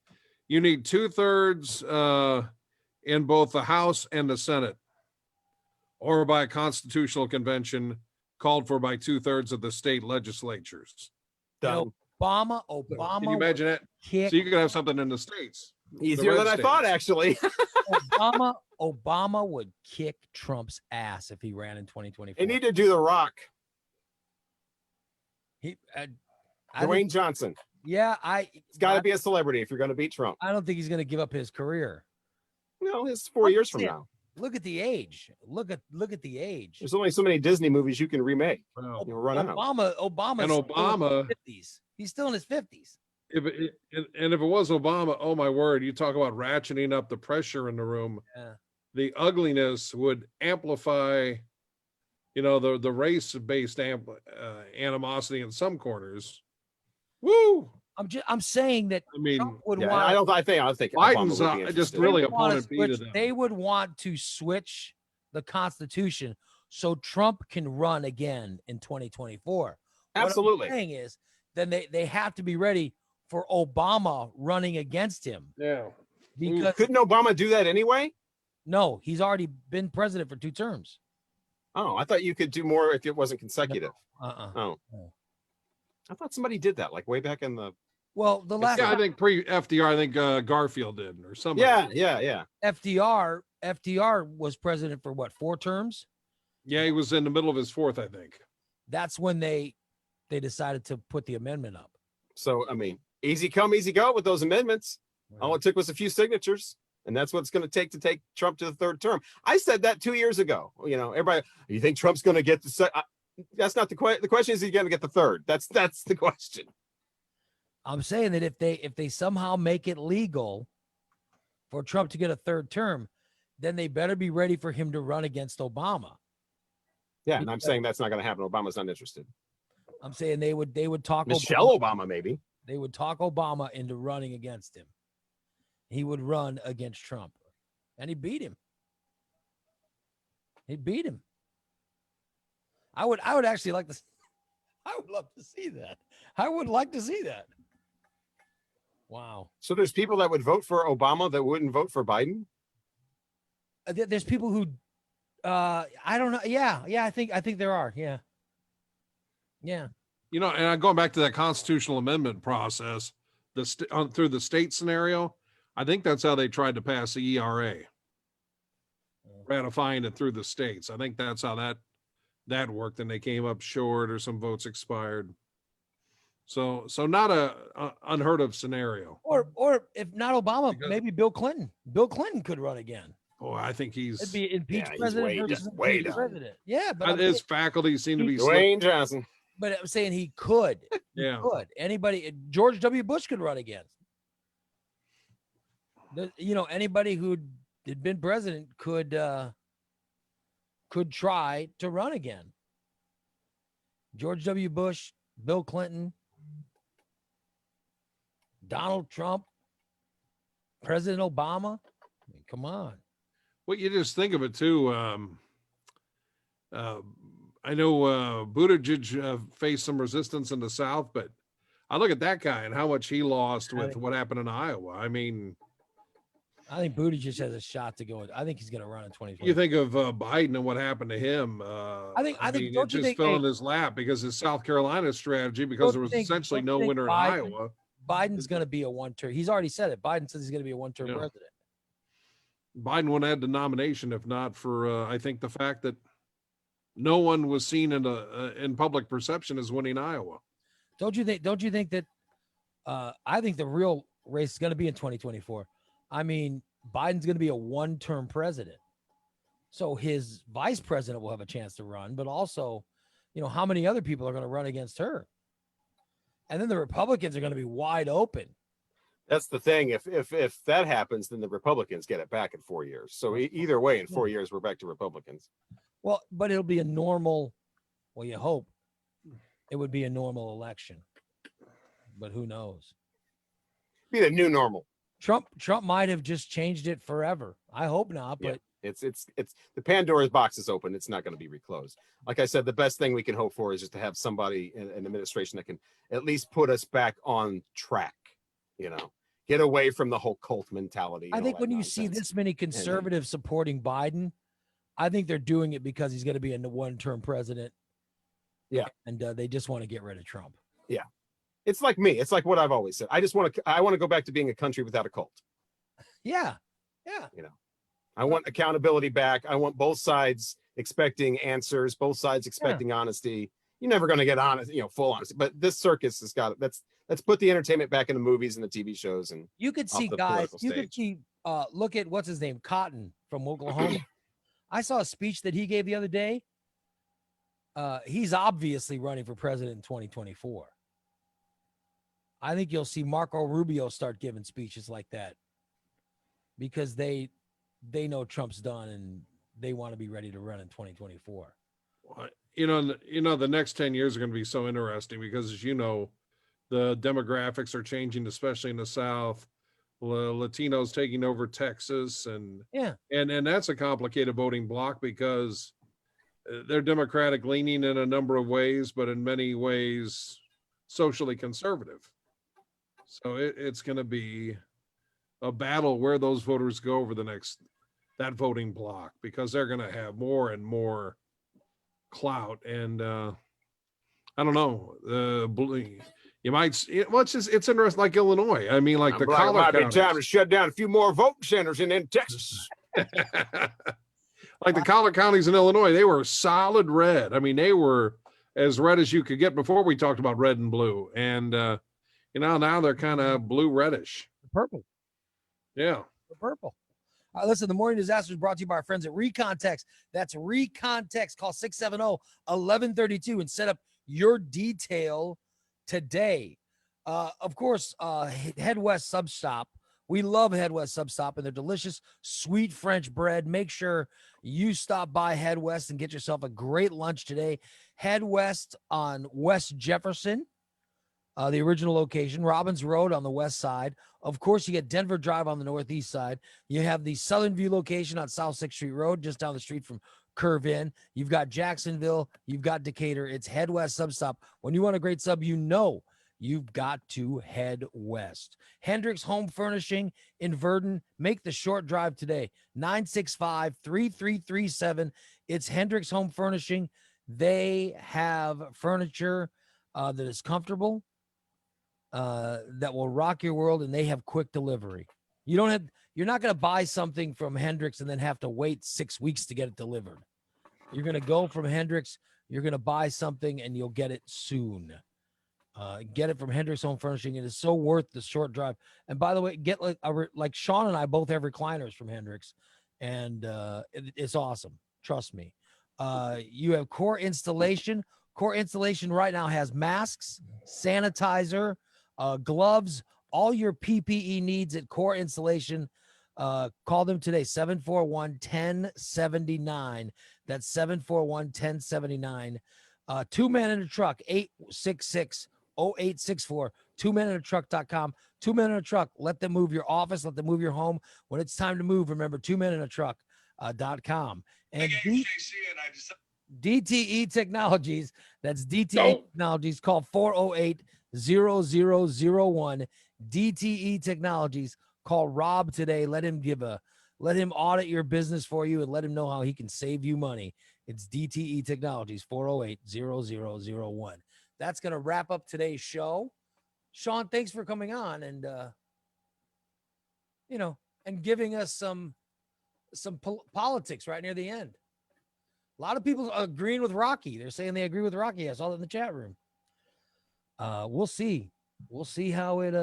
you need 2/3 in both the House and the Senate, or by a constitutional convention called for by 2/3 of the state legislatures. Done. Obama. Can you imagine it? So you could have something in the states. Easier than I thought, actually. Obama would kick Trump's ass if he ran in 2024. They need to do The Rock. Dwayne Johnson. Yeah, it's got to be a celebrity if you're going to beat Trump. I don't think he's going to give up his career. No, it's 4 years from now. Look at the age. Look at the age. There's only so many Disney movies you can remake. Well, You'll run out. Obama. He's still in his 50s. If it was Obama, oh my word, you talk about ratcheting up the pressure in the room. Yeah. The ugliness would amplify, the race-based animosity in some corners. Woo! I'm saying that. I mean, Trump would want. I think Biden's just really opponent B to them. They would want to switch the Constitution so Trump can run again in 2024. Absolutely. What I'm saying is, then they have to be ready for Obama running against him. Yeah. Because couldn't Obama do that anyway? No, he's already been president for 2 terms. Oh, I thought you could do more if it wasn't consecutive. No. Oh. I thought somebody did that, like way back in the. Well, the last. Yeah, I think pre-FDR, I think Garfield did, or something. Yeah. FDR was president for what, 4 terms? Yeah, he was in the middle of his 4th, I think. That's when they decided to put the amendment up. So, I mean, easy come, easy go with those amendments. Right. All it took was a few signatures, and that's what it's going to take Trump to the 3rd term. I said that 2 years ago. Everybody, you think Trump's going to get the? That's not the question. The question is, he's going to get the 3rd. That's the question. I'm saying that if they somehow make it legal for Trump to get a 3rd term, then they better be ready for him to run against Obama. Yeah, and I'm saying that's not going to happen. Obama's not interested. I'm saying they would talk Michelle Obama maybe. They would talk Obama into running against him. He would run against Trump, and he beat him. I would actually like to. I would love to see that. I would like to see that. Wow. So there's people that would vote for Obama that wouldn't vote for Biden? There's people who I don't know. Yeah, I think there are. Yeah. And going back to that constitutional amendment process, through the state scenario, I think that's how they tried to pass the ERA, ratifying it through the states. I think that's how that worked, and they came up short, or some votes expired. So not a unheard of scenario. Or if not Obama, maybe Bill Clinton. Bill Clinton could run again. Oh, I think he's. It'd be impeach he's president way versus down- way impeach down. president. Yeah, but His faculty seem to be. Dwayne Johnson. But I'm saying he could. He Yeah. could. Anybody, George W. Bush could run again. Anybody who had been president could try to run again. George W. Bush, Bill Clinton, Donald Trump, President Obama. I mean, come on. Well, you just think of it too. I know Buttigieg faced some resistance in the South, but I look at that guy and how much he lost with what happened in Iowa. I mean, I think Buttigieg has a shot to go. I think he's going to run in 2020. you think of Biden and what happened to him. I think don't it you just think- fell hey, in his lap because his South Carolina strategy, because there was essentially no winner in Iowa. Biden's going to be a one-term. He's already said it. Biden says he's going to be a one-term Yeah. president. Biden wouldn't have had the nomination if not for I think the fact that no one was seen in public perception as winning Iowa. Don't you think that I think the real race is going to be in 2024. I mean, Biden's going to be a one-term president. So his vice president will have a chance to run, but also, how many other people are going to run against her? And then the Republicans are going to be wide open. That's the thing. If that happens, then the Republicans get it back in 4 years. So either way, in 4 years, we're back to Republicans. Well, but it'll be a normal, well, you hope it would be a normal election, but who knows? Be the new normal. Trump might have just changed it forever. I hope not, but It's the Pandora's box is open. It's not going to be reclosed. Like I said, the best thing we can hope for is just to have somebody in an administration that can at least put us back on track, get away from the whole cult mentality. I and think all when that you see nonsense. this many conservatives supporting Biden, I think they're doing it because he's going to be a one-term president. Yeah. And they just want to get rid of Trump. Yeah. It's like me. It's like what I've always said. I want to go back to being a country without a cult. Yeah. Yeah. I want accountability back. I want both sides expecting answers, both sides expecting honesty. You're never going to get honest, full honesty. But this circus has got it. Let's put the entertainment back in the movies and the TV shows. And You could off see the guys, political you could stage. see, look at what's his name, Cotton from Oklahoma. I saw a speech that he gave the other day. He's obviously running for president in 2024. I think you'll see Marco Rubio start giving speeches like that because they know Trump's done and they want to be ready to run in 2024. The next 10 years are going to be so interesting because, as you know, the demographics are changing, especially in the South. Latinos taking over Texas, and that's a complicated voting block because they're Democratic leaning in a number of ways, but in many ways socially conservative. So it's going to be a battle where those voters go over that voting block, because they're going to have more and more clout. And I don't know, you might, it's interesting, like Illinois. I mean, like the collar might be counties. time to shut down a few more vote centers in Texas. Like the collar counties in Illinois, they were solid red. I mean, they were as red as you could get before we talked about red and blue. And, now they're kind of blue reddish. Purple. Yeah. Purple. Listen, the Morning Disaster is brought to you by our friends at Recontext. That's Recontext. Call 670-1132 and set up your detail today. Of course, Head West Sub Stop. We love Head West Sub Stop and their delicious sweet French bread. Make sure you stop by Head West and get yourself a great lunch today. Head West on West Jefferson, the original location, Robbins Road on the west side. Of course, you get Denver Drive on the northeast side. You have the Southern View location on South 6th Street Road, just down the street from Curve In. You've got Jacksonville. You've got Decatur. It's Head West Sub Stop. When you want a great sub, you've got to head west. Hendricks Home Furnishing in Verdon. Make the short drive today. 965-3337. It's Hendricks Home Furnishing. They have furniture that is comfortable, that will rock your world, and they have quick delivery. You're not going to buy something from Hendricks and then have to wait 6 weeks to get it delivered. You're going to go from Hendricks, you're going to buy something, and you'll get it soon. Get it from Hendricks Home Furnishing. It is so worth the short drive. And by the way, get like Sean and I both have recliners from Hendricks. and it's awesome. Trust me. You have Core Installation. Core Installation right now has masks, sanitizer, gloves, all your PPE needs at Core Installation. Call them today, 741-1079. That's 741-1079. 2 Men in a Truck, 866-0864. 2meninatruck.com. 2 Men in a Truck. Let them move your office. Let them move your home. When it's time to move, remember 2meninatruck.com. And DTE Technologies. That's DTE Technologies. Call 408-0001. DTE Technologies. Call Rob today. Let him audit your business for you and let him know how he can save you money. It's DTE Technologies, 408-0001. That's going to wrap up today's show. Sean, thanks for coming on and, and giving us some politics right near the end. A lot of people are agreeing with Rocky. They're saying they agree with Rocky. I saw that in the chat room. We'll see. We'll see how it,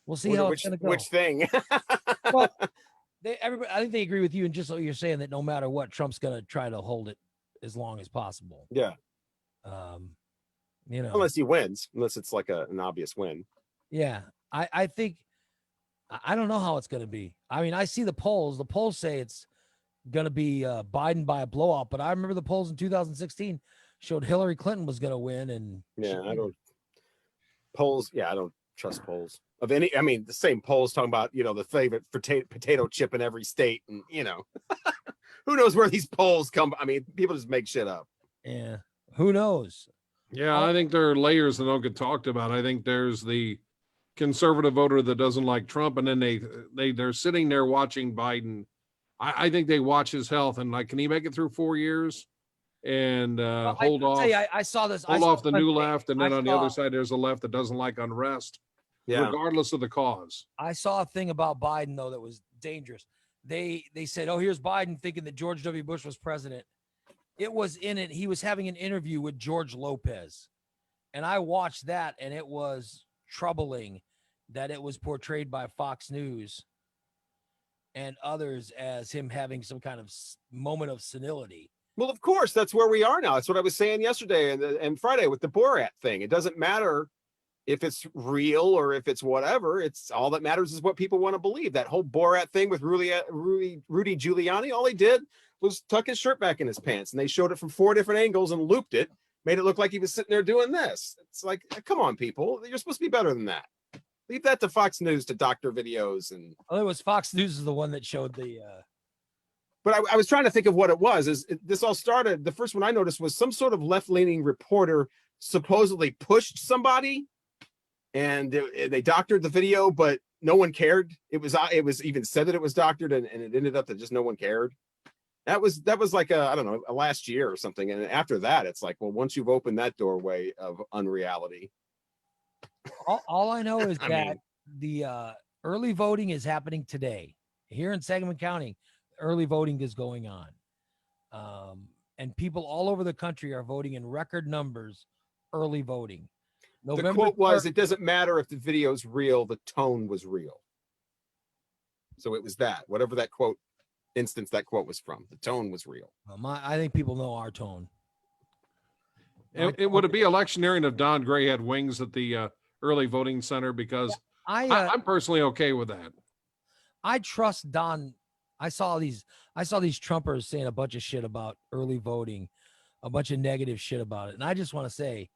we'll see how it's going to go. Which thing? Well, everybody, I think they agree with you, and just so you're saying that no matter what, Trump's going to try to hold it as long as possible. Yeah. Unless he wins, unless it's like an obvious win. Yeah. I think, I don't know how it's going to be. I mean, I see the polls. The polls say it's going to be Biden by a blowout, but I remember the polls in 2016 showed Hillary Clinton was going to win. And I don't trust polls of any. I mean, the same polls talking about, the favorite potato chip in every state. And, who knows where these polls come. I mean, people just make shit up. Yeah. Who knows? Yeah, I think there are layers that don't get talked about. I think there's the conservative voter that doesn't like Trump, and then they're sitting there watching Biden. I think they watch his health and like, can he make it through 4 years? And hold off. I saw this. Hold off the new left, and then on the other side, there's a left that doesn't like unrest, regardless of the cause. I saw a thing about Biden though that was dangerous. They said, "Oh, here's Biden thinking that George W. Bush was president." It was in it. He was having an interview with George Lopez, and I watched that, and it was troubling that it was portrayed by Fox News and others as him having some kind of moment of senility. Well, of course, that's where we are now. That's what I was saying yesterday and Friday with the Borat thing. It doesn't matter if it's real or if it's whatever. It's all that matters is what people want to believe. That whole Borat thing with Rudy Giuliani, all he did was tuck his shirt back in his pants, and they showed it from 4 different angles and looped it, made it look like he was sitting there doing this. It's like, come on, people. You're supposed to be better than that. Leave that to Fox News to doctor videos. And it was Fox News is the one that showed the... But I was trying to think of what it was. This all started, the first one I noticed was some sort of left-leaning reporter supposedly pushed somebody, and they doctored the video, but no one cared. It was even said that it was doctored, and it ended up that just no one cared. That was like a last year or something. And after that, it's like, well, once you've opened that doorway of unreality. All I know is the early voting is happening today here in Sangamon County. Early voting is going on. And people all over the country are voting in record numbers, early voting. The quote was, it doesn't matter if the video's real, the tone was real. So it was that, whatever that quote instance that quote was from, the tone was real. I think people know our tone. Would it be electioneering if Don Gray had wings at the early voting center? Because I'm personally okay with that. I trust Don. I saw these Trumpers saying a bunch of shit about early voting, a bunch of negative shit about it. And I just want to say,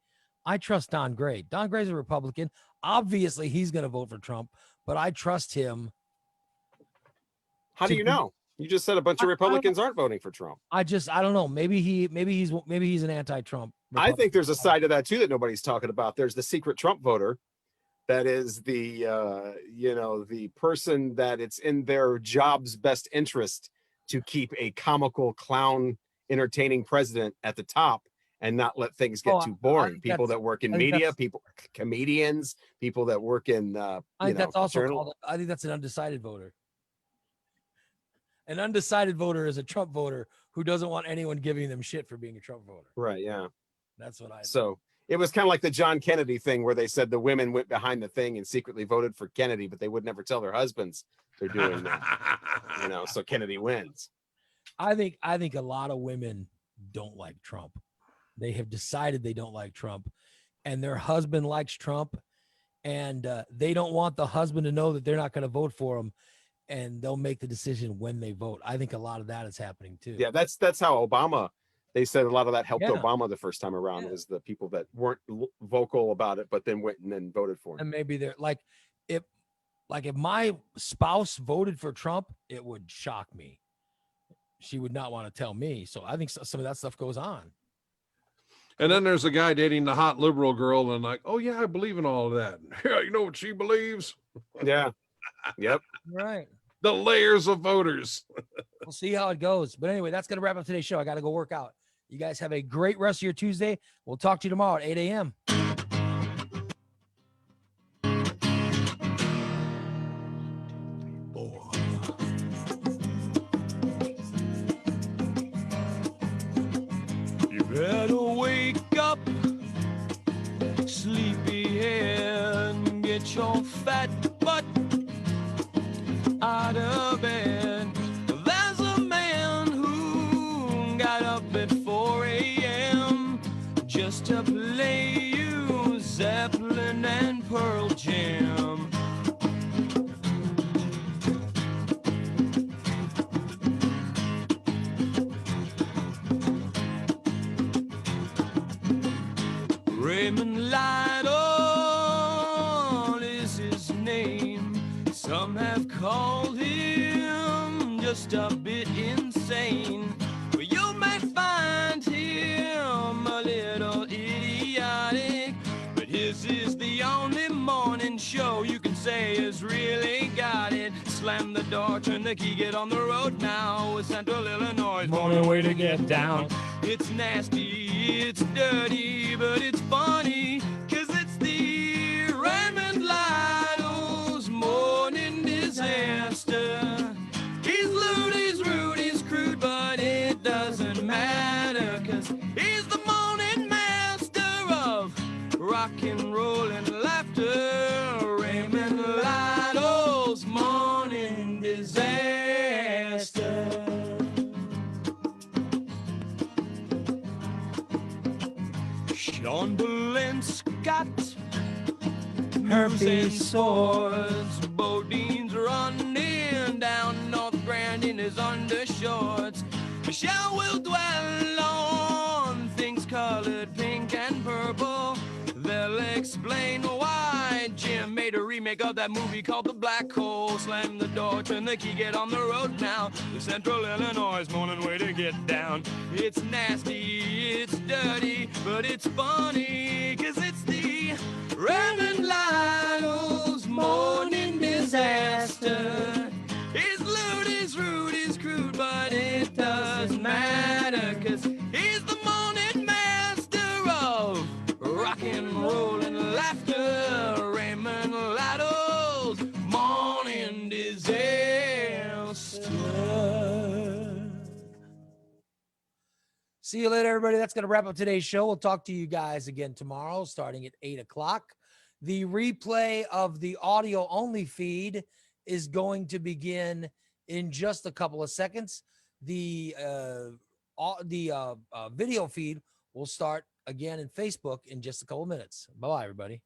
I trust Don Gray. Don Gray's a Republican. Obviously, he's going to vote for Trump, but I trust him. How do you know? You just said a bunch of Republicans aren't voting for Trump. I don't know. Maybe he's an anti-Trump Republican. I think there's a side to that too that nobody's talking about. There's the secret Trump voter. That is the the person that it's in their job's best interest to keep a comical clown entertaining president at the top and not let things get too boring. People that work in media, comedians, people that work in I think that's an undecided voter. An undecided voter is a Trump voter who doesn't want anyone giving them shit for being a Trump voter. Right, yeah. That's what I think. So it was kind of like the John Kennedy thing where they said the women went behind the thing and secretly voted for Kennedy, but they would never tell their husbands they're doing that. You know, so Kennedy wins. I think a lot of women don't like Trump. They have decided they don't like Trump, and their husband likes Trump, and they don't want the husband to know that they're not going to vote for him, and they'll make the decision when they vote. I think a lot of that is happening too. Yeah, that's how Obama. They said a lot of that helped Obama the first time around was the people that weren't vocal about it, but then went and then voted for him. And maybe they're like, if my spouse voted for Trump, it would shock me. She would not want to tell me. So I think some of that stuff goes on. And then there's a guy dating the hot liberal girl, and like, oh yeah, I believe in all of that. Yeah, you know what she believes? Yeah. Yep. Right. The layers of voters. We'll see how it goes. But anyway, that's going to wrap up today's show. I got to go work out. You guys have a great rest of your Tuesday. We'll talk to you tomorrow at 8 a.m. You better wake up, sleepyhead, and get your fat butt out of bed. There's a man who got up at 4 a.m. just to play you Zeppelin and Pearl Jam. Raymond Lytle is his name. Some have called him just a bit insane. But you may find him a little idiotic. But his is the only morning show you can say has really got it. Slam the door, turn the key, get on the road now. With Central Illinois, morning way to get down. It's nasty, it's dirty, but it's funny, 'cause it's the Raymond Lytle's morning disaster. He's lewd, he's rude, he's crude, but it doesn't matter, 'cause he's the morning master of rock and roll and laughter. Raymond Lytle's morning disaster. Sean Boleyn Scott, herpes sores, Bodine's running down North Grand in his undershorts. Michelle will dwell on things colored pink and purple. They'll explain why Jim made a remake of that movie called The Black Hole. Slam the door, turn the key, get on the road now. The Central Illinois morning way to get down. It's nasty, it's dirty, but it's funny, 'cause it's the Raymond Lytle's morning disaster. He's lewd, he's rude, he's crude, but it doesn't matter, 'cause he's the morning master of rock and roll and laughter. Raymond Lytle's morning disaster. See you later, everybody. That's going to wrap up today's show. We'll talk to you guys again tomorrow, starting at 8 o'clock. The replay of the audio only feed is going to begin in just a couple of seconds. The video feed will start again in Facebook in just a couple of minutes. Bye-bye, everybody.